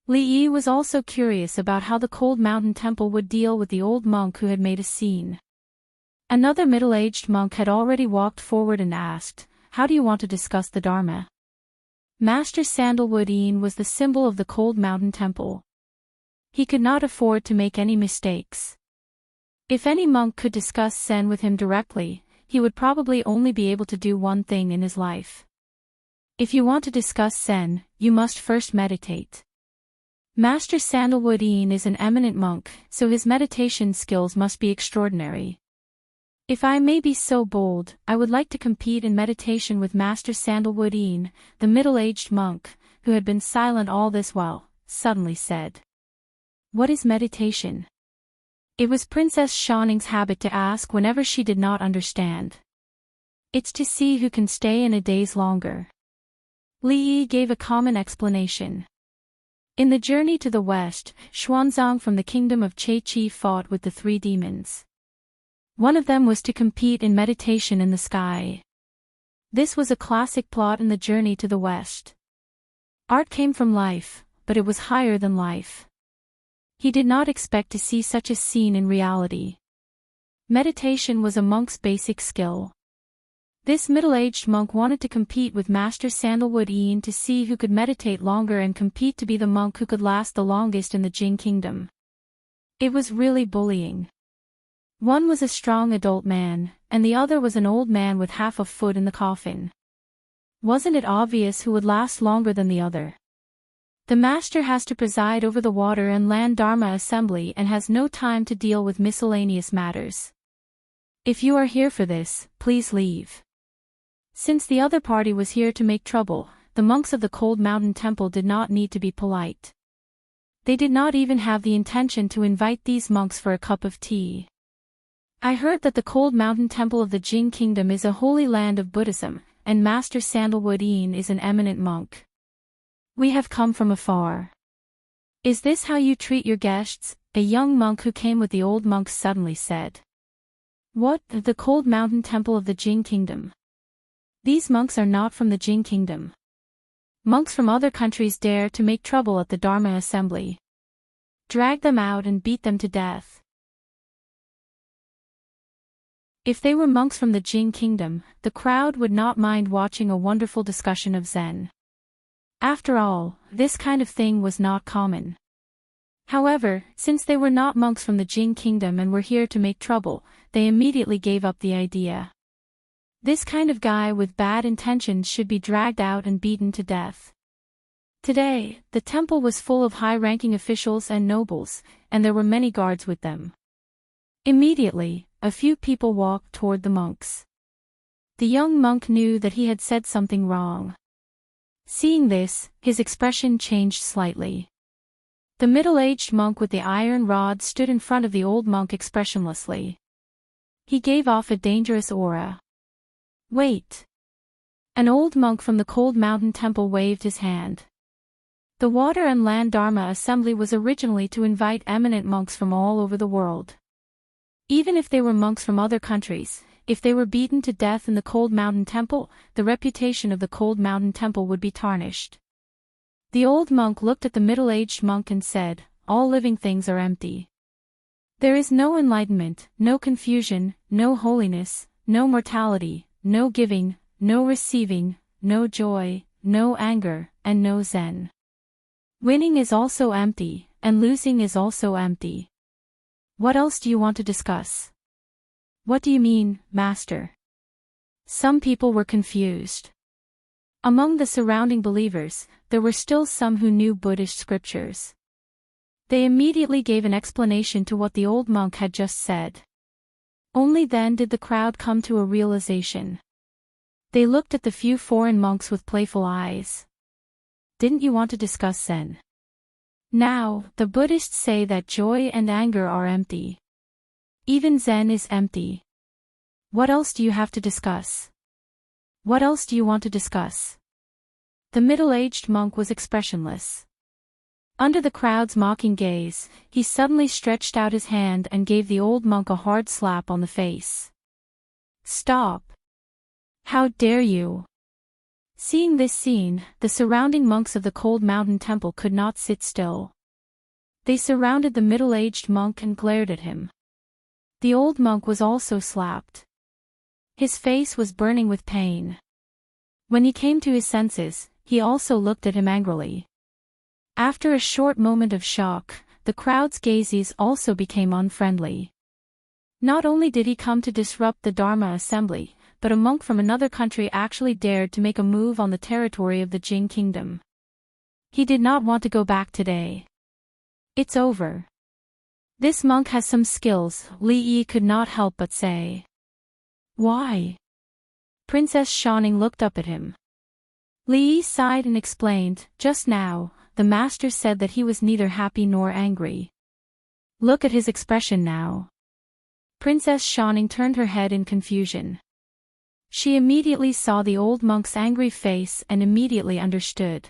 Li Yi was also curious about how the Cold Mountain Temple would deal with the old monk who had made a scene. Another middle-aged monk had already walked forward and asked, "How do you want to discuss the Dharma?" Master Sandalwood Yin was the symbol of the Cold Mountain Temple. He could not afford to make any mistakes. If any monk could discuss Zen with him directly, he would probably only be able to do one thing in his life. If you want to discuss Zen, you must first meditate. Master Sandalwood Yin is an eminent monk, so his meditation skills must be extraordinary. If I may be so bold, I would like to compete in meditation with Master Sandalwood Yin, the middle-aged monk, who had been silent all this while, suddenly said. What is meditation? It was Princess Shanning's habit to ask whenever she did not understand. It's to see who can stay in a daze longer. Li Yi gave a common explanation. In the journey to the west, Xuanzang from the kingdom of Che-Chi fought with the 3 demons. One of them was to compete in meditation in the sky. This was a classic plot in the journey to the west. Art came from life, but it was higher than life. He did not expect to see such a scene in reality. Meditation was a monk's basic skill. This middle-aged monk wanted to compete with Master Sandalwood Yin to see who could meditate longer and compete to be the monk who could last the longest in the Jing Kingdom. It was really bullying. One was a strong adult man, and the other was an old man with half a foot in the coffin. Wasn't it obvious who would last longer than the other? The master has to preside over the water and land Dharma assembly and has no time to deal with miscellaneous matters. If you are here for this, please leave. Since the other party was here to make trouble, the monks of the Cold Mountain Temple did not need to be polite. They did not even have the intention to invite these monks for a cup of tea. I heard that the Cold Mountain Temple of the Jing Kingdom is a holy land of Buddhism, and Master Sandalwood Yin is an eminent monk. We have come from afar. Is this how you treat your guests? A young monk who came with the old monks suddenly said. What? The Cold Mountain Temple of the Jing Kingdom? These monks are not from the Jing Kingdom. Monks from other countries dare to make trouble at the Dharma assembly. Drag them out and beat them to death. If they were monks from the Jing Kingdom, the crowd would not mind watching a wonderful discussion of Zen. After all, this kind of thing was not common. However, since they were not monks from the Jing Kingdom and were here to make trouble, they immediately gave up the idea. This kind of guy with bad intentions should be dragged out and beaten to death. Today, the temple was full of high-ranking officials and nobles, and there were many guards with them. Immediately, a few people walked toward the monks. The young monk knew that he had said something wrong. Seeing this, his expression changed slightly. The middle-aged monk with the iron rod stood in front of the old monk expressionlessly. He gave off a dangerous aura. Wait! An old monk from the Cold Mountain Temple waved his hand. The Water and Land Dharma Assembly was originally to invite eminent monks from all over the world. Even if they were monks from other countries, if they were beaten to death in the Cold Mountain Temple, the reputation of the Cold Mountain Temple would be tarnished. The old monk looked at the middle-aged monk and said, all living things are empty. There is no enlightenment, no confusion, no holiness, no mortality, no giving, no receiving, no joy, no anger, and no Zen. Winning is also empty, and losing is also empty. What else do you want to discuss? What do you mean, Master? Some people were confused. Among the surrounding believers, there were still some who knew Buddhist scriptures. They immediately gave an explanation to what the old monk had just said. Only then did the crowd come to a realization. They looked at the few foreign monks with playful eyes. Didn't you want to discuss Zen? Now, the Buddhists say that joy and anger are empty. Even Zen is empty. What else do you have to discuss? What else do you want to discuss? The middle-aged monk was expressionless. Under the crowd's mocking gaze, he suddenly stretched out his hand and gave the old monk a hard slap on the face. Stop! How dare you! Seeing this scene, the surrounding monks of the cold mountain temple could not sit still. They surrounded the middle-aged monk and glared at him. The old monk was also slapped. His face was burning with pain. When he came to his senses, he also looked at him angrily. After a short moment of shock, the crowd's gazes also became unfriendly. Not only did he come to disrupt the Dharma assembly, but a monk from another country actually dared to make a move on the territory of the Jing kingdom. He did not want to go back today. It's over. This monk has some skills, Li Yi could not help but say. Why? Princess Shining looked up at him. Li Yi sighed and explained, just now, the master said that he was neither happy nor angry. Look at his expression now. Princess Shining turned her head in confusion. She immediately saw the old monk's angry face and immediately understood.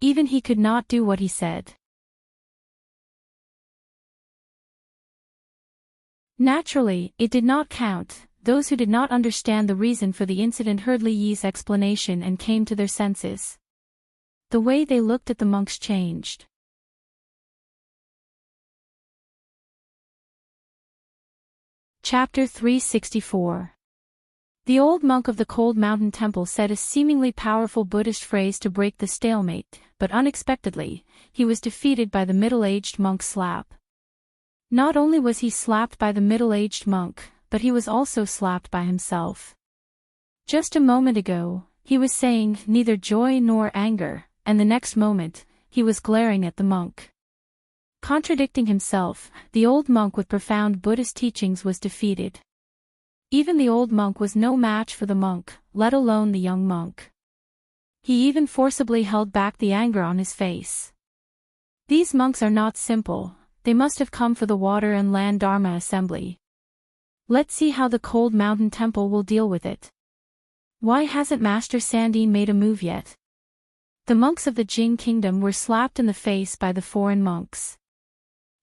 Even he could not do what he said. Naturally, it did not count. Those who did not understand the reason for the incident heard Li Yi's explanation and came to their senses. The way they looked at the monks changed. Chapter 364. The old monk of the cold mountain temple said a seemingly powerful Buddhist phrase to break the stalemate, but unexpectedly, he was defeated by the middle-aged monk's slap. Not only was he slapped by the middle-aged monk, but he was also slapped by himself. Just a moment ago, he was saying neither joy nor anger, and the next moment, he was glaring at the monk. Contradicting himself, the old monk with profound Buddhist teachings was defeated. Even the old monk was no match for the monk, let alone the young monk. He even forcibly held back the anger on his face. These monks are not simple, they must have come for the water and land Dharma assembly. Let's see how the cold mountain temple will deal with it. Why hasn't Master Sandine made a move yet? The monks of the Jing kingdom were slapped in the face by the foreign monks.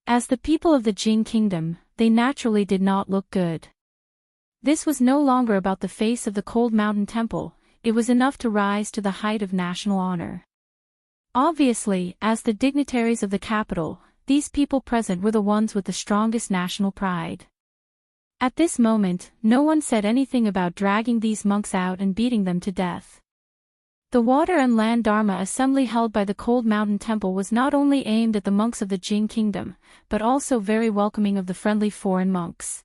As the people of the Jing kingdom, they naturally did not look good. This was no longer about the face of the cold mountain temple, it was enough to rise to the height of national honor. Obviously, as the dignitaries of the capital, these people present were the ones with the strongest national pride. At this moment, no one said anything about dragging these monks out and beating them to death. The water and land Dharma assembly held by the cold mountain temple was not only aimed at the monks of the Jing kingdom, but also very welcoming of the friendly foreign monks.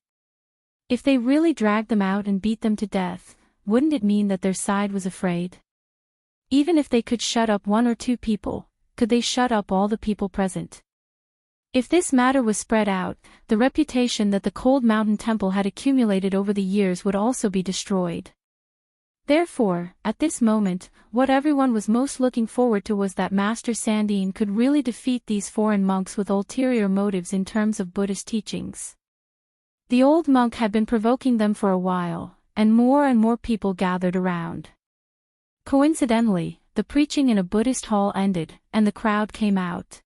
If they really dragged them out and beat them to death, wouldn't it mean that their side was afraid? Even if they could shut up one or two people, could they shut up all the people present? If this matter was spread out, the reputation that the cold mountain temple had accumulated over the years would also be destroyed. Therefore, at this moment, what everyone was most looking forward to was that Master Sandine could really defeat these foreign monks with ulterior motives in terms of Buddhist teachings. The old monk had been provoking them for a while, and more people gathered around. Coincidentally, the preaching in a Buddhist hall ended, and the crowd came out.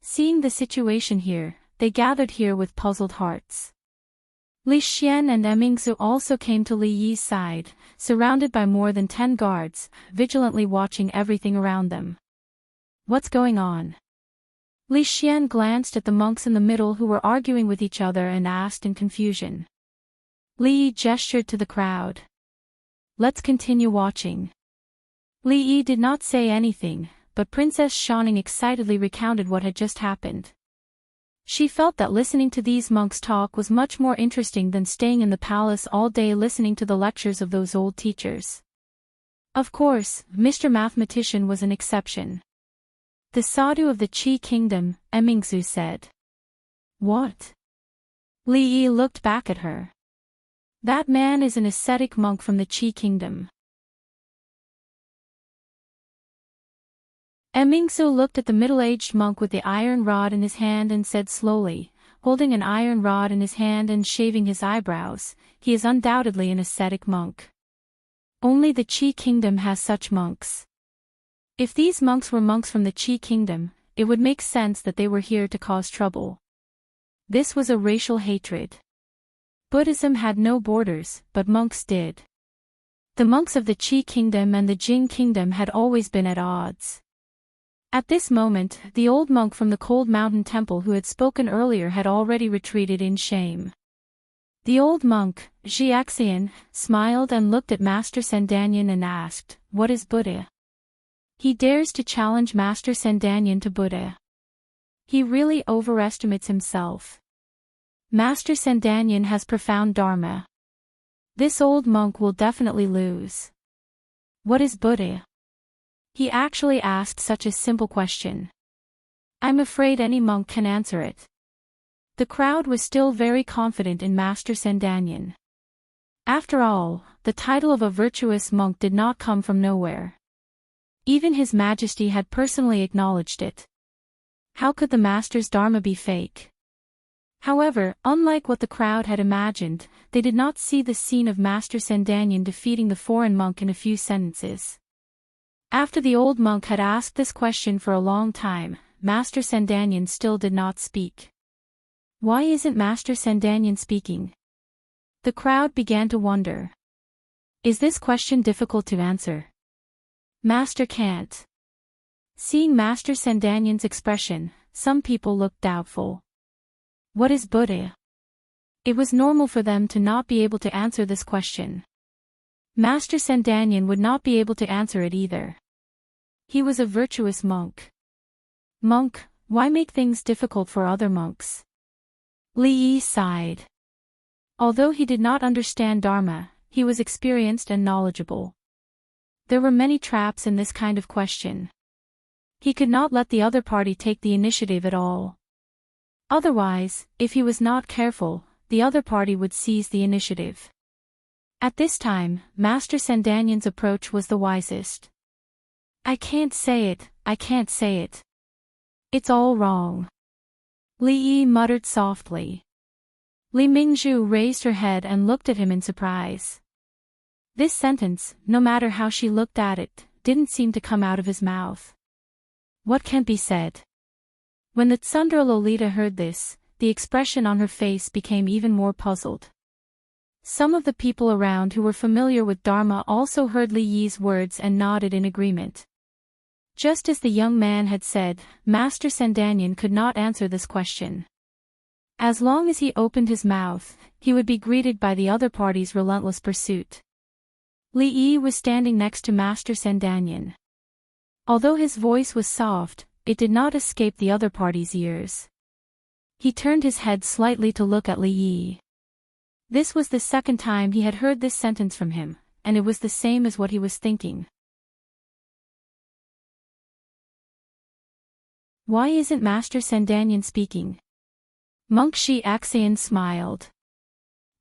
Seeing the situation here, they gathered here with puzzled hearts. Li Xian and Emingzu also came to Li Yi's side, surrounded by more than 10 guards, vigilantly watching everything around them. What's going on? Li Xian glanced at the monks in the middle who were arguing with each other and asked in confusion. Li Yi gestured to the crowd. Let's continue watching. Li Yi did not say anything, but Princess Shining excitedly recounted what had just happened. She felt that listening to these monks talk was much more interesting than staying in the palace all day listening to the lectures of those old teachers. Of course, Mr. Mathematician was an exception. The sadhu of the Qi kingdom, Emingzu said. What? Li Yi looked back at her. That man is an ascetic monk from the Qi kingdom. Emingsu looked at the middle-aged monk with the iron rod in his hand and said slowly, holding an iron rod in his hand and shaving his eyebrows, he is undoubtedly an ascetic monk. Only the Qi kingdom has such monks. If these monks were monks from the Qi kingdom, it would make sense that they were here to cause trouble. This was a racial hatred. Buddhism had no borders, but monks did. The monks of the Qi kingdom and the Jing kingdom had always been at odds. At this moment, the old monk from the cold mountain temple who had spoken earlier had already retreated in shame. The old monk, Jiaxian, smiled and looked at Master Sendanyan and asked, "What is Buddha?" He dares to challenge Master Sendanyan to Buddha. He really overestimates himself. Master Sendanyan has profound dharma. This old monk will definitely lose. What is Buddha? He actually asked such a simple question. I'm afraid any monk can answer it. The crowd was still very confident in Master Sendanyan. After all, the title of a virtuous monk did not come from nowhere. Even His Majesty had personally acknowledged it. How could the Master's dharma be fake? However, unlike what the crowd had imagined, they did not see the scene of Master Sendanyan defeating the foreign monk in a few sentences. After the old monk had asked this question for a long time, Master Sendanyan still did not speak. Why isn't Master Sendanyan speaking? The crowd began to wonder. Is this question difficult to answer? Master can't. Seeing Master Sendanyan's expression, some people looked doubtful. What is Buddha? It was normal for them to not be able to answer this question. Master Sendanyan would not be able to answer it either. He was a virtuous monk. Monk, why make things difficult for other monks? Li Yi sighed. Although he did not understand Dharma, he was experienced and knowledgeable. There were many traps in this kind of question. He could not let the other party take the initiative at all. Otherwise, if he was not careful, the other party would seize the initiative. At this time, Master Sendanyan's approach was the wisest. I can't say it, I can't say it. It's all wrong. Li Yi muttered softly. Li Mingzhu raised her head and looked at him in surprise. This sentence, no matter how she looked at it, didn't seem to come out of his mouth. What can't be said? When the Tsundere Lolita heard this, the expression on her face became even more puzzled. Some of the people around who were familiar with Dharma also heard Li Yi's words and nodded in agreement. Just as the young man had said, Master Sendanyan could not answer this question. As long as he opened his mouth, he would be greeted by the other party's relentless pursuit. Li Yi was standing next to Master Sendanyan. Although his voice was soft, it did not escape the other party's ears. He turned his head slightly to look at Li Yi. This was the second time he had heard this sentence from him, and it was the same as what he was thinking. Why isn't Master Sendanyan speaking? Monk Jiaxian smiled.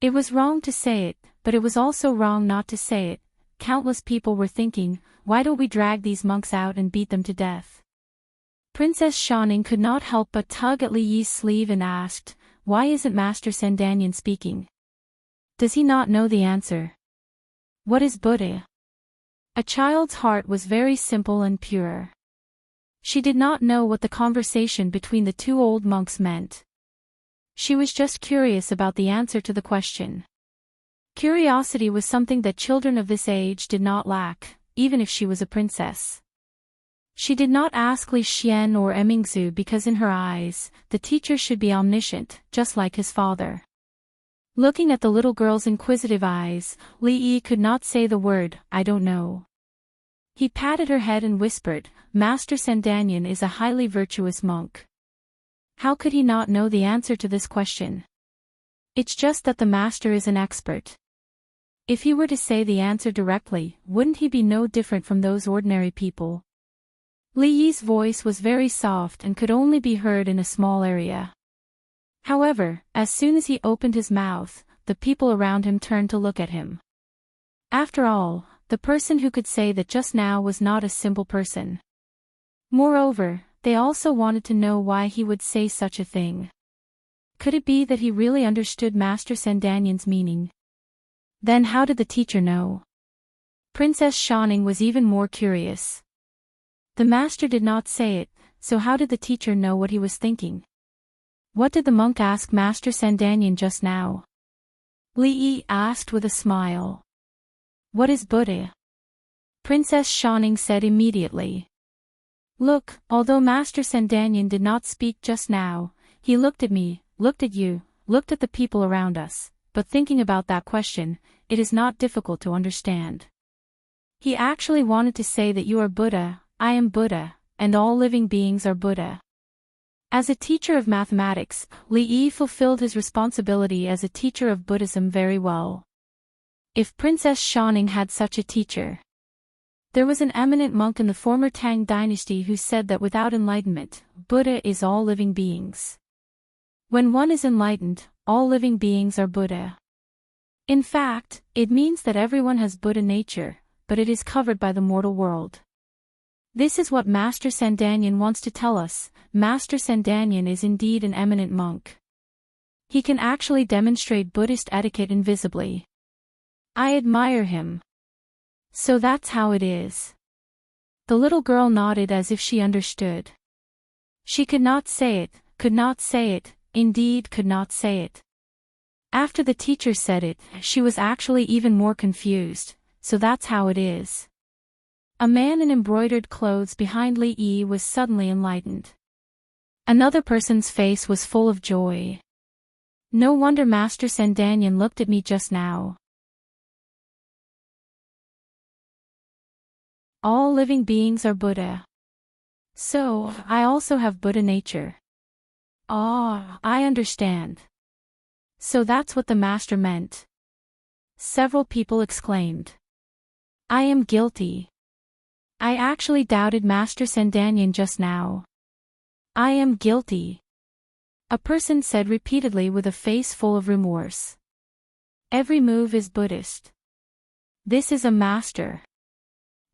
It was wrong to say it, but it was also wrong not to say it. Countless people were thinking, why don't we drag these monks out and beat them to death? Princess Shaning could not help but tug at Li Yi's sleeve and asked, why isn't Master Sendanyan speaking? Does he not know the answer? What is Buddha? A child's heart was very simple and pure. She did not know what the conversation between the two old monks meant. She was just curious about the answer to the question. Curiosity was something that children of this age did not lack, even if she was a princess. She did not ask Li Xian or Emingzu because in her eyes, the teacher should be omniscient, just like his father. Looking at the little girl's inquisitive eyes, Li Yi could not say the word, I don't know. He patted her head and whispered, Master Sendanyan is a highly virtuous monk. How could he not know the answer to this question? It's just that the master is an expert. If he were to say the answer directly, wouldn't he be no different from those ordinary people? Li Yi's voice was very soft and could only be heard in a small area. However, as soon as he opened his mouth, the people around him turned to look at him. After all, the person who could say that just now was not a simple person. Moreover, they also wanted to know why he would say such a thing. Could it be that he really understood Master Sandanyan's meaning? Then how did the teacher know? Princess Shining was even more curious. The master did not say it, so how did the teacher know what he was thinking? What did the monk ask Master Sandanyan just now? Li Yi asked with a smile. What is Buddha? Princess Shining said immediately. Look, although Master Sandanyan did not speak just now, he looked at me, looked at you, looked at the people around us, but thinking about that question, it is not difficult to understand. He actually wanted to say that you are Buddha, I am Buddha, and all living beings are Buddha. As a teacher of mathematics, Li Yi fulfilled his responsibility as a teacher of Buddhism very well. If Princess Shining had such a teacher. There was an eminent monk in the former Tang dynasty who said that without enlightenment, Buddha is all living beings. When one is enlightened, all living beings are Buddha. In fact, it means that everyone has Buddha nature, but it is covered by the mortal world. This is what Master Sandanyan wants to tell us. Master Sandanyan is indeed an eminent monk. He can actually demonstrate Buddhist etiquette invisibly. I admire him. So that's how it is. The little girl nodded as if she understood. She could not say it, indeed could not say it. After the teacher said it, she was actually even more confused, so that's how it is. A man in embroidered clothes behind Li Yi was suddenly enlightened. Another person's face was full of joy. No wonder Master Sandanyan looked at me just now. All living beings are Buddha. So, I also have Buddha nature. Ah, I understand. So that's what the master meant. Several people exclaimed. I am guilty. I actually doubted Master Sandanyan just now. I am guilty. A person said repeatedly with a face full of remorse. Every move is Buddhist. This is a master.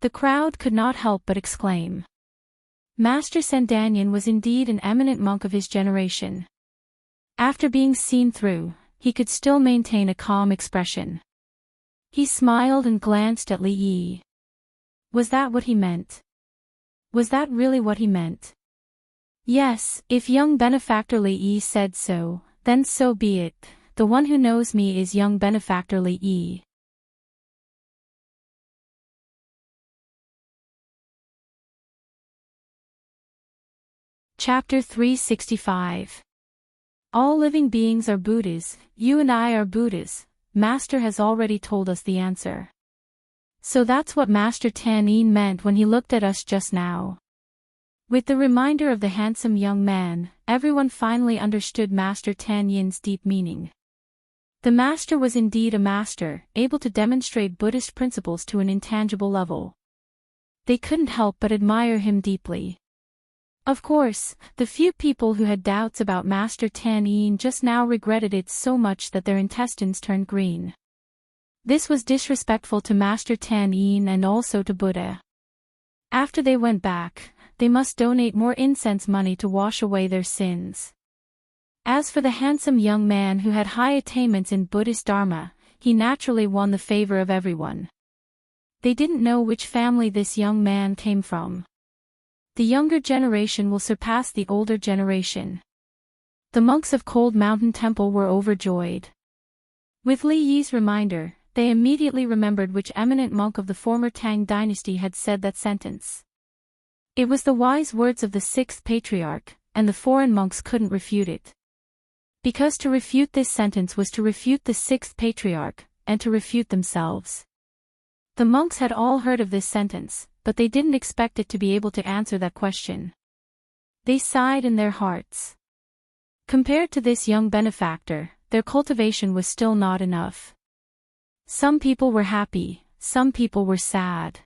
The crowd could not help but exclaim. Master Sandanyan was indeed an eminent monk of his generation. After being seen through, he could still maintain a calm expression. He smiled and glanced at Li Yi. Was that what he meant? Was that really what he meant? Yes, if young benefactor Li Yi said so, then so be it. The one who knows me is young benefactor Li Yi. Chapter 365. All living beings are Buddhas, you and I are Buddhas. Master has already told us the answer. So that's what Master Tan Yin meant when he looked at us just now. With the reminder of the handsome young man, everyone finally understood Master Tan Yin's deep meaning. The master was indeed a master, able to demonstrate Buddhist principles to an intangible level. They couldn't help but admire him deeply. Of course, the few people who had doubts about Master Tan Yin just now regretted it so much that their intestines turned green. This was disrespectful to Master Tan Yin and also to Buddha. After they went back, they must donate more incense money to wash away their sins. As for the handsome young man who had high attainments in Buddhist Dharma, he naturally won the favor of everyone. They didn't know which family this young man came from. The younger generation will surpass the older generation. The monks of Cold Mountain Temple were overjoyed. With Li Yi's reminder, they immediately remembered which eminent monk of the former Tang dynasty had said that sentence. It was the wise words of the sixth patriarch, and the foreign monks couldn't refute it. Because to refute this sentence was to refute the sixth patriarch, and to refute themselves. The monks had all heard of this sentence, but they didn't expect it to be able to answer that question. They sighed in their hearts. Compared to this young benefactor, their cultivation was still not enough. Some people were happy, some people were sad.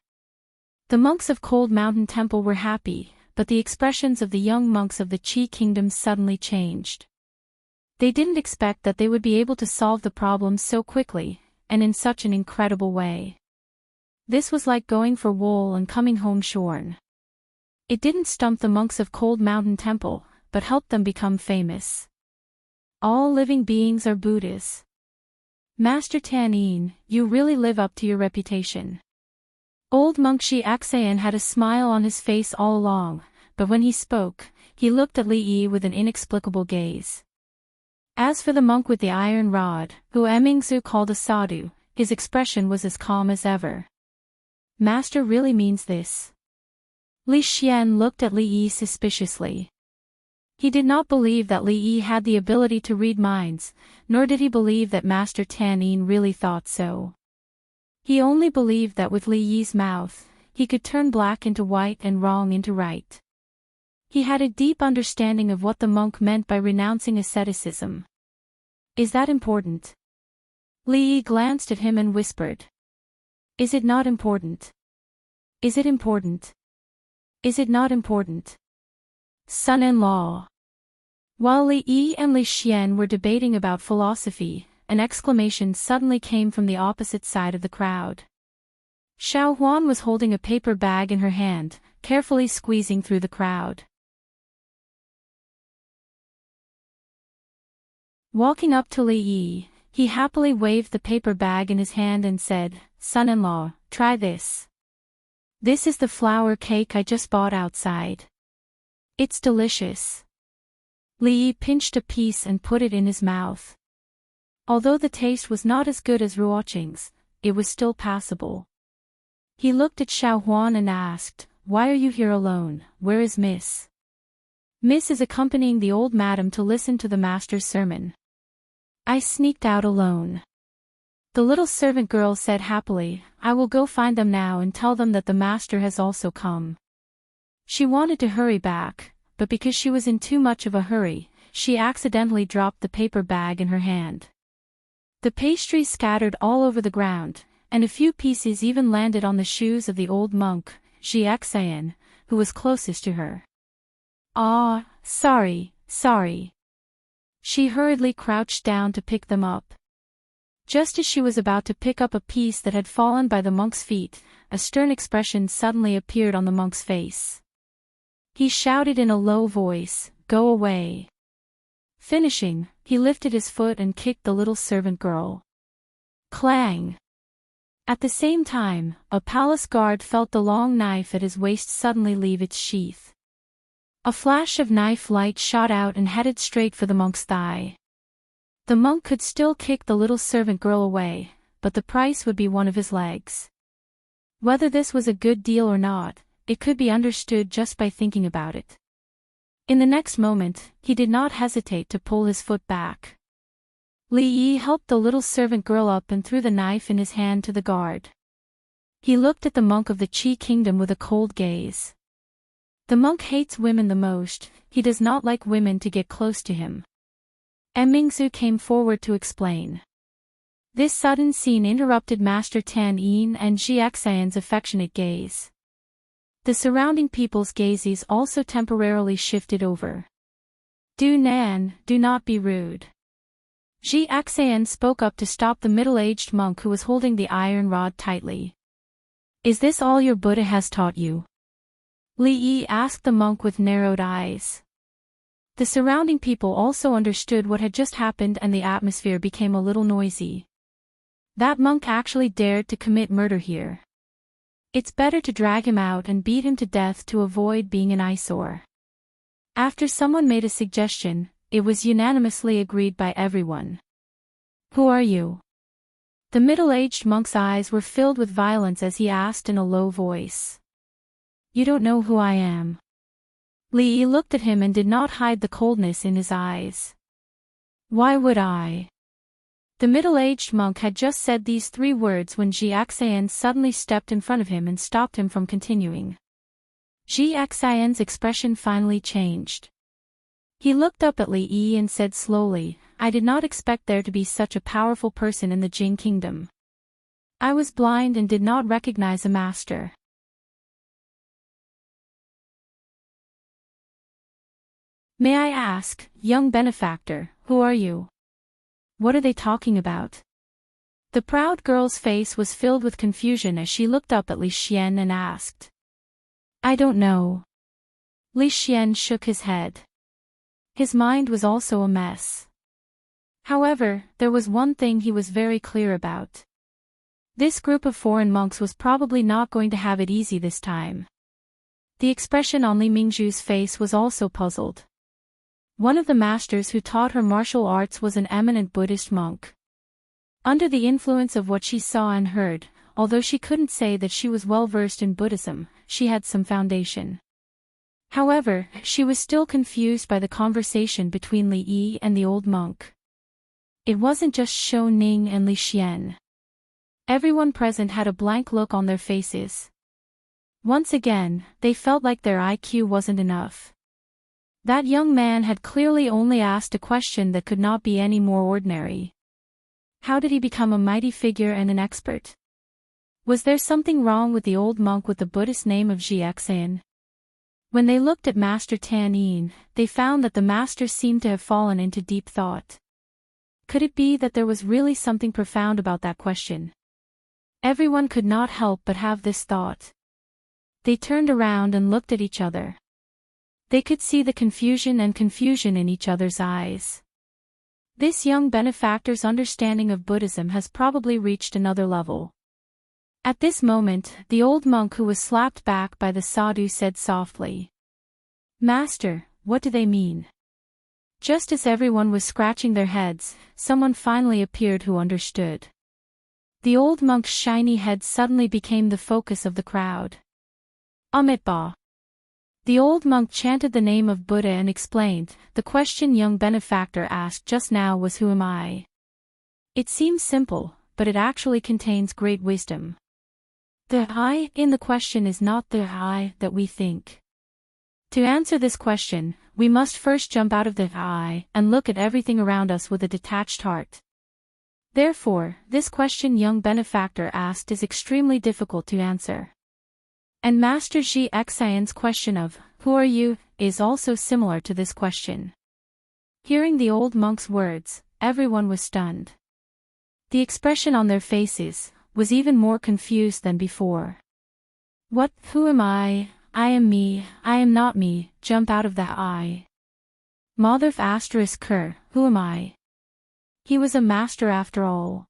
The monks of Cold Mountain Temple were happy, but the expressions of the young monks of the Qi kingdom suddenly changed. They didn't expect that they would be able to solve the problem so quickly, and in such an incredible way. This was like going for wool and coming home shorn. It didn't stump the monks of Cold Mountain Temple, but helped them become famous. All living beings are Buddhas. Master Tan, you really live up to your reputation. Old monk Shi Axayan had a smile on his face all along, but when he spoke, he looked at Li Yi with an inexplicable gaze. As for the monk with the iron rod, who Emingzu called a sadhu, his expression was as calm as ever. Master really means this. Li Xian looked at Li Yi suspiciously. He did not believe that Li Yi had the ability to read minds, nor did he believe that Master Tan really thought so. He only believed that with Li Yi's mouth, he could turn black into white and wrong into right. He had a deep understanding of what the monk meant by renouncing asceticism. Is that important? Li Yi glanced at him and whispered. Is it not important? Is it important? Is it not important? Son-in-law. While Li Yi and Li Xian were debating about philosophy, an exclamation suddenly came from the opposite side of the crowd. Xiao Huan was holding a paper bag in her hand, carefully squeezing through the crowd. Walking up to Li Yi, he happily waved the paper bag in his hand and said, "Son-in-law, try this. This is the flour cake I just bought outside. It's delicious." Li Yi pinched a piece and put it in his mouth. Although the taste was not as good as Ruoqing's, it was still passable. He looked at Xiao Huan and asked, "Why are you here alone? Where is Miss?" "Miss is accompanying the old madam to listen to the master's sermon." "I sneaked out alone." The little servant girl said happily, "I will go find them now and tell them that the master has also come." She wanted to hurry back, but because she was in too much of a hurry, she accidentally dropped the paper bag in her hand. The pastry scattered all over the ground, and a few pieces even landed on the shoes of the old monk, Shi Axayan, who was closest to her. "Ah, sorry. She hurriedly crouched down to pick them up. Just as she was about to pick up a piece that had fallen by the monk's feet, a stern expression suddenly appeared on the monk's face. He shouted in a low voice, "Go away." Finishing, he lifted his foot and kicked the little servant girl. Clang! At the same time, a palace guard felt the long knife at his waist suddenly leave its sheath. A flash of knife light shot out and headed straight for the monk's thigh. The monk could still kick the little servant girl away, but the price would be one of his legs. Whether this was a good deal or not, it could be understood just by thinking about it. In the next moment, he did not hesitate to pull his foot back. Li Yi helped the little servant girl up and threw the knife in his hand to the guard. He looked at the monk of the Qi kingdom with a cold gaze. The monk hates women the most, he does not like women to get close to him. Mingzu came forward to explain. This sudden scene interrupted Master Tan and Ji Xan's affectionate gaze. The surrounding people's gazes also temporarily shifted over. "Du Nan, do not be rude." Ji Xan spoke up to stop the middle-aged monk who was holding the iron rod tightly. "Is this all your Buddha has taught you?" Li Yi asked the monk with narrowed eyes. The surrounding people also understood what had just happened and the atmosphere became a little noisy. That monk actually dared to commit murder here. It's better to drag him out and beat him to death to avoid being an eyesore. After someone made a suggestion, it was unanimously agreed by everyone. "Who are you?" The middle-aged monk's eyes were filled with violence as he asked in a low voice. "You don't know who I am." Li Yi looked at him and did not hide the coldness in his eyes. "Why would I?" The middle-aged monk had just said these 3 words when Ji Xan suddenly stepped in front of him and stopped him from continuing. Ji Xan's expression finally changed. He looked up at Li Yi and said slowly, "I did not expect there to be such a powerful person in the Jing kingdom. I was blind and did not recognize a master." May I ask, young benefactor, who are you? What are they talking about? The proud girl's face was filled with confusion as she looked up at Li Xian and asked. I don't know. Li Xian shook his head. His mind was also a mess. However, there was one thing he was very clear about. This group of foreign monks was probably not going to have it easy this time. The expression on Li Mingzhu's face was also puzzled. One of the masters who taught her martial arts was an eminent Buddhist monk. Under the influence of what she saw and heard, although she couldn't say that she was well versed in Buddhism, she had some foundation. However, she was still confused by the conversation between Li Yi and the old monk. It wasn't just Shou Ning and Li Xian. Everyone present had a blank look on their faces. Once again, they felt like their IQ wasn't enough. That young man had clearly only asked a question that could not be any more ordinary. How did he become a mighty figure and an expert? Was there something wrong with the old monk with the Buddhist name of Jiexan? When they looked at Master Tan Yin, they found that the master seemed to have fallen into deep thought. Could it be that there was really something profound about that question? Everyone could not help but have this thought. They turned around and looked at each other. They could see the confusion in each other's eyes. This young benefactor's understanding of Buddhism has probably reached another level. At this moment, the old monk who was slapped back by the sadhu said softly, Master, what do they mean? Just as everyone was scratching their heads, someone finally appeared who understood. The old monk's shiny head suddenly became the focus of the crowd. Amitabha. The old monk chanted the name of Buddha and explained, the question young benefactor asked just now was who am I? It seems simple, but it actually contains great wisdom. The I in the question is not the I that we think. To answer this question, we must first jump out of the I and look at everything around us with a detached heart. Therefore, this question young benefactor asked is extremely difficult to answer. And Master Ji Xian's question of, who are you, is also similar to this question. Hearing the old monk's words, everyone was stunned. The expression on their faces was even more confused than before. What, who am I am me, I am not me, jump out of that I. Madhav asterisk Kur, who am I? He was a master after all.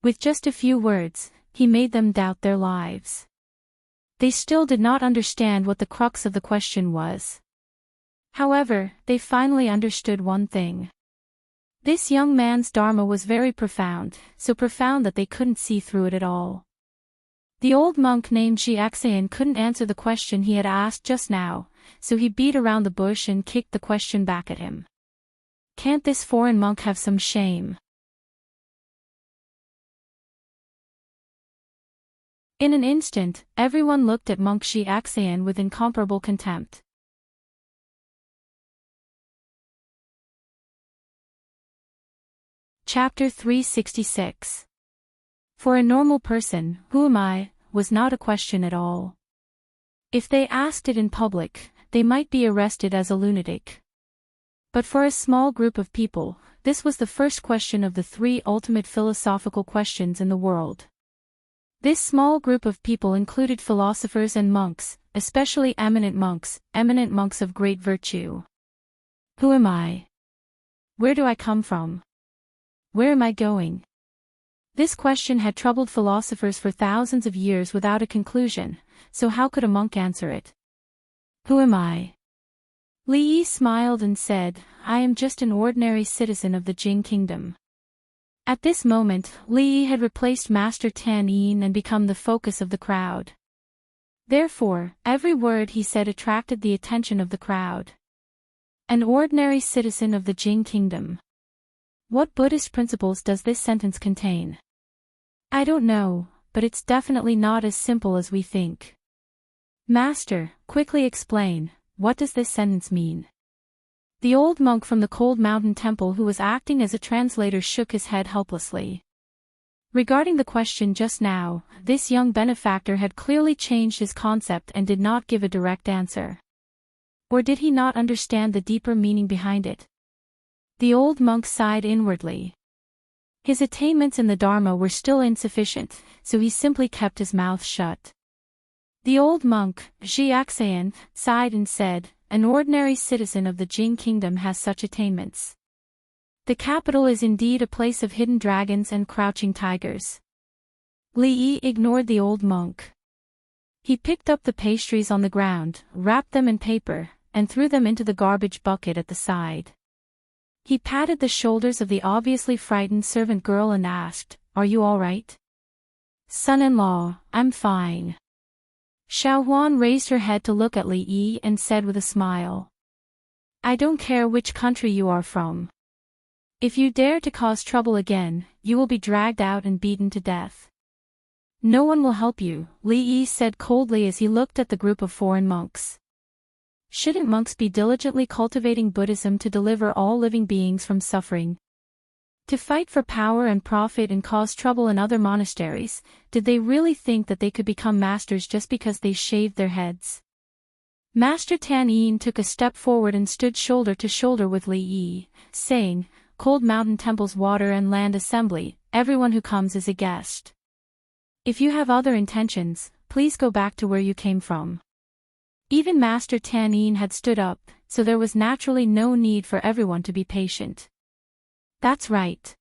With just a few words, he made them doubt their lives. They still did not understand what the crux of the question was. However, they finally understood one thing. This young man's dharma was very profound, so profound that they couldn't see through it at all. The old monk named Jiexan couldn't answer the question he had asked just now, so he beat around the bush and kicked the question back at him. Can't this foreign monk have some shame? In an instant, everyone looked at monk Jiexan with incomparable contempt. Chapter 366. For a normal person, who am I, was not a question at all. If they asked it in public, they might be arrested as a lunatic. But for a small group of people, this was the first question of the three ultimate philosophical questions in the world. This small group of people included philosophers and monks, especially eminent monks of great virtue. Who am I? Where do I come from? Where am I going? This question had troubled philosophers for thousands of years without a conclusion, so how could a monk answer it? Who am I? Li Yi smiled and said, I am just an ordinary citizen of the Jing kingdom. At this moment, Li Yi had replaced Master Tan Yin and become the focus of the crowd. Therefore, every word he said attracted the attention of the crowd. An ordinary citizen of the Jing kingdom. What Buddhist principles does this sentence contain? I don't know, but it's definitely not as simple as we think. Master, quickly explain, what does this sentence mean? The old monk from the cold mountain temple who was acting as a translator shook his head helplessly. Regarding the question just now, this young benefactor had clearly changed his concept and did not give a direct answer. Or did he not understand the deeper meaning behind it? The old monk sighed inwardly. His attainments in the Dharma were still insufficient, so he simply kept his mouth shut. The old monk, Jiaxayan, sighed and said, "An ordinary citizen of the Jing kingdom has such attainments. The capital is indeed a place of hidden dragons and crouching tigers." Li Yi ignored the old monk. He picked up the pastries on the ground, wrapped them in paper, and threw them into the garbage bucket at the side. He patted the shoulders of the obviously frightened servant girl and asked, "Are you all right?" "Son-in-law, I'm fine." Xiao Huan raised her head to look at Li Yi and said with a smile, "I don't care which country you are from. If you dare to cause trouble again, you will be dragged out and beaten to death." "No one will help you," Li Yi said coldly as he looked at the group of foreign monks. Shouldn't monks be diligently cultivating Buddhism to deliver all living beings from suffering? To fight for power and profit and cause trouble in other monasteries, did they really think that they could become masters just because they shaved their heads? Master Tan Yin took a step forward and stood shoulder to shoulder with Li Yi, saying, "Cold Mountain Temple's water and land assembly, everyone who comes is a guest. If you have other intentions, please go back to where you came from." Even Master Tan Yin had stood up, so there was naturally no need for everyone to be patient. "That's right.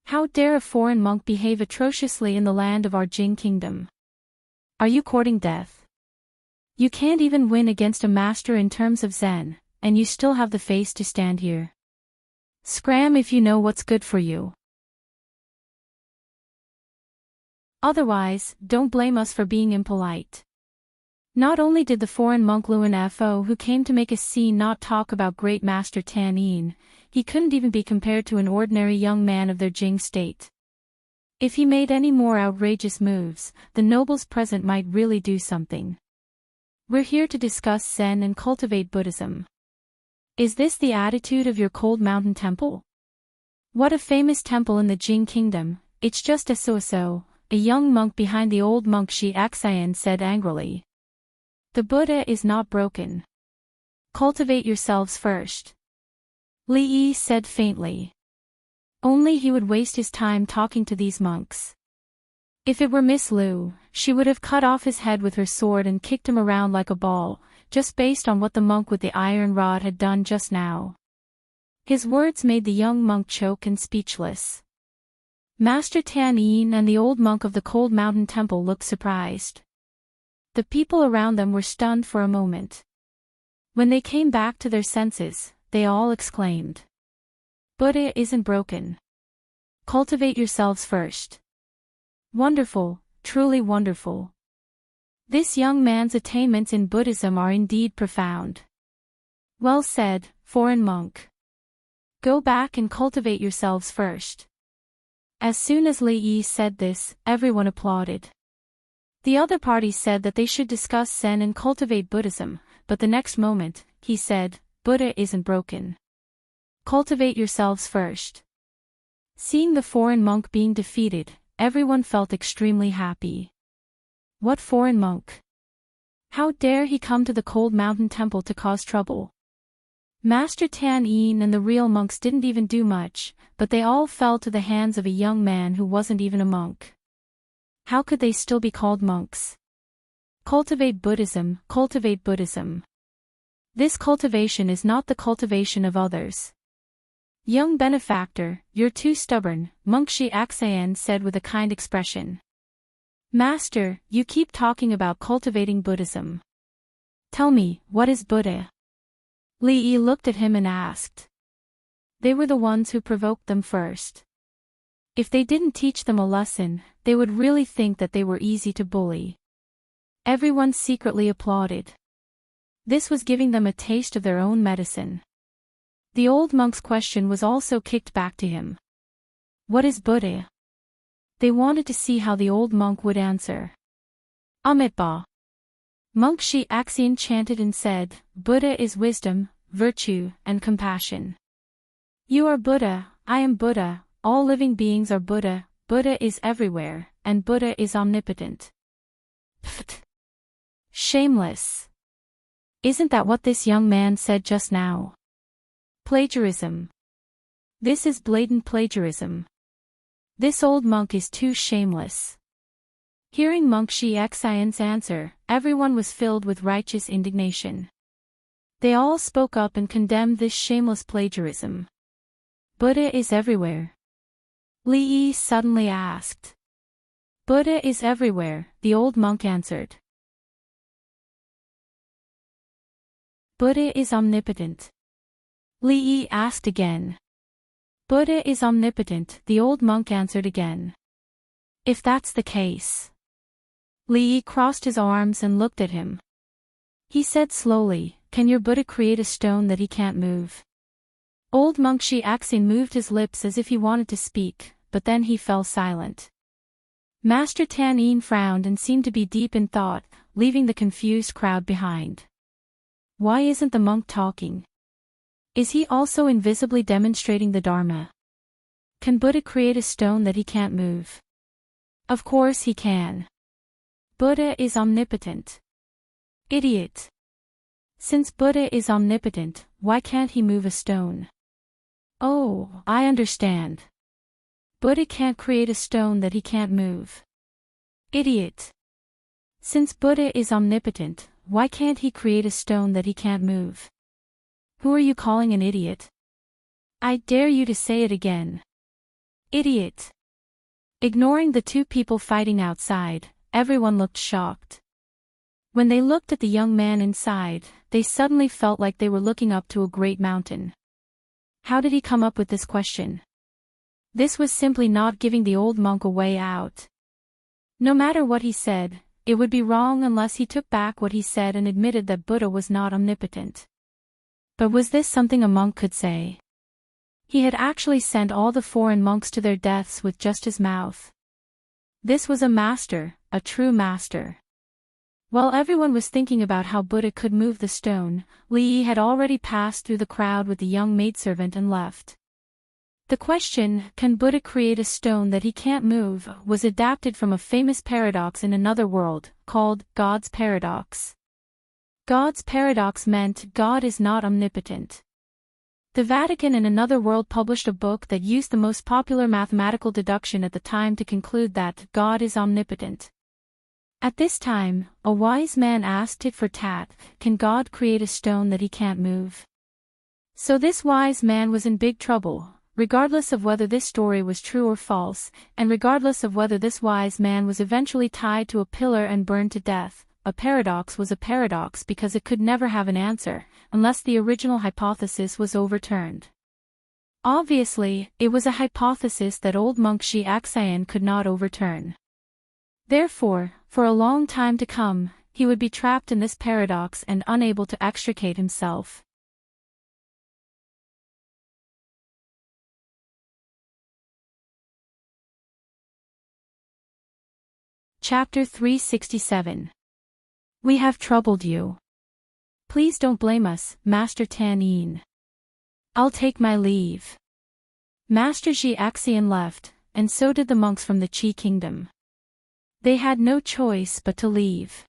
How dare a foreign monk behave atrociously in the land of our Jing kingdom? Are you courting death? You can't even win against a master in terms of Zen, and you still have the face to stand here. Scram if you know what's good for you. Otherwise, don't blame us for being impolite." Not only did the foreign monk Luan Fo who came to make a scene not talk about great master Tan Yin, he couldn't even be compared to an ordinary young man of their Jing state. If he made any more outrageous moves, the nobles present might really do something. "We're here to discuss Zen and cultivate Buddhism. Is this the attitude of your Cold Mountain Temple? What a famous temple in the Jing kingdom, it's just a so-so," a young monk behind the old monk Jiaxayan said angrily. "The Buddha is not broken. Cultivate yourselves first." Li Yi said faintly. Only he would waste his time talking to these monks. If it were Miss Lu, she would have cut off his head with her sword and kicked him around like a ball, just based on what the monk with the iron rod had done just now. His words made the young monk choke and speechless. Master Tan Yin and the old monk of the Cold Mountain Temple looked surprised. The people around them were stunned for a moment. When they came back to their senses, they all exclaimed, "Buddha isn't broken. Cultivate yourselves first." Wonderful, truly wonderful. This young man's attainments in Buddhism are indeed profound. Well said, foreign monk. Go back and cultivate yourselves first. As soon as Li Yi said this, everyone applauded. The other party said that they should discuss Zen and cultivate Buddhism, but the next moment, he said, "Buddha isn't broken. Cultivate yourselves first." Seeing the foreign monk being defeated, everyone felt extremely happy. What foreign monk? How dare he come to the Cold Mountain Temple to cause trouble? Master Tan Yin and the real monks didn't even do much, but they all fell to the hands of a young man who wasn't even a monk. How could they still be called monks? Cultivate Buddhism, cultivate Buddhism. This cultivation is not the cultivation of others. "Young benefactor, you're too stubborn," Monk Jiaxayan said with a kind expression. "Master, you keep talking about cultivating Buddhism. Tell me, what is Buddha?" Li Yi looked at him and asked. They were the ones who provoked them first. If they didn't teach them a lesson, they would really think that they were easy to bully. Everyone secretly applauded. This was giving them a taste of their own medicine. The old monk's question was also kicked back to him. What is Buddha? They wanted to see how the old monk would answer. Amitabha. Monk Jiaxayan chanted and said, Buddha is wisdom, virtue, and compassion. You are Buddha, I am Buddha, all living beings are Buddha, Buddha is everywhere, and Buddha is omnipotent. Pfft. Shameless. Isn't that what this young man said just now? Plagiarism. This is blatant plagiarism. This old monk is too shameless. Hearing monk Shi Xian's answer, everyone was filled with righteous indignation. They all spoke up and condemned this shameless plagiarism. Buddha is everywhere. Li Yi suddenly asked. Buddha is everywhere, the old monk answered. Buddha is omnipotent. Li Yi asked again. Buddha is omnipotent, the old monk answered again. If that's the case. Li Yi crossed his arms and looked at him. He said slowly, can your Buddha create a stone that he can't move? Old monk Shi Xian moved his lips as if he wanted to speak, but then he fell silent. Master Tan Yin frowned and seemed to be deep in thought, leaving the confused crowd behind. Why isn't the monk talking? Is he also invisibly demonstrating the Dharma? Can Buddha create a stone that he can't move? Of course he can. Buddha is omnipotent. Idiot. Since Buddha is omnipotent, why can't he move a stone? Oh, I understand. Buddha can't create a stone that he can't move. Idiot. Since Buddha is omnipotent, why can't he create a stone that he can't move? Who are you calling an idiot? I dare you to say it again. Idiot. Ignoring the two people fighting outside, everyone looked shocked. When they looked at the young man inside, they suddenly felt like they were looking up to a great mountain. How did he come up with this question? This was simply not giving the old monk a way out. No matter what he said, it would be wrong unless he took back what he said and admitted that Buddha was not omnipotent. But was this something a monk could say? He had actually sent all the foreign monks to their deaths with just his mouth. This was a master, a true master. While everyone was thinking about how Buddha could move the stone, Li Yi had already passed through the crowd with the young maidservant and left. The question, can Buddha create a stone that he can't move, was adapted from a famous paradox in another world, called God's paradox. God's paradox meant God is not omnipotent. The Vatican in another world published a book that used the most popular mathematical deduction at the time to conclude that God is omnipotent. At this time, a wise man asked tit for tat, can God create a stone that he can't move? So this wise man was in big trouble, regardless of whether this story was true or false, and regardless of whether this wise man was eventually tied to a pillar and burned to death. A paradox was a paradox because it could never have an answer, unless the original hypothesis was overturned. Obviously, it was a hypothesis that old monk Shi Xian could not overturn. Therefore, for a long time to come, he would be trapped in this paradox and unable to extricate himself. Chapter 367. We have troubled you. Please don't blame us, Master Tan Yin. I'll take my leave. Master Shi Xian left, and so did the monks from the Qi kingdom. They had no choice but to leave.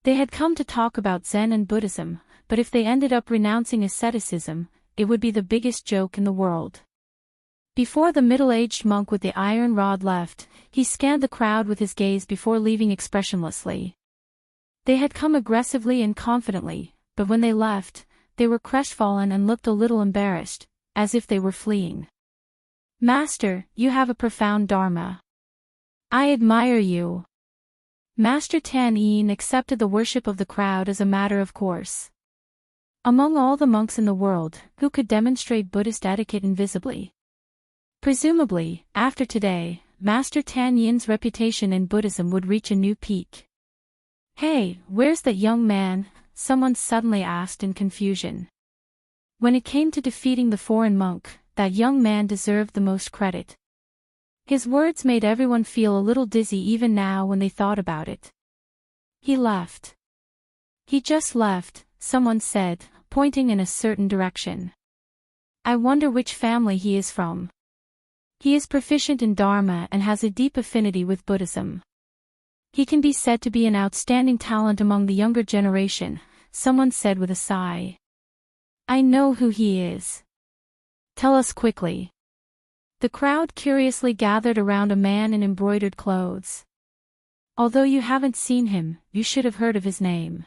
They had come to talk about Zen and Buddhism, but if they ended up renouncing asceticism, it would be the biggest joke in the world. Before the middle-aged monk with the iron rod left, he scanned the crowd with his gaze before leaving expressionlessly. They had come aggressively and confidently, but when they left, they were crestfallen and looked a little embarrassed, as if they were fleeing. Master, you have a profound dharma. I admire you. Master Tan Yin accepted the worship of the crowd as a matter of course. Among all the monks in the world, who could demonstrate Buddhist etiquette invisibly? Presumably, after today, Master Tan Yin's reputation in Buddhism would reach a new peak. Hey, where's that young man? Someone suddenly asked in confusion. When it came to defeating the foreign monk, that young man deserved the most credit. His words made everyone feel a little dizzy even now when they thought about it. He left. He just left, someone said, pointing in a certain direction. I wonder which family he is from. He is proficient in Dharma and has a deep affinity with Buddhism. He can be said to be an outstanding talent among the younger generation, someone said with a sigh. I know who he is. Tell us quickly. The crowd curiously gathered around a man in embroidered clothes. Although you haven't seen him, you should have heard of his name.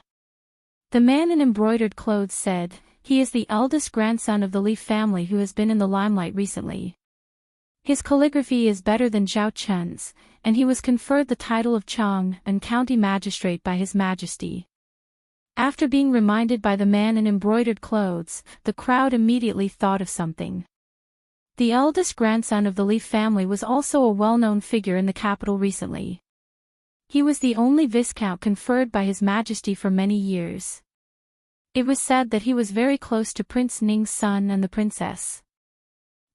The man in embroidered clothes said, he is the eldest grandson of the Li family who has been in the limelight recently. His calligraphy is better than Zhao Chen's, and he was conferred the title of Chang and county magistrate by His Majesty. After being reminded by the man in embroidered clothes, the crowd immediately thought of something. The eldest grandson of the Li family was also a well-known figure in the capital recently. He was the only viscount conferred by His Majesty for many years. It was said that he was very close to Prince Ning's son and the princess.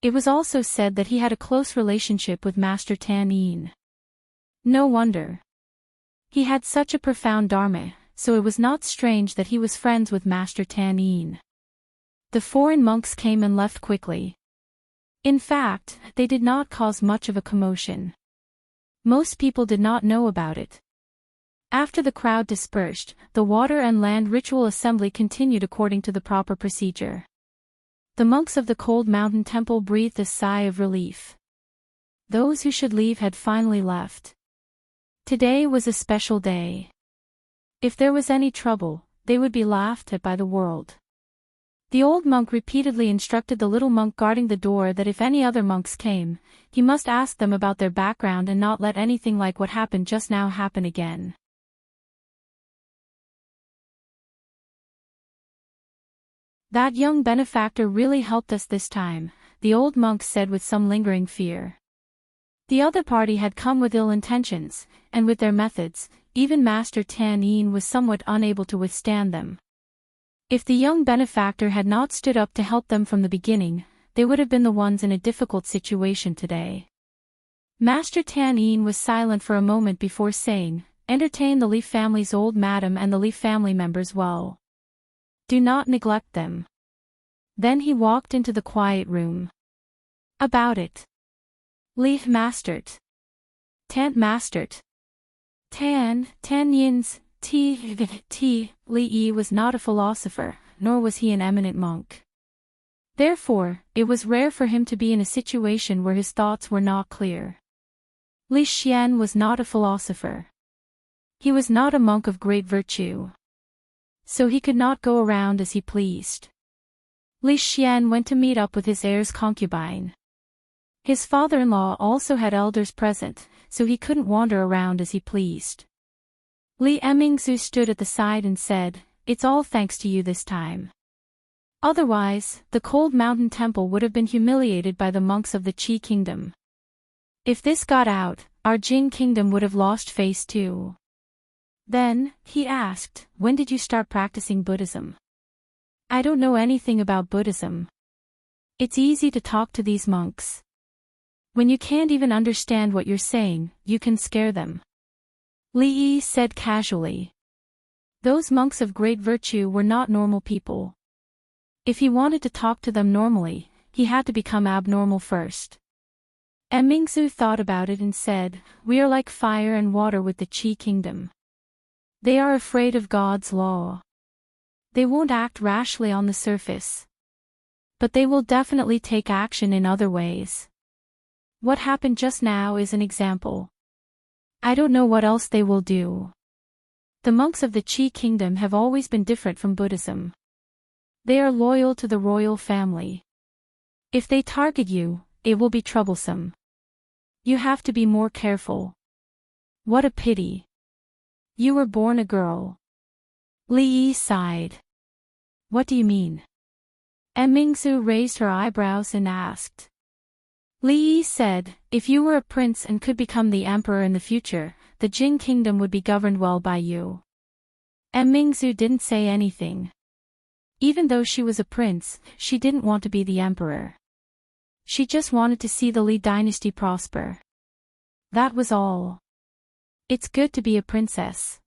It was also said that he had a close relationship with Master Tan Yin. No wonder. He had such a profound dharma, so it was not strange that he was friends with Master Tan Yin. The foreign monks came and left quickly. In fact, they did not cause much of a commotion. Most people did not know about it. After the crowd dispersed, the water and land ritual assembly continued according to the proper procedure. The monks of the cold mountain temple breathed a sigh of relief. Those who should leave had finally left. Today was a special day. If there was any trouble, they would be laughed at by the world. The old monk repeatedly instructed the little monk guarding the door that if any other monks came, he must ask them about their background and not let anything like what happened just now happen again. That young benefactor really helped us this time, the old monk said with some lingering fear. The other party had come with ill intentions, and with their methods, even Master Tan Yin was somewhat unable to withstand them. If the young benefactor had not stood up to help them from the beginning, they would have been the ones in a difficult situation today. Master Tan Yin was silent for a moment before saying, entertain the Li family's old madam and the Li family members well. Do not neglect them. Then he walked into the quiet room. About it. Li mastered. Tant mastered. Tan Yin's, Li Yi was not a philosopher, nor was he an eminent monk. Therefore, it was rare for him to be in a situation where his thoughts were not clear. Li Xian was not a philosopher. He was not a monk of great virtue. So he could not go around as he pleased. Li Xian went to meet up with his heir's concubine. His father-in-law also had elders present, so he couldn't wander around as he pleased. Li Emingzu stood at the side and said, it's all thanks to you this time. Otherwise, the cold mountain temple would have been humiliated by the monks of the Qi kingdom. If this got out, our Jing kingdom would have lost face too. Then, he asked, when did you start practicing Buddhism? I don't know anything about Buddhism. It's easy to talk to these monks. When you can't even understand what you're saying, you can scare them. Li Yi said casually. Those monks of great virtue were not normal people. If he wanted to talk to them normally, he had to become abnormal first. Emingzu thought about it and said, we are like fire and water with the Qi kingdom. They are afraid of God's law. They won't act rashly on the surface. But they will definitely take action in other ways. What happened just now is an example. I don't know what else they will do. The monks of the Qi kingdom have always been different from Buddhism. They are loyal to the royal family. If they target you, it will be troublesome. You have to be more careful. What a pity. You were born a girl. Li Yi sighed. What do you mean? Emingzu raised her eyebrows and asked. Li Yi said, if you were a prince and could become the emperor in the future, the Jing kingdom would be governed well by you. Emingzu didn't say anything. Even though she was a prince, she didn't want to be the emperor. She just wanted to see the Li dynasty prosper. That was all. It's good to be a princess.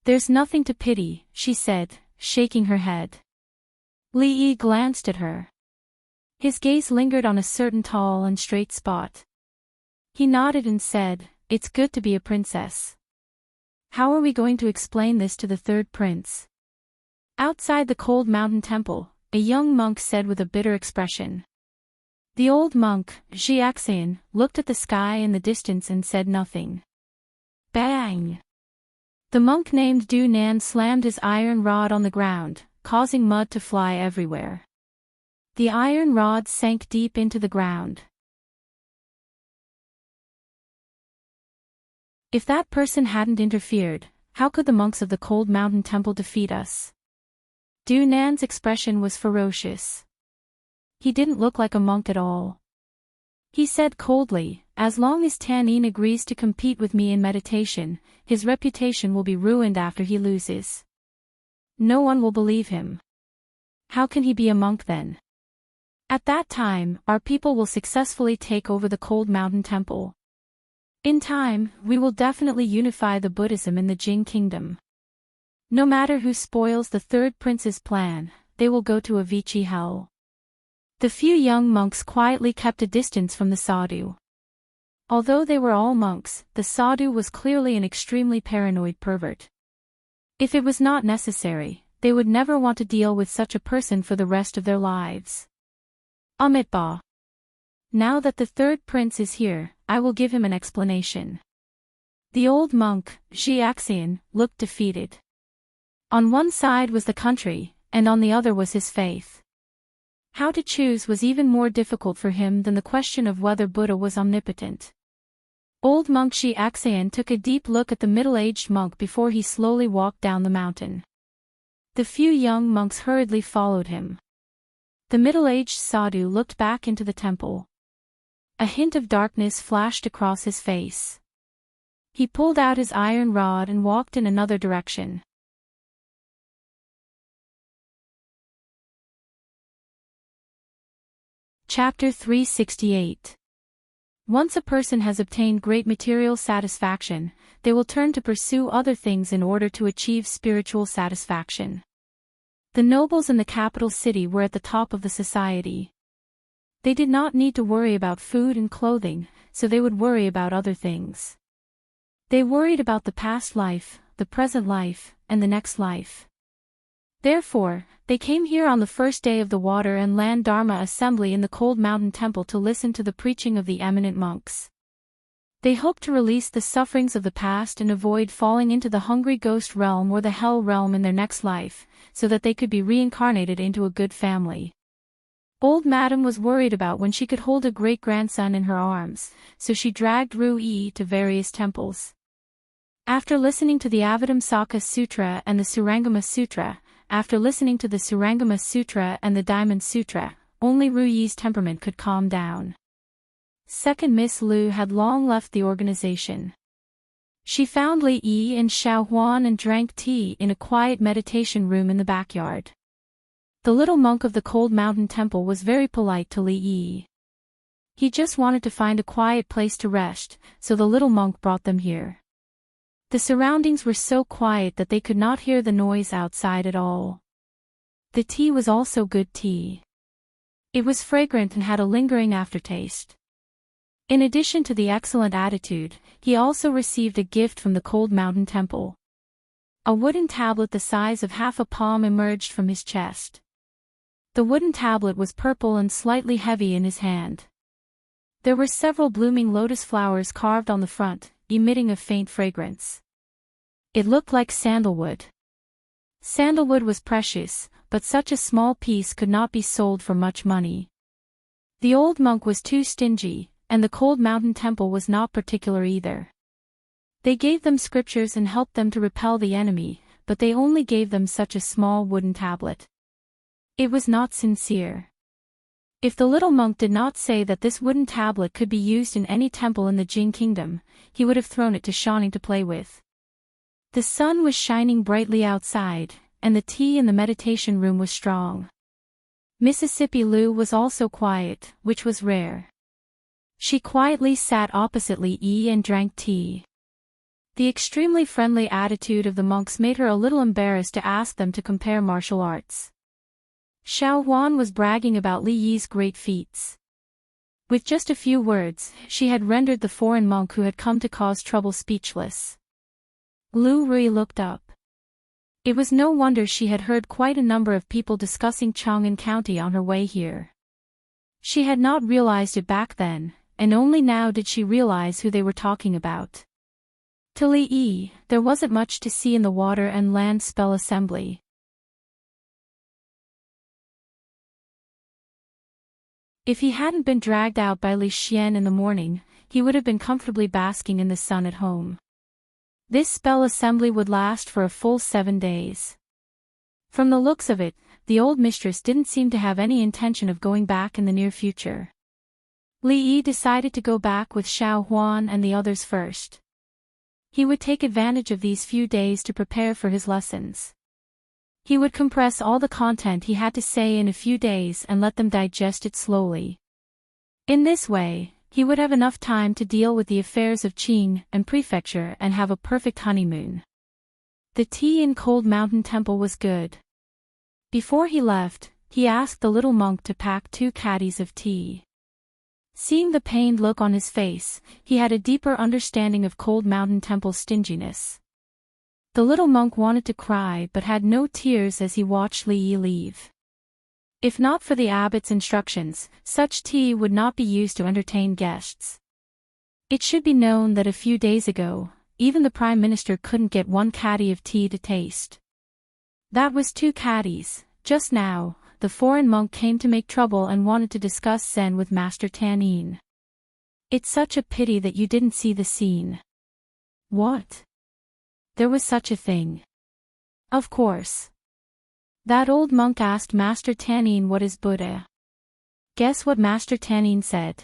There's nothing to pity, she said, shaking her head. Li Yi glanced at her. His gaze lingered on a certain tall and straight spot. He nodded and said, it's good to be a princess. How are we going to explain this to the third prince? Outside the cold mountain temple, a young monk said with a bitter expression. The old monk, Jiaxian, looked at the sky in the distance and said nothing. Bang! The monk named Du Nan slammed his iron rod on the ground, causing mud to fly everywhere. The iron rod sank deep into the ground. If that person hadn't interfered, how could the monks of the cold mountain temple defeat us? Du Nan's expression was ferocious. He didn't look like a monk at all. He said coldly, as long as Tan Yin agrees to compete with me in meditation, his reputation will be ruined after he loses. No one will believe him. How can he be a monk then? At that time, our people will successfully take over the cold mountain temple. In time, we will definitely unify the Buddhism in the Jing kingdom. No matter who spoils the third prince's plan, they will go to a Vichy hell. The few young monks quietly kept a distance from the sadhu. Although they were all monks, the sadhu was clearly an extremely paranoid pervert. If it was not necessary, they would never want to deal with such a person for the rest of their lives. Amitabha. Now that the third prince is here, I will give him an explanation. The old monk, Jiaxian, looked defeated. On one side was the country, and on the other was his faith. How to choose was even more difficult for him than the question of whether Buddha was omnipotent. Old monk Jiaxian took a deep look at the middle-aged monk before he slowly walked down the mountain. The few young monks hurriedly followed him. The middle-aged sadhu looked back into the temple. A hint of darkness flashed across his face. He pulled out his iron rod and walked in another direction. Chapter 368. Once a person has obtained great material satisfaction, they will turn to pursue other things in order to achieve spiritual satisfaction. The nobles in the capital city were at the top of the society. They did not need to worry about food and clothing, so they would worry about other things. They worried about the past life, the present life, and the next life. Therefore, they came here on the first day of the Water and Land Dharma assembly in the cold mountain temple to listen to the preaching of the eminent monks. They hoped to release the sufferings of the past and avoid falling into the hungry ghost realm or the hell realm in their next life, so that they could be reincarnated into a good family. Old Madam was worried about when she could hold a great-grandson in her arms, so she dragged Ru Yi to various temples. After listening to the Avatamsaka Sutra and the Surangama Sutra, after listening to the Surangama Sutra and the Diamond Sutra, only Ru Yi's temperament could calm down. Second Miss Lu had long left the organization. She found Li Yi and Xiao Huan and drank tea in a quiet meditation room in the backyard. The little monk of the cold mountain temple was very polite to Li Yi. He just wanted to find a quiet place to rest, so the little monk brought them here. The surroundings were so quiet that they could not hear the noise outside at all. The tea was also good tea. It was fragrant and had a lingering aftertaste. In addition to the excellent attitude, he also received a gift from the cold mountain temple. A wooden tablet the size of half a palm emerged from his chest. The wooden tablet was purple and slightly heavy in his hand. There were several blooming lotus flowers carved on the front, emitting a faint fragrance. It looked like sandalwood. Sandalwood was precious, but such a small piece could not be sold for much money. The old monk was too stingy, and the cold mountain temple was not particular either. They gave them scriptures and helped them to repel the enemy, but they only gave them such a small wooden tablet. It was not sincere. If the little monk did not say that this wooden tablet could be used in any temple in the Jing kingdom, he would have thrown it to Shawnee to play with. The sun was shining brightly outside, and the tea in the meditation room was strong. Mississippi Lu was also quiet, which was rare. She quietly sat opposite Li Yi and drank tea. The extremely friendly attitude of the monks made her a little embarrassed to ask them to compare martial arts. Xiao Huan was bragging about Li Yi's great feats. With just a few words, she had rendered the foreign monk who had come to cause trouble speechless. Lu Rui looked up. It was no wonder she had heard quite a number of people discussing Chang and County on her way here. She had not realized it back then, and only now did she realize who they were talking about. To Li Yi, there wasn't much to see in the water and land spell assembly. If he hadn't been dragged out by Li Xian in the morning, he would have been comfortably basking in the sun at home. This spell assembly would last for a full 7 days. From the looks of it, the old mistress didn't seem to have any intention of going back in the near future. Li Yi decided to go back with Xiao Huan and the others first. He would take advantage of these few days to prepare for his lessons. He would compress all the content he had to say in a few days and let them digest it slowly. In this way, he would have enough time to deal with the affairs of Qing and Prefecture and have a perfect honeymoon. The tea in Cold Mountain Temple was good. Before he left, he asked the little monk to pack 2 caddies of tea. Seeing the pained look on his face, he had a deeper understanding of Cold Mountain Temple's stinginess. The little monk wanted to cry but had no tears as he watched Li Yi leave. If not for the abbot's instructions, such tea would not be used to entertain guests. It should be known that a few days ago, even the Prime Minister couldn't get 1 caddy of tea to taste. That was 2 caddies. Just now, the foreign monk came to make trouble and wanted to discuss Zen with Master Tanin. It's such a pity that you didn't see the scene. What? There was such a thing. Of course. That old monk asked Master Tanin what is Buddha. Guess what Master Tanin said?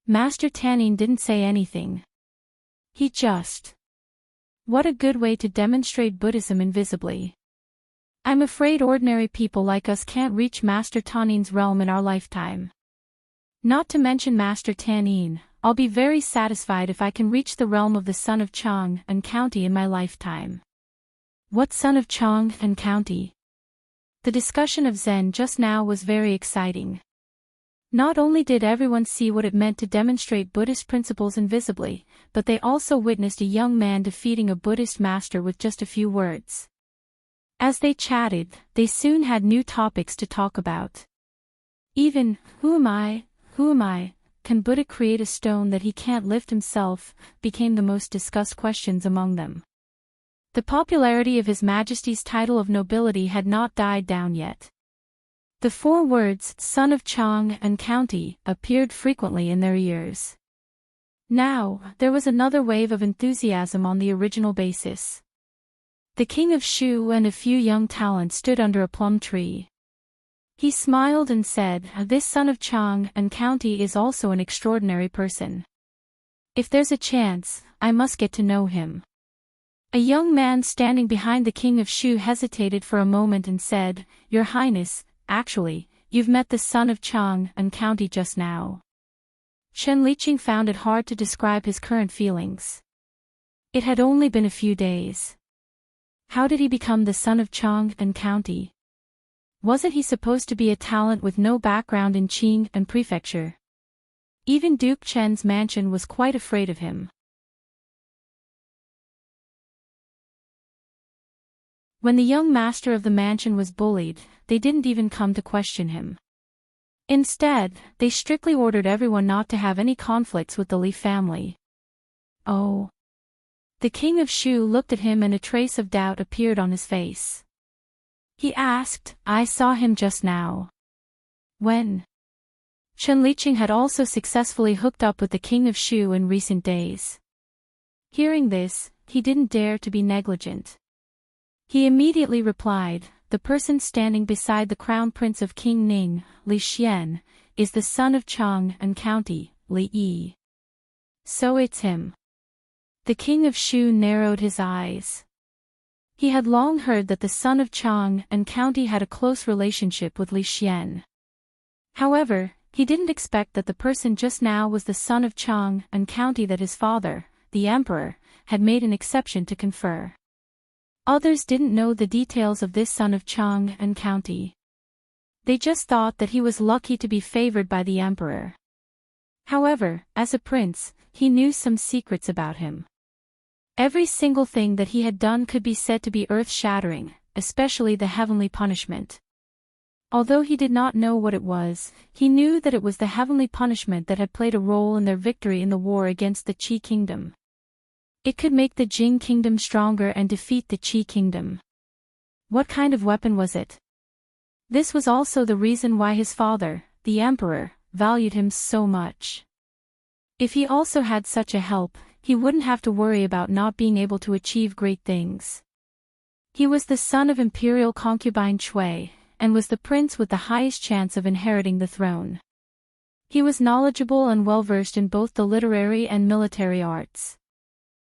Master Tanin didn't say anything. He just... What a good way to demonstrate Buddhism invisibly. I'm afraid ordinary people like us can't reach Master Tanin's realm in our lifetime. Not to mention Master Tanin, I'll be very satisfied if I can reach the realm of the son of Chang and County in my lifetime. What son of Chang and County? The discussion of Zen just now was very exciting. Not only did everyone see what it meant to demonstrate Buddhist principles invisibly, but they also witnessed a young man defeating a Buddhist master with just a few words. As they chatted, they soon had new topics to talk about. Even, who am I, can Buddha create a stone that he can't lift himself, became the most discussed questions among them. The popularity of His Majesty's title of nobility had not died down yet. The 4 words, son of Chang and County, appeared frequently in their ears. Now, there was another wave of enthusiasm on the original basis. The king of Shu and a few young talents stood under a plum tree. He smiled and said, this son of Chang and County is also an extraordinary person. If there's a chance, I must get to know him. A young man standing behind the king of Shu hesitated for a moment and said, Your Highness, actually, you've met the son of Chang and County just now. Chen Liqing found it hard to describe his current feelings. It had only been a few days. How did he become the son of Chang and County? Wasn't he supposed to be a talent with no background in Qing and Prefecture? Even Duke Chen's mansion was quite afraid of him. When the young master of the mansion was bullied, they didn't even come to question him. Instead, they strictly ordered everyone not to have any conflicts with the Li family. Oh. The king of Shu looked at him and a trace of doubt appeared on his face. He asked, I saw him just now. When? Chen Liqing had also successfully hooked up with the king of Shu in recent days. Hearing this, he didn't dare to be negligent. He immediately replied, the person standing beside the crown prince of King Ning, Li Xian, is the son of Chang and County, Li Yi. So it's him. The king of Shu narrowed his eyes. He had long heard that the son of Chang and County had a close relationship with Li Xian. However, he didn't expect that the person just now was the son of Chang and County that his father, the emperor, had made an exception to confer. Others didn't know the details of this son of Chang and County. They just thought that he was lucky to be favored by the emperor. However, as a prince, he knew some secrets about him. Every single thing that he had done could be said to be earth-shattering, especially the heavenly punishment. Although he did not know what it was, he knew that it was the heavenly punishment that had played a role in their victory in the war against the Qi kingdom. It could make the Jing kingdom stronger and defeat the Qi kingdom. What kind of weapon was it? This was also the reason why his father, the emperor, valued him so much. If he also had such a help, he wouldn't have to worry about not being able to achieve great things. He was the son of imperial concubine Shui, and was the prince with the highest chance of inheriting the throne. He was knowledgeable and well-versed in both the literary and military arts.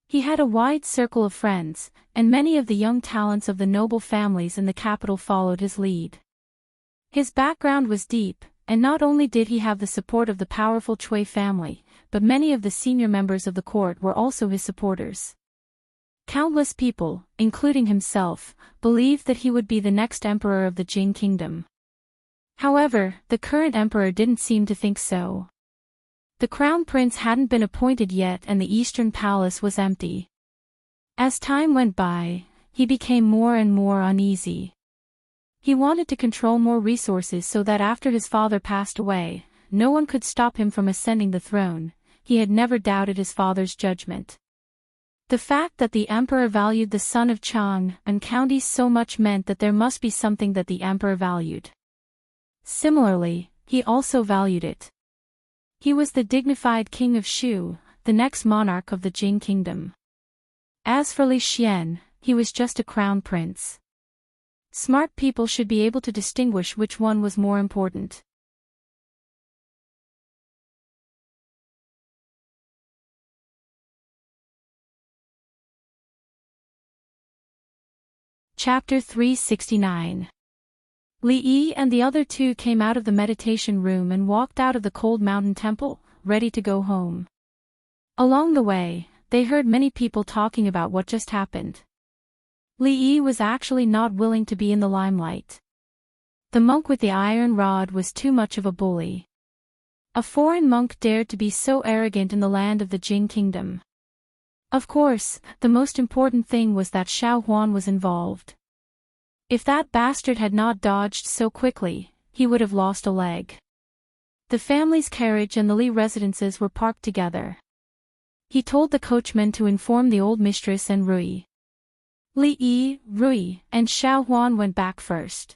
He had a wide circle of friends, and many of the young talents of the noble families in the capital followed his lead. His background was deep, and not only did he have the support of the powerful Shui family, but many of the senior members of the court were also his supporters. Countless people, including himself, believed that he would be the next emperor of the Jing kingdom. However, the current emperor didn't seem to think so. The crown prince hadn't been appointed yet and the eastern palace was empty. As time went by, he became more and more uneasy. He wanted to control more resources so that after his father passed away, no one could stop him from ascending the throne. He had never doubted his father's judgment. The fact that the emperor valued the son of Chang and counties so much meant that there must be something that the emperor valued. Similarly, he also valued it. He was the dignified king of Shu, the next monarch of the Jing kingdom. As for Li Xian, he was just a crown prince. Smart people should be able to distinguish which one was more important. Chapter 369. Li Yi and the other two came out of the meditation room and walked out of the cold mountain temple, ready to go home. Along the way, they heard many people talking about what just happened. Li Yi was actually not willing to be in the limelight. The monk with the iron rod was too much of a bully. A foreign monk dared to be so arrogant in the land of the Jing kingdom. Of course, the most important thing was that Xiao Huan was involved. If that bastard had not dodged so quickly, he would have lost a leg. The family's carriage and the Li residences were parked together. He told the coachman to inform the old mistress and Rui. Li Yi, Rui, and Xiao Huan went back first.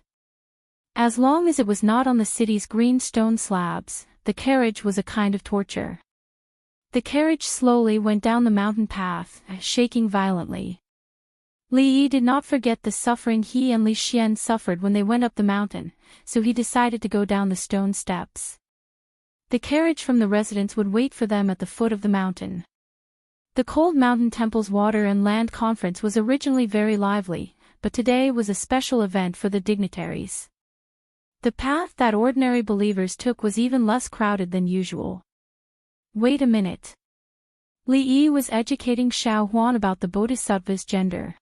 As long as it was not on the city's green stone slabs, the carriage was a kind of torture. The carriage slowly went down the mountain path, shaking violently. Li Yi did not forget the suffering he and Li Xian suffered when they went up the mountain, so he decided to go down the stone steps. The carriage from the residence would wait for them at the foot of the mountain. The Cold Mountain Temple's Water and Land Conference was originally very lively, but today was a special event for the dignitaries. The path that ordinary believers took was even less crowded than usual. Wait a minute. Li Yi was educating Xiao Huan about the bodhisattva's gender.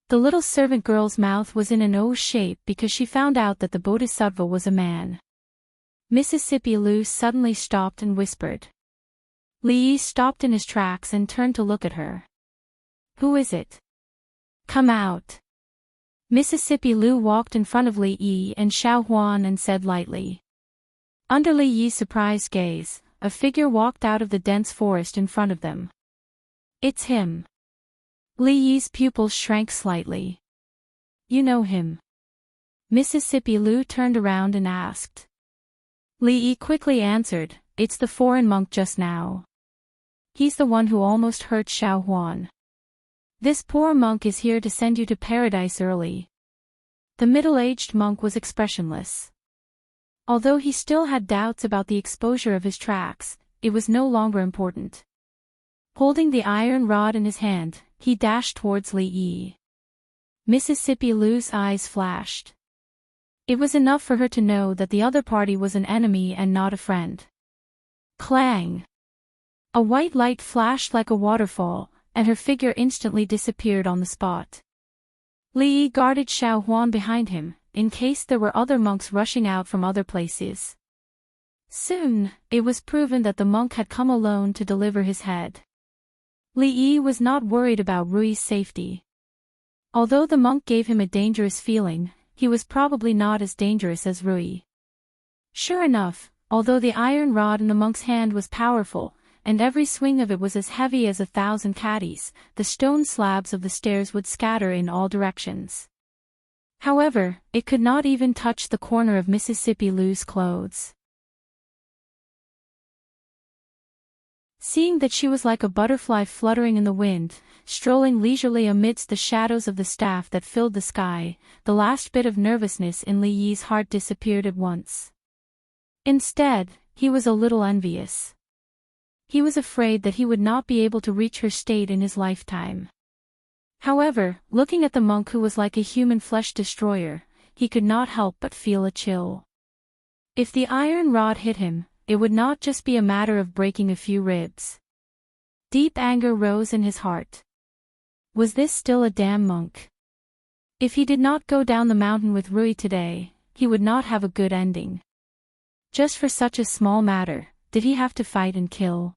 The little servant girl's mouth was in an O shape because she found out that the bodhisattva was a man. Mississippi Lu suddenly stopped and whispered. Li Yi stopped in his tracks and turned to look at her. Who is it? Come out. Mississippi Lu walked in front of Li Yi and Xiao Huan and said lightly. Under Li Yi's surprised gaze, a figure walked out of the dense forest in front of them. It's him. Li Yi's pupils shrank slightly. You know him? Mississippi Lu turned around and asked. Li Yi quickly answered, it's the foreign monk just now. He's the one who almost hurt Xiao Huan. This poor monk is here to send you to paradise early. The middle-aged monk was expressionless. Although he still had doubts about the exposure of his tracks, it was no longer important. Holding the iron rod in his hand, he dashed towards Li Yi. Mississippi Lu's eyes flashed. It was enough for her to know that the other party was an enemy and not a friend. Clang! A white light flashed like a waterfall, and her figure instantly disappeared on the spot. Li Yi guarded Xiao Huan behind him, in case there were other monks rushing out from other places. Soon, it was proven that the monk had come alone to deliver his head. Li Yi was not worried about Rui's safety. Although the monk gave him a dangerous feeling, he was probably not as dangerous as Rui. Sure enough, although the iron rod in the monk's hand was powerful, and every swing of it was as heavy as 1,000 caddies, the stone slabs of the stairs would scatter in all directions. However, it could not even touch the corner of Mississippi Lou's clothes. Seeing that she was like a butterfly fluttering in the wind, strolling leisurely amidst the shadows of the staff that filled the sky, the last bit of nervousness in Li Yi's heart disappeared at once. Instead, he was a little envious. He was afraid that he would not be able to reach her state in his lifetime. However, looking at the monk who was like a human flesh destroyer, he could not help but feel a chill. If the iron rod hit him, it would not just be a matter of breaking a few ribs. Deep anger rose in his heart. Was this still a damn monk? If he did not go down the mountain with Rui today, he would not have a good ending. Just for such a small matter, did he have to fight and kill?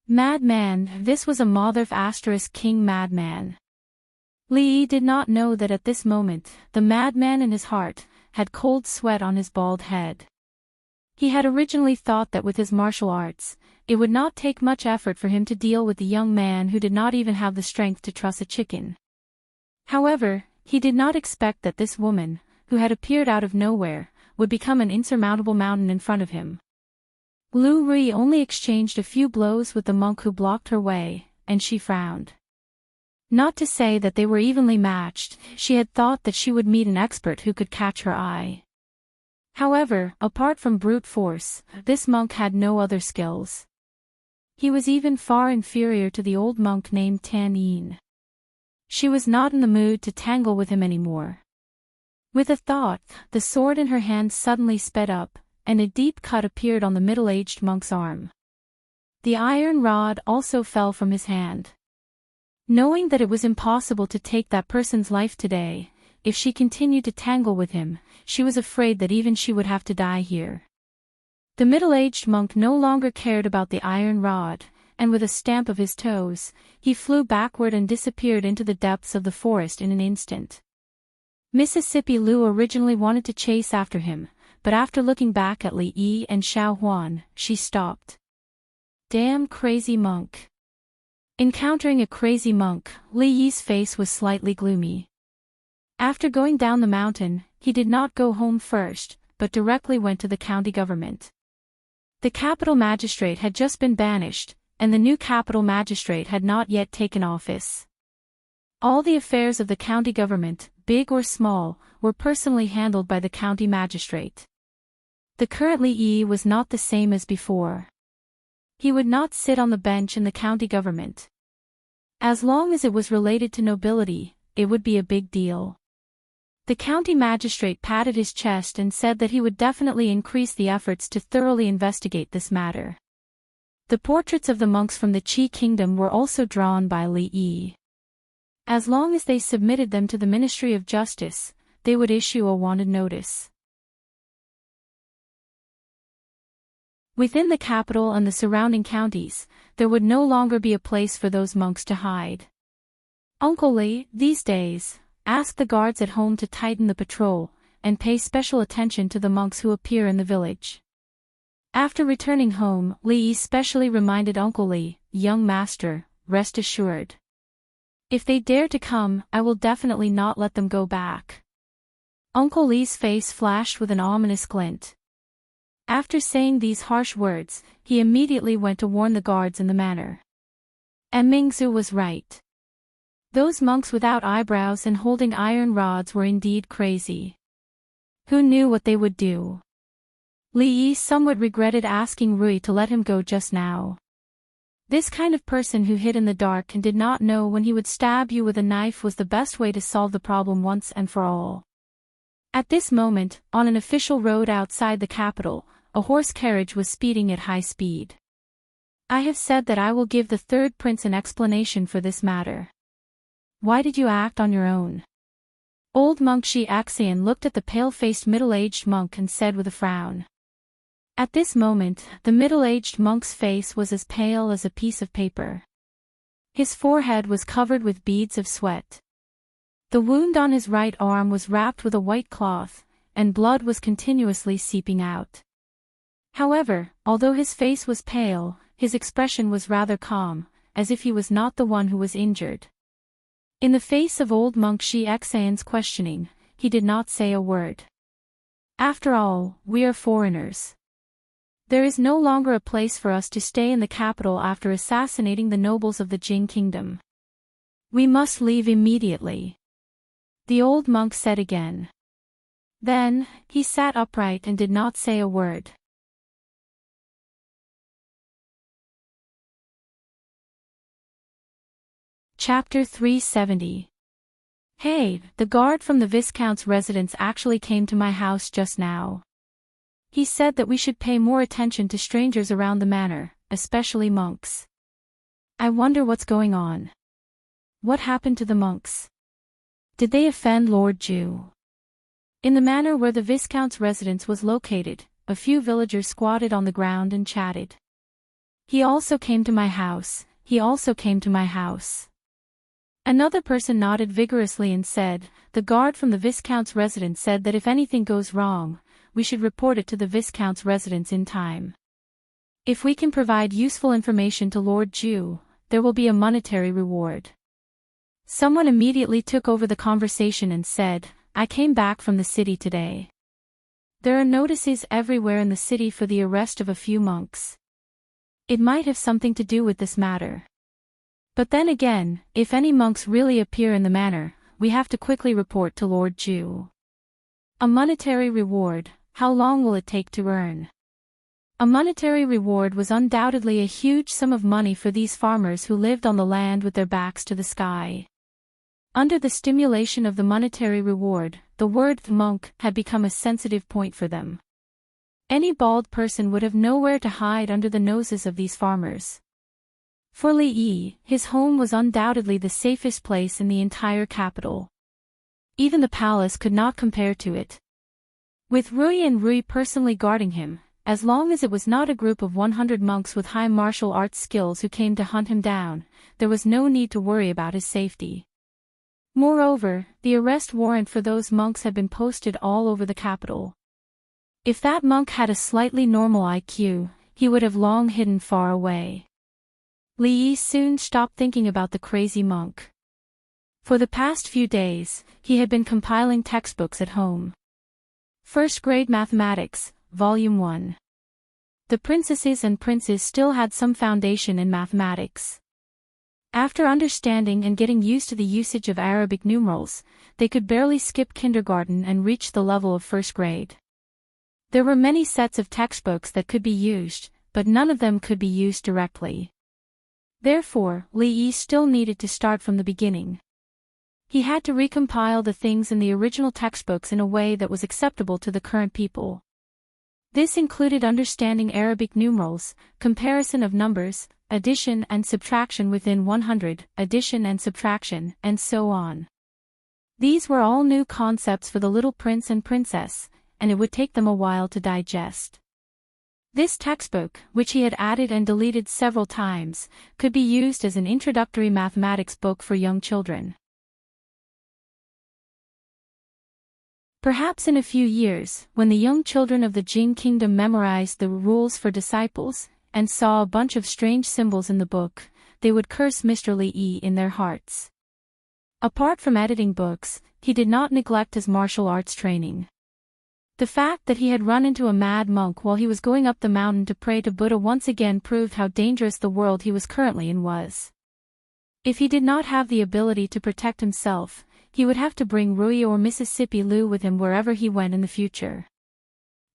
Madman, this was a king madman. Li Yi did not know that at this moment, the madman in his heart had cold sweat on his bald head. He had originally thought that with his martial arts, it would not take much effort for him to deal with the young man who did not even have the strength to truss a chicken. However, he did not expect that this woman, who had appeared out of nowhere, would become an insurmountable mountain in front of him. Lu Rui only exchanged a few blows with the monk who blocked her way, and she frowned. Not to say that they were evenly matched, she had thought that she would meet an expert who could catch her eye. However, apart from brute force, this monk had no other skills. He was even far inferior to the old monk named Tan Yin. She was not in the mood to tangle with him anymore. With a thought, the sword in her hand suddenly sped up, and a deep cut appeared on the middle-aged monk's arm. The iron rod also fell from his hand. Knowing that it was impossible to take that person's life today, if she continued to tangle with him, she was afraid that even she would have to die here. The middle-aged monk no longer cared about the iron rod, and with a stamp of his toes, he flew backward and disappeared into the depths of the forest in an instant. Mississippi Lu originally wanted to chase after him, but after looking back at Li Yi and Xiao Huan, she stopped. Damn crazy monk. Encountering a crazy monk, Li Yi's face was slightly gloomy. After going down the mountain, he did not go home first, but directly went to the county government. The capital magistrate had just been banished, and the new capital magistrate had not yet taken office. All the affairs of the county government, big or small, were personally handled by the county magistrate. The current Li Yi was not the same as before. He would not sit on the bench in the county government. As long as it was related to nobility, it would be a big deal. The county magistrate patted his chest and said that he would definitely increase the efforts to thoroughly investigate this matter. The portraits of the monks from the Qi kingdom were also drawn by Li Yi. As long as they submitted them to the Ministry of Justice, they would issue a wanted notice. Within the capital and the surrounding counties, there would no longer be a place for those monks to hide. Uncle Li, these days, asked the guards at home to tighten the patrol, and pay special attention to the monks who appear in the village. After returning home, Li Yi specially reminded Uncle Li, young master, rest assured. If they dare to come, I will definitely not let them go back. Uncle Li's face flashed with an ominous glint. After saying these harsh words, he immediately went to warn the guards in the manor. And Mingzu was right. Those monks without eyebrows and holding iron rods were indeed crazy. Who knew what they would do? Li Yi somewhat regretted asking Rui to let him go just now. This kind of person who hid in the dark and did not know when he would stab you with a knife was the best way to solve the problem once and for all. At this moment, on an official road outside the capital, a horse carriage was speeding at high speed. I have said that I will give the third prince an explanation for this matter. Why did you act on your own? Old monk Shi Axian looked at the pale-faced middle-aged monk and said with a frown. At this moment, the middle-aged monk's face was as pale as a piece of paper. His forehead was covered with beads of sweat. The wound on his right arm was wrapped with a white cloth, and blood was continuously seeping out. However, although his face was pale, his expression was rather calm, as if he was not the one who was injured. In the face of old monk Shi Xian's questioning, he did not say a word. After all, we are foreigners. There is no longer a place for us to stay in the capital after assassinating the nobles of the Jing kingdom. We must leave immediately, the old monk said again. Then, he sat upright and did not say a word. Chapter 370. Hey, the guard from the Viscount's residence actually came to my house just now. He said that we should pay more attention to strangers around the manor, especially monks. I wonder what's going on. What happened to the monks? Did they offend Lord Ju? In the manor where the Viscount's residence was located, a few villagers squatted on the ground and chatted. He also came to my house, he also came to my house. Another person nodded vigorously and said, the guard from the Viscount's residence said that if anything goes wrong, we should report it to the Viscount's residence in time. If we can provide useful information to Lord Ju, there will be a monetary reward. Someone immediately took over the conversation and said, I came back from the city today. There are notices everywhere in the city for the arrest of a few monks. It might have something to do with this matter. But then again, if any monks really appear in the manor, we have to quickly report to Lord Ju. A monetary reward, how long will it take to earn? A monetary reward was undoubtedly a huge sum of money for these farmers who lived on the land with their backs to the sky. Under the stimulation of the monetary reward, the word monk had become a sensitive point for them. Any bald person would have nowhere to hide under the noses of these farmers. For Li Yi, his home was undoubtedly the safest place in the entire capital. Even the palace could not compare to it. With Rui and Rui personally guarding him, as long as it was not a group of 100 monks with high martial arts skills who came to hunt him down, there was no need to worry about his safety. Moreover, the arrest warrant for those monks had been posted all over the capital. If that monk had a slightly normal IQ, he would have long hidden far away. Li Yi soon stopped thinking about the crazy monk. For the past few days, he had been compiling textbooks at home. First Grade Mathematics, Volume 1. The princesses and princes still had some foundation in mathematics. After understanding and getting used to the usage of Arabic numerals, they could barely skip kindergarten and reach the level of first grade. There were many sets of textbooks that could be used, but none of them could be used directly. Therefore, Li Yi still needed to start from the beginning. He had to recompile the things in the original textbooks in a way that was acceptable to the current people. This included understanding Arabic numerals, comparison of numbers, addition and subtraction within 100, addition and subtraction, and so on. These were all new concepts for the little prince and princess, and it would take them a while to digest. This textbook, which he had added and deleted several times, could be used as an introductory mathematics book for young children. Perhaps in a few years, when the young children of the Jing kingdom memorized the rules for disciples, and saw a bunch of strange symbols in the book, they would curse Mr. Li Yi in their hearts. Apart from editing books, he did not neglect his martial arts training. The fact that he had run into a mad monk while he was going up the mountain to pray to Buddha once again proved how dangerous the world he was currently in was. If he did not have the ability to protect himself, he would have to bring Rui or Mississippi Lu with him wherever he went in the future.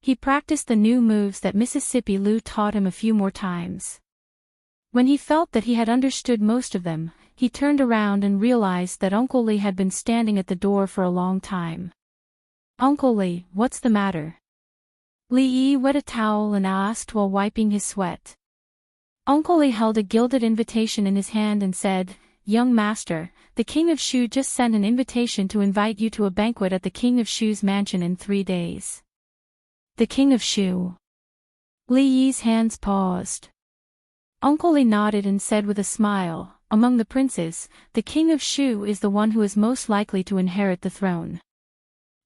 He practiced the new moves that Mississippi Lu taught him a few more times. When he felt that he had understood most of them, he turned around and realized that Uncle Li had been standing at the door for a long time. "Uncle Li, what's the matter?" Li Yi wet a towel and asked while wiping his sweat. Uncle Li held a gilded invitation in his hand and said, "Young master, the King of Shu just sent an invitation to invite you to a banquet at the King of Shu's mansion in 3 days. The King of Shu. Li Yi's hands paused. Uncle Li nodded and said with a smile, among the princes, the king of Shu is the one who is most likely to inherit the throne.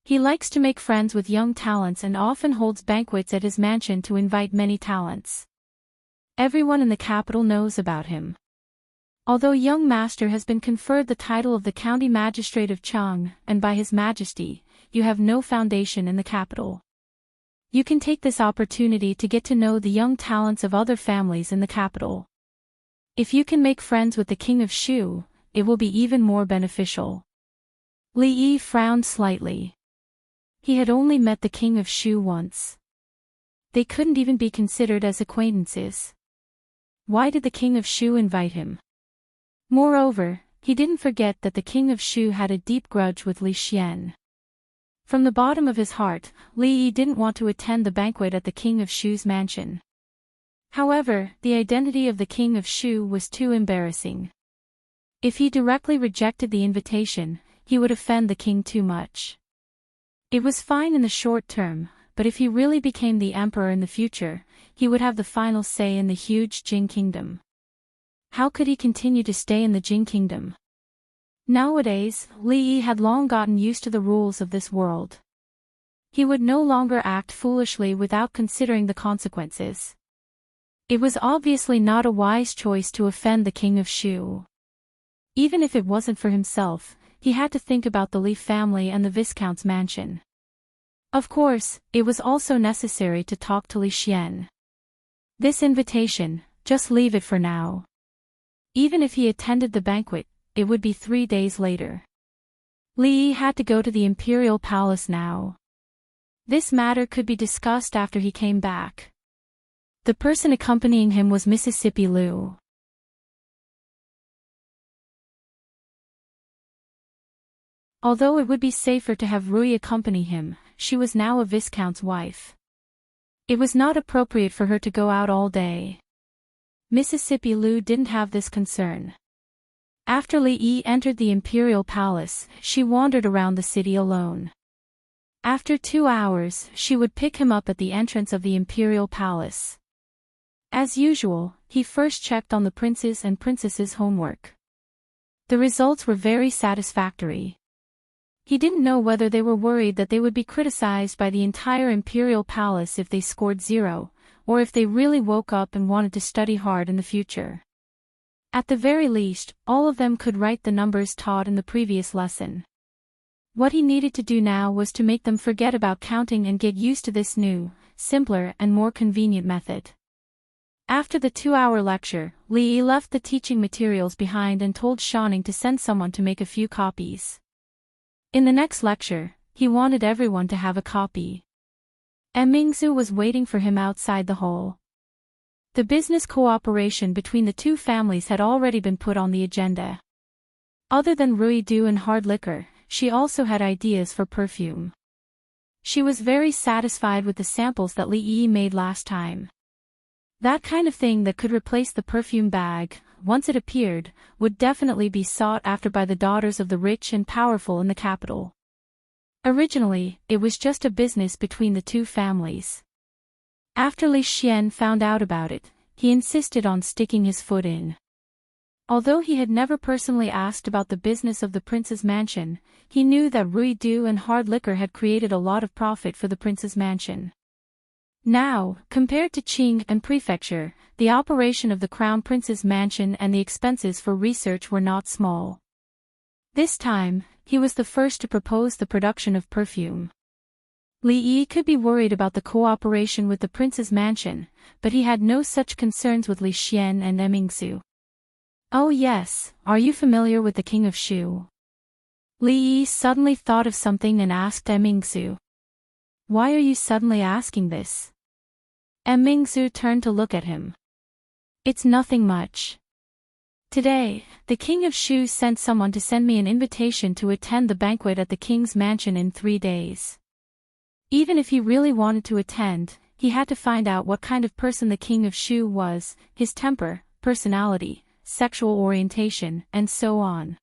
He likes to make friends with young talents and often holds banquets at his mansion to invite many talents. Everyone in the capital knows about him. Although young master has been conferred the title of the county magistrate of Chang, and by His Majesty, you have no foundation in the capital. You can take this opportunity to get to know the young talents of other families in the capital. If you can make friends with the king of Shu, it will be even more beneficial. Li Yi frowned slightly. He had only met the king of Shu once. They couldn't even be considered as acquaintances. Why did the king of Shu invite him? Moreover, he didn't forget that the king of Shu had a deep grudge with Li Xian. From the bottom of his heart, Li Yi didn't want to attend the banquet at the king of Shu's mansion. However, the identity of the king of Shu was too embarrassing. If he directly rejected the invitation, he would offend the king too much. It was fine in the short term, but if he really became the emperor in the future, he would have the final say in the huge Jing kingdom. How could he continue to stay in the Jing kingdom? Nowadays, Li Yi had long gotten used to the rules of this world. He would no longer act foolishly without considering the consequences. It was obviously not a wise choice to offend the king of Shu. Even if it wasn't for himself, he had to think about the Li family and the Viscount's mansion. Of course, it was also necessary to talk to Li Xian. This invitation, just leave it for now. Even if he attended the banquet, it would be 3 days later. Li Yi had to go to the imperial palace now. This matter could be discussed after he came back. The person accompanying him was Mississippi Liu. Although it would be safer to have Rui accompany him, she was now a viscount's wife. It was not appropriate for her to go out all day. Mississippi Liu didn't have this concern. After Li Yi entered the imperial palace, she wandered around the city alone. After 2 hours, she would pick him up at the entrance of the imperial palace. As usual, he first checked on the princes and princesses' homework. The results were very satisfactory. He didn't know whether they were worried that they would be criticized by the entire imperial palace if they scored 0, or if they really woke up and wanted to study hard in the future. At the very least, all of them could write the numbers taught in the previous lesson. What he needed to do now was to make them forget about counting and get used to this new, simpler and more convenient method. After the 2-hour lecture, Li Yi left the teaching materials behind and told Shanning to send someone to make a few copies. In the next lecture, he wanted everyone to have a copy. Mingzu was waiting for him outside the hall. The business cooperation between the two families had already been put on the agenda. Other than Ruidu and hard liquor, she also had ideas for perfume. She was very satisfied with the samples that Li Yi made last time. That kind of thing that could replace the perfume bag, once it appeared, would definitely be sought after by the daughters of the rich and powerful in the capital. Originally, it was just a business between the two families. After Li Xian found out about it, he insisted on sticking his foot in. Although he had never personally asked about the business of the prince's mansion, he knew that Ruidu and hard liquor had created a lot of profit for the prince's mansion. Now, compared to Qing and prefecture, the operation of the crown prince's mansion and the expenses for research were not small. This time, he was the first to propose the production of perfume. Li Yi could be worried about the cooperation with the prince's mansion, but he had no such concerns with Li Xian and Mingzu. Oh yes, are you familiar with the king of Shu? Li Yi suddenly thought of something and asked Mingzu. Why are you suddenly asking this? Mingzu turned to look at him. It's nothing much. Today, the king of Shu sent someone to send me an invitation to attend the banquet at the king's mansion in 3 days. Even if he really wanted to attend, he had to find out what kind of person the king of Shu was, his temper, personality, sexual orientation, and so on.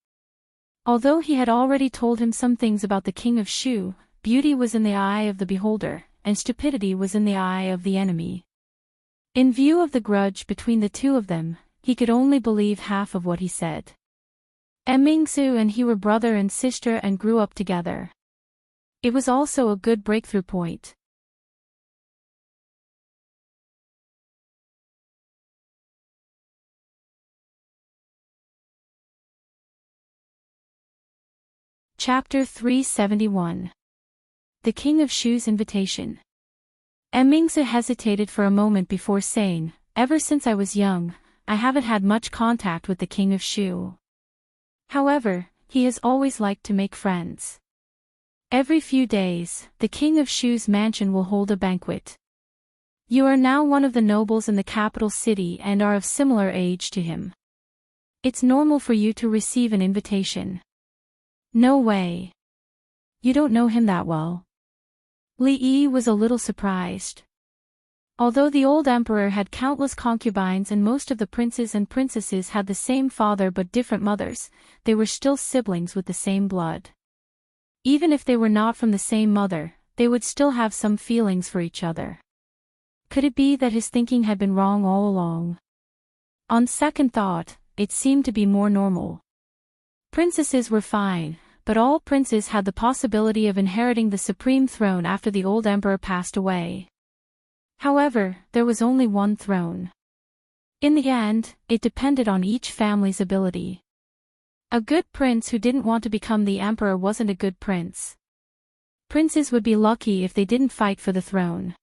Although he had already told him some things about the king of Shu, beauty was in the eye of the beholder, and stupidity was in the eye of the enemy. In view of the grudge between the two of them, he could only believe half of what he said. Mingsu and he were brother and sister and grew up together. It was also a good breakthrough point. Chapter 371. The King of Shu's Invitation. Mingsu hesitated for a moment before saying, "Ever since I was young, I haven't had much contact with the King of Shu. However, he has always liked to make friends. Every few days, the King of Shu's mansion will hold a banquet. You are now one of the nobles in the capital city and are of similar age to him. It's normal for you to receive an invitation." "No way. You don't know him that well." Li Yi was a little surprised. Although the old emperor had countless concubines and most of the princes and princesses had the same father but different mothers, they were still siblings with the same blood. Even if they were not from the same mother, they would still have some feelings for each other. Could it be that his thinking had been wrong all along? On second thought, it seemed to be more normal. Princesses were fine, but all princes had the possibility of inheriting the supreme throne after the old emperor passed away. However, there was only one throne. In the end, it depended on each family's ability. A good prince who didn't want to become the emperor wasn't a good prince. Princes would be lucky if they didn't fight for the throne.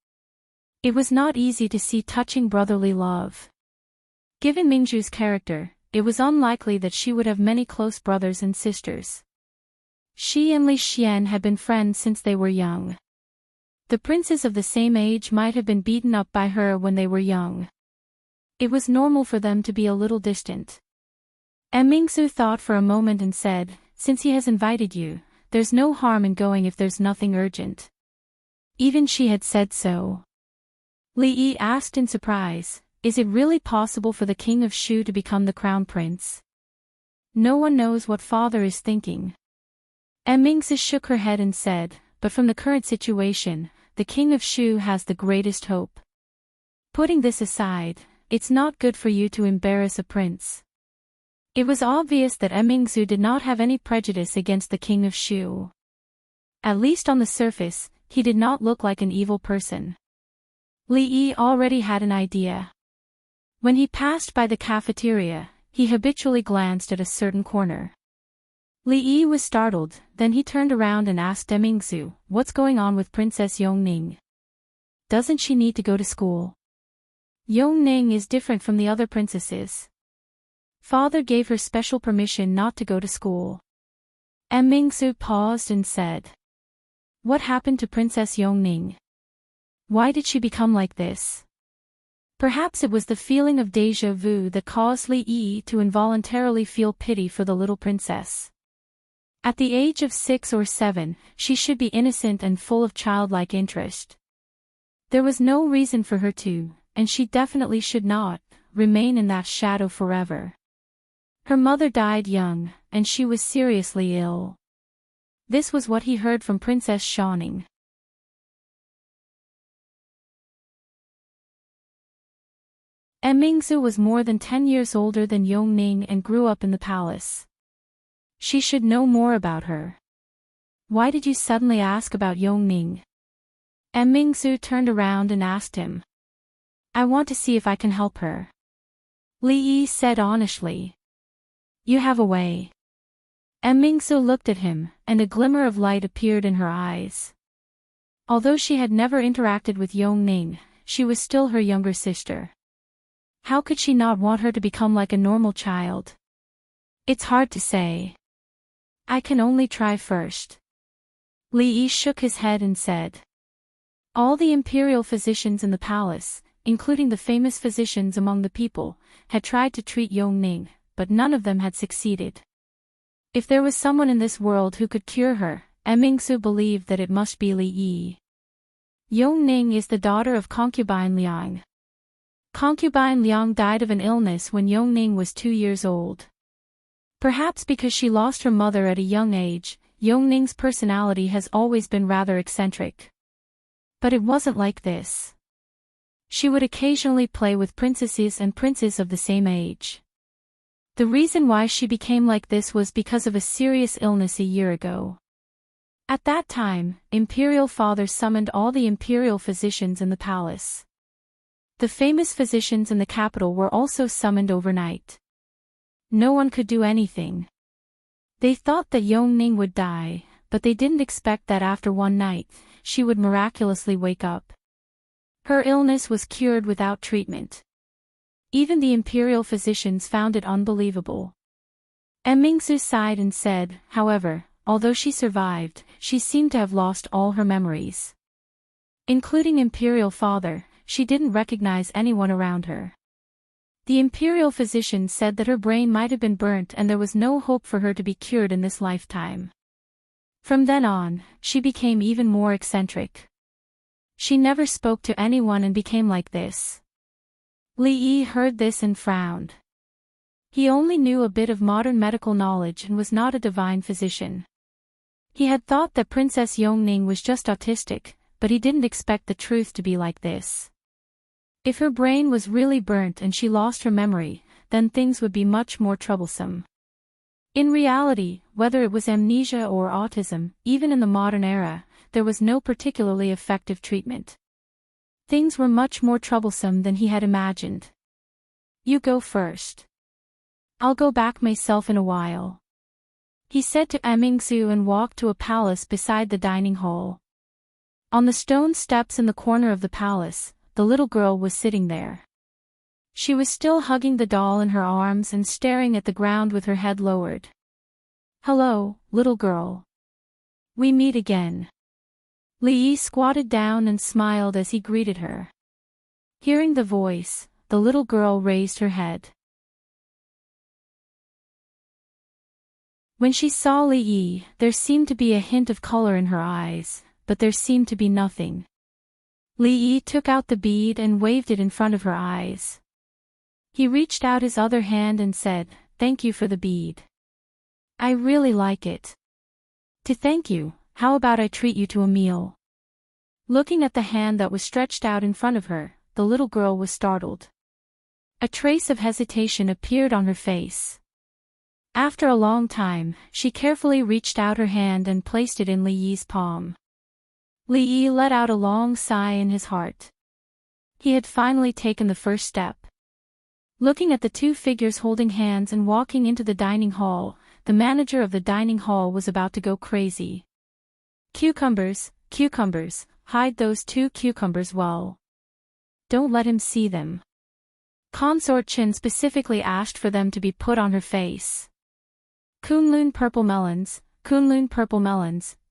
It was not easy to see touching brotherly love. Given Mingju's character, it was unlikely that she would have many close brothers and sisters. She and Li Xian had been friends since they were young. The princes of the same age might have been beaten up by her when they were young. It was normal for them to be a little distant. Mingsu thought for a moment and said, "Since he has invited you, there's no harm in going if there's nothing urgent." Even she had said so. Li Yi asked in surprise, "Is it really possible for the King of Shu to become the crown prince?" No one knows what father is thinking. Mingsu shook her head and said, "But from the current situation, the King of Shu has the greatest hope. Putting this aside, it's not good for you to embarrass a prince." It was obvious that Mingsu did not have any prejudice against the King of Shu. At least on the surface, he did not look like an evil person. Li Yi already had an idea. When he passed by the cafeteria, he habitually glanced at a certain corner. Li Yi was startled, then he turned around and asked Mingsu, "What's going on with Princess Yongning? Doesn't she need to go to school?" "Yongning is different from the other princesses. Father gave her special permission not to go to school." Mingsu paused and said, "What happened to Princess Yongning? Why did she become like this?" Perhaps it was the feeling of déjà vu that caused Li Yi to involuntarily feel pity for the little princess. At the age of 6 or 7, she should be innocent and full of childlike interest. There was no reason for her to, and she definitely should not, remain in that shadow forever. Her mother died young, and she was seriously ill. This was what he heard from Princess Shawning. Mingsu was more than 10 years older than Yongning and grew up in the palace. She should know more about her. "Why did you suddenly ask about Yongning?" Mingsu turned around and asked him. "I want to see if I can help her." Li Yi said honestly. "You have a way." Mingsu looked at him, and a glimmer of light appeared in her eyes. Although she had never interacted with Yongning, she was still her younger sister. How could she not want her to become like a normal child? It's hard to say. I can only try first. Li Yi shook his head and said. All the imperial physicians in the palace, including the famous physicians among the people, had tried to treat Yongning, but none of them had succeeded. If there was someone in this world who could cure her, Mingsu believed that it must be Li Yi. Yongning is the daughter of concubine Liang. Concubine Liang died of an illness when Yongning was 2 years old. Perhaps because she lost her mother at a young age, Yongning's personality has always been rather eccentric. But it wasn't like this. She would occasionally play with princesses and princes of the same age. The reason why she became like this was because of a serious illness a year ago. At that time, Imperial Father summoned all the imperial physicians in the palace. The famous physicians in the capital were also summoned overnight. No one could do anything. They thought that Yongning would die, but they didn't expect that after one night, she would miraculously wake up. Her illness was cured without treatment. Even the imperial physicians found it unbelievable. Mingzu sighed and said, however, although she survived, she seemed to have lost all her memories. Including Imperial Father, she didn't recognize anyone around her. The imperial physician said that her brain might have been burnt and there was no hope for her to be cured in this lifetime. From then on, she became even more eccentric. She never spoke to anyone and became like this. Li Yi heard this and frowned. He only knew a bit of modern medical knowledge and was not a divine physician. He had thought that Princess Yongning was just autistic, but he didn't expect the truth to be like this. If her brain was really burnt and she lost her memory, then things would be much more troublesome. In reality, whether it was amnesia or autism, even in the modern era, there was no particularly effective treatment. Things were much more troublesome than he had imagined. You go first. I'll go back myself in a while, he said to Mingzu and walked to a palace beside the dining hall. On the stone steps in the corner of the palace, the little girl was sitting there. She was still hugging the doll in her arms and staring at the ground with her head lowered. Hello, little girl. We meet again. Li Yi squatted down and smiled as he greeted her. Hearing the voice, the little girl raised her head. When she saw Li Yi, there seemed to be a hint of color in her eyes, but there seemed to be nothing. Li Yi took out the bead and waved it in front of her eyes. He reached out his other hand and said, "Thank you for the bead. I really like it. To thank you, how about I treat you to a meal?" Looking at the hand that was stretched out in front of her, the little girl was startled. A trace of hesitation appeared on her face. After a long time, she carefully reached out her hand and placed it in Li Yi's palm. Li Yi let out a long sigh in his heart. He had finally taken the first step. Looking at the two figures holding hands and walking into the dining hall, the manager of the dining hall was about to go crazy. Cucumbers, cucumbers, hide those two cucumbers well. Don't let him see them. Consort Chen specifically asked for them to be put on her face. Kunlun purple melons,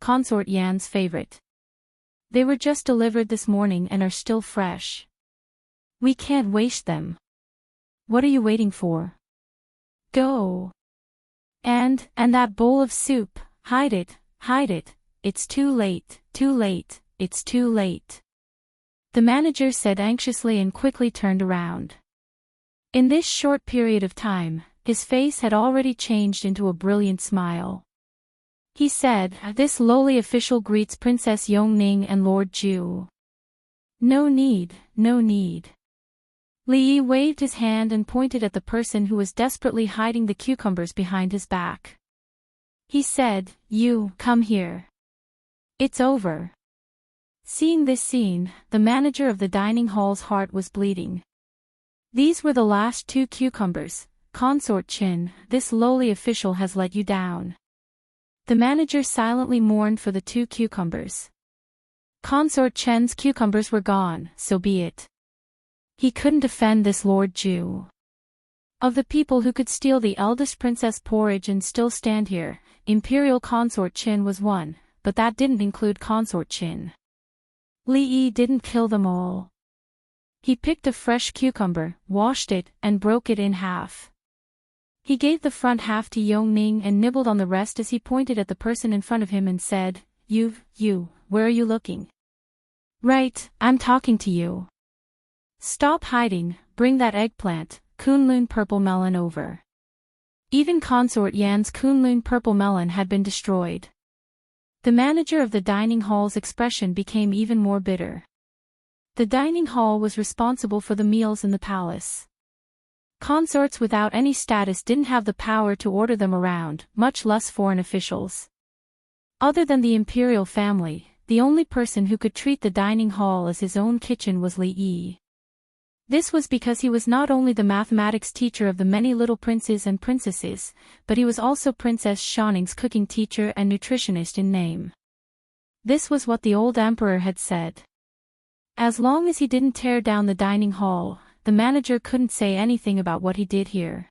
Consort Yan's favorite. They were just delivered this morning and are still fresh. We can't waste them. What are you waiting for? Go. And that bowl of soup, hide it, it's too late, it's too late. The manager said anxiously and quickly turned around. In this short period of time, his face had already changed into a brilliant smile. He said, "This lowly official greets Princess Yongning and Lord Ju." No need, no need. Li Yi waved his hand and pointed at the person who was desperately hiding the cucumbers behind his back. He said, "You, come here. It's over." Seeing this scene, the manager of the dining hall's heart was bleeding. These were the last two cucumbers. Consort Chen, this lowly official has let you down. The manager silently mourned for the two cucumbers. Consort Chen's cucumbers were gone, so be it. He couldn't defend this Lord Ju. Of the people who could steal the eldest princess porridge and still stand here, Imperial Consort Chen was one, but that didn't include Consort Chen. Li Yi didn't kill them all. He picked a fresh cucumber, washed it, and broke it in half. He gave the front half to Yongning and nibbled on the rest as he pointed at the person in front of him and said, You, where are you looking? Right, I'm talking to you. Stop hiding, bring that eggplant, Kunlun purple melon over. Even Consort Yan's Kunlun purple melon had been destroyed. The manager of the dining hall's expression became even more bitter. The dining hall was responsible for the meals in the palace. Consorts without any status didn't have the power to order them around, much less foreign officials. Other than the imperial family, the only person who could treat the dining hall as his own kitchen was Li Yi. This was because he was not only the mathematics teacher of the many little princes and princesses, but he was also Princess Shanning's cooking teacher and nutritionist in name. This was what the old emperor had said. As long as he didn't tear down the dining hall, the manager couldn't say anything about what he did here.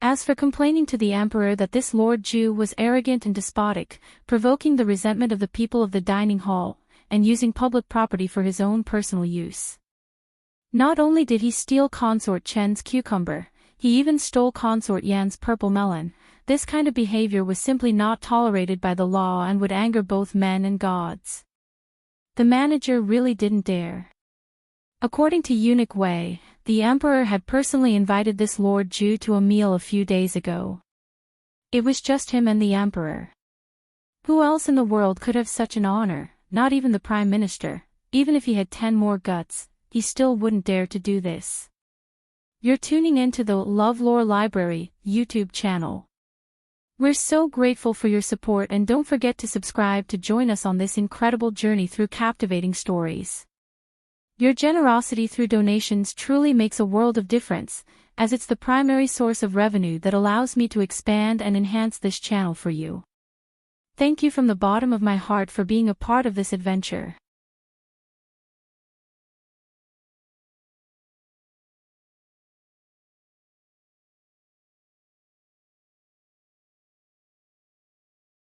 As for complaining to the emperor that this Lord Ju was arrogant and despotic, provoking the resentment of the people of the dining hall, and using public property for his own personal use. Not only did he steal Consort Chen's cucumber, he even stole Consort Yan's purple melon. This kind of behavior was simply not tolerated by the law and would anger both men and gods. The manager really didn't dare. According to Eunuch Wei, the emperor had personally invited this Lord Ju to a meal a few days ago. It was just him and the emperor. Who else in the world could have such an honor? Not even the prime minister. Even if he had 10 more guts, he still wouldn't dare to do this. You're tuning in to the LoveLore Library YouTube channel. We're so grateful for your support, and don't forget to subscribe to join us on this incredible journey through captivating stories. Your generosity through donations truly makes a world of difference, as it's the primary source of revenue that allows me to expand and enhance this channel for you. Thank you from the bottom of my heart for being a part of this adventure.